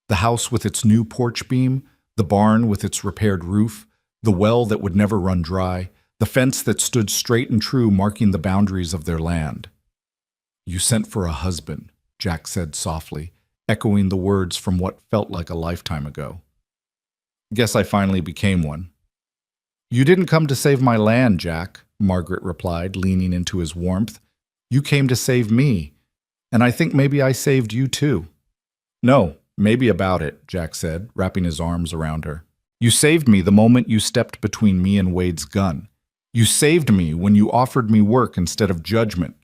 the house with its new porch beam, the barn with its repaired roof, the well that would never run dry, the fence that stood straight and true marking the boundaries of their land. You sent for a husband, Jack said softly, echoing the words from what felt like a lifetime ago. Guess I finally became one. You didn't come to save my land, Jack, Margaret replied, leaning into his warmth. You came to save me, and I think maybe I saved you too. No, maybe about it, Jack said, wrapping his arms around her. You saved me the moment you stepped between me and Wade's gun. You saved me when you offered me work instead of judgment.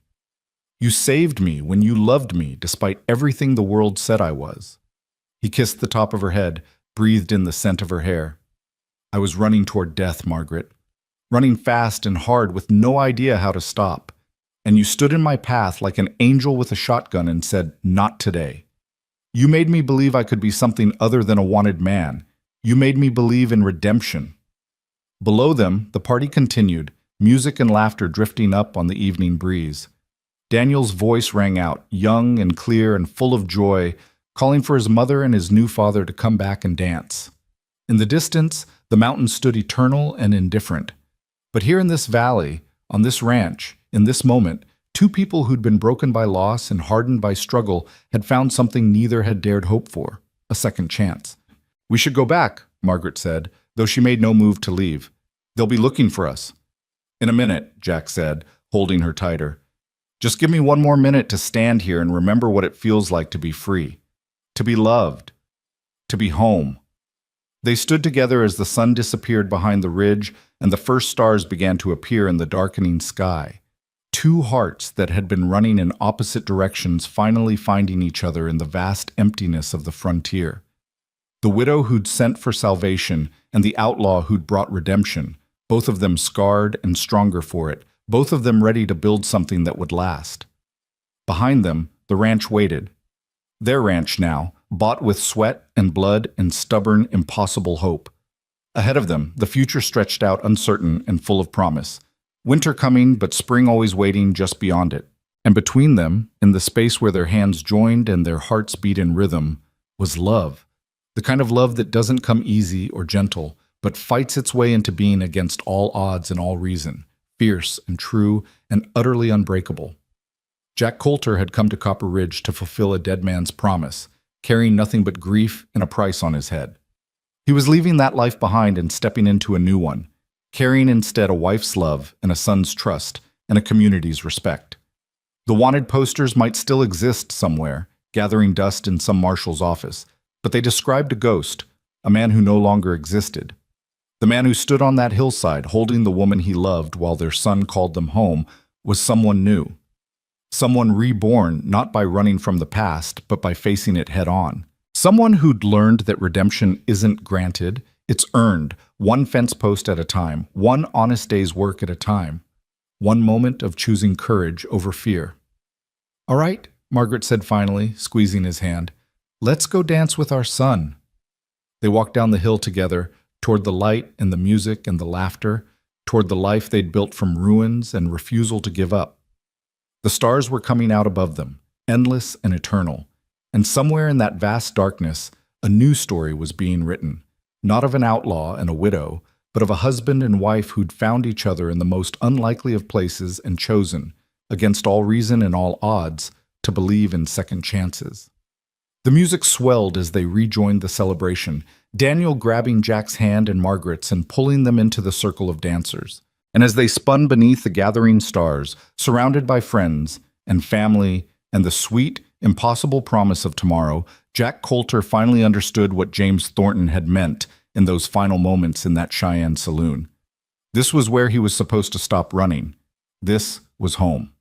You saved me when you loved me despite everything the world said I was. He kissed the top of her head, breathed in the scent of her hair. I was running toward death, Margaret. Running fast and hard with no idea how to stop. And you stood in my path like an angel with a shotgun and said, "Not today." You made me believe I could be something other than a wanted man. You made me believe in redemption. Below them, the party continued, music and laughter drifting up on the evening breeze. Daniel's voice rang out, young and clear and full of joy, calling for his mother and his new father to come back and dance. In the distance, the mountains stood eternal and indifferent. But here in this valley, on this ranch, in this moment, two people who'd been broken by loss and hardened by struggle had found something neither had dared hope for, a second chance. "We should go back," Margaret said, though she made no move to leave. "They'll be looking for us." "In a minute," Jack said, holding her tighter. "Just give me one more minute to stand here and remember what it feels like to be free, to be loved, to be home." They stood together as the sun disappeared behind the ridge and the first stars began to appear in the darkening sky. Two hearts that had been running in opposite directions finally finding each other in the vast emptiness of the frontier. The widow who'd sent for salvation and the outlaw who'd brought redemption, both of them scarred and stronger for it, both of them ready to build something that would last. Behind them, the ranch waited. Their ranch now, bought with sweat and blood and stubborn, impossible hope. Ahead of them, the future stretched out uncertain and full of promise. Winter coming, but spring always waiting just beyond it. And between them, in the space where their hands joined and their hearts beat in rhythm, was love. The kind of love that doesn't come easy or gentle, but fights its way into being against all odds and all reason, fierce and true and utterly unbreakable. Jack Coulter had come to Copper Ridge to fulfill a dead man's promise, carrying nothing but grief and a price on his head. He was leaving that life behind and stepping into a new one, carrying instead a wife's love and a son's trust and a community's respect. The wanted posters might still exist somewhere, gathering dust in some marshal's office, but they described a ghost, a man who no longer existed. The man who stood on that hillside holding the woman he loved while their son called them home was someone new. Someone reborn not by running from the past, but by facing it head on. Someone who'd learned that redemption isn't granted, it's earned, one fence post at a time, one honest day's work at a time, one moment of choosing courage over fear. "All right," Margaret said finally, squeezing his hand. "Let's go dance with our son." They walked down the hill together, toward the light and the music and the laughter, toward the life they'd built from ruins and refusal to give up. The stars were coming out above them, endless and eternal, and somewhere in that vast darkness, a new story was being written, not of an outlaw and a widow, but of a husband and wife who'd found each other in the most unlikely of places and chosen, against all reason and all odds, to believe in second chances. The music swelled as they rejoined the celebration, Daniel grabbing Jack's hand and Margaret's and pulling them into the circle of dancers. And as they spun beneath the gathering stars, surrounded by friends and family and the sweet, impossible promise of tomorrow, Jack Coulter finally understood what James Thornton had meant in those final moments in that Cheyenne saloon. This was where he was supposed to stop running. This was home.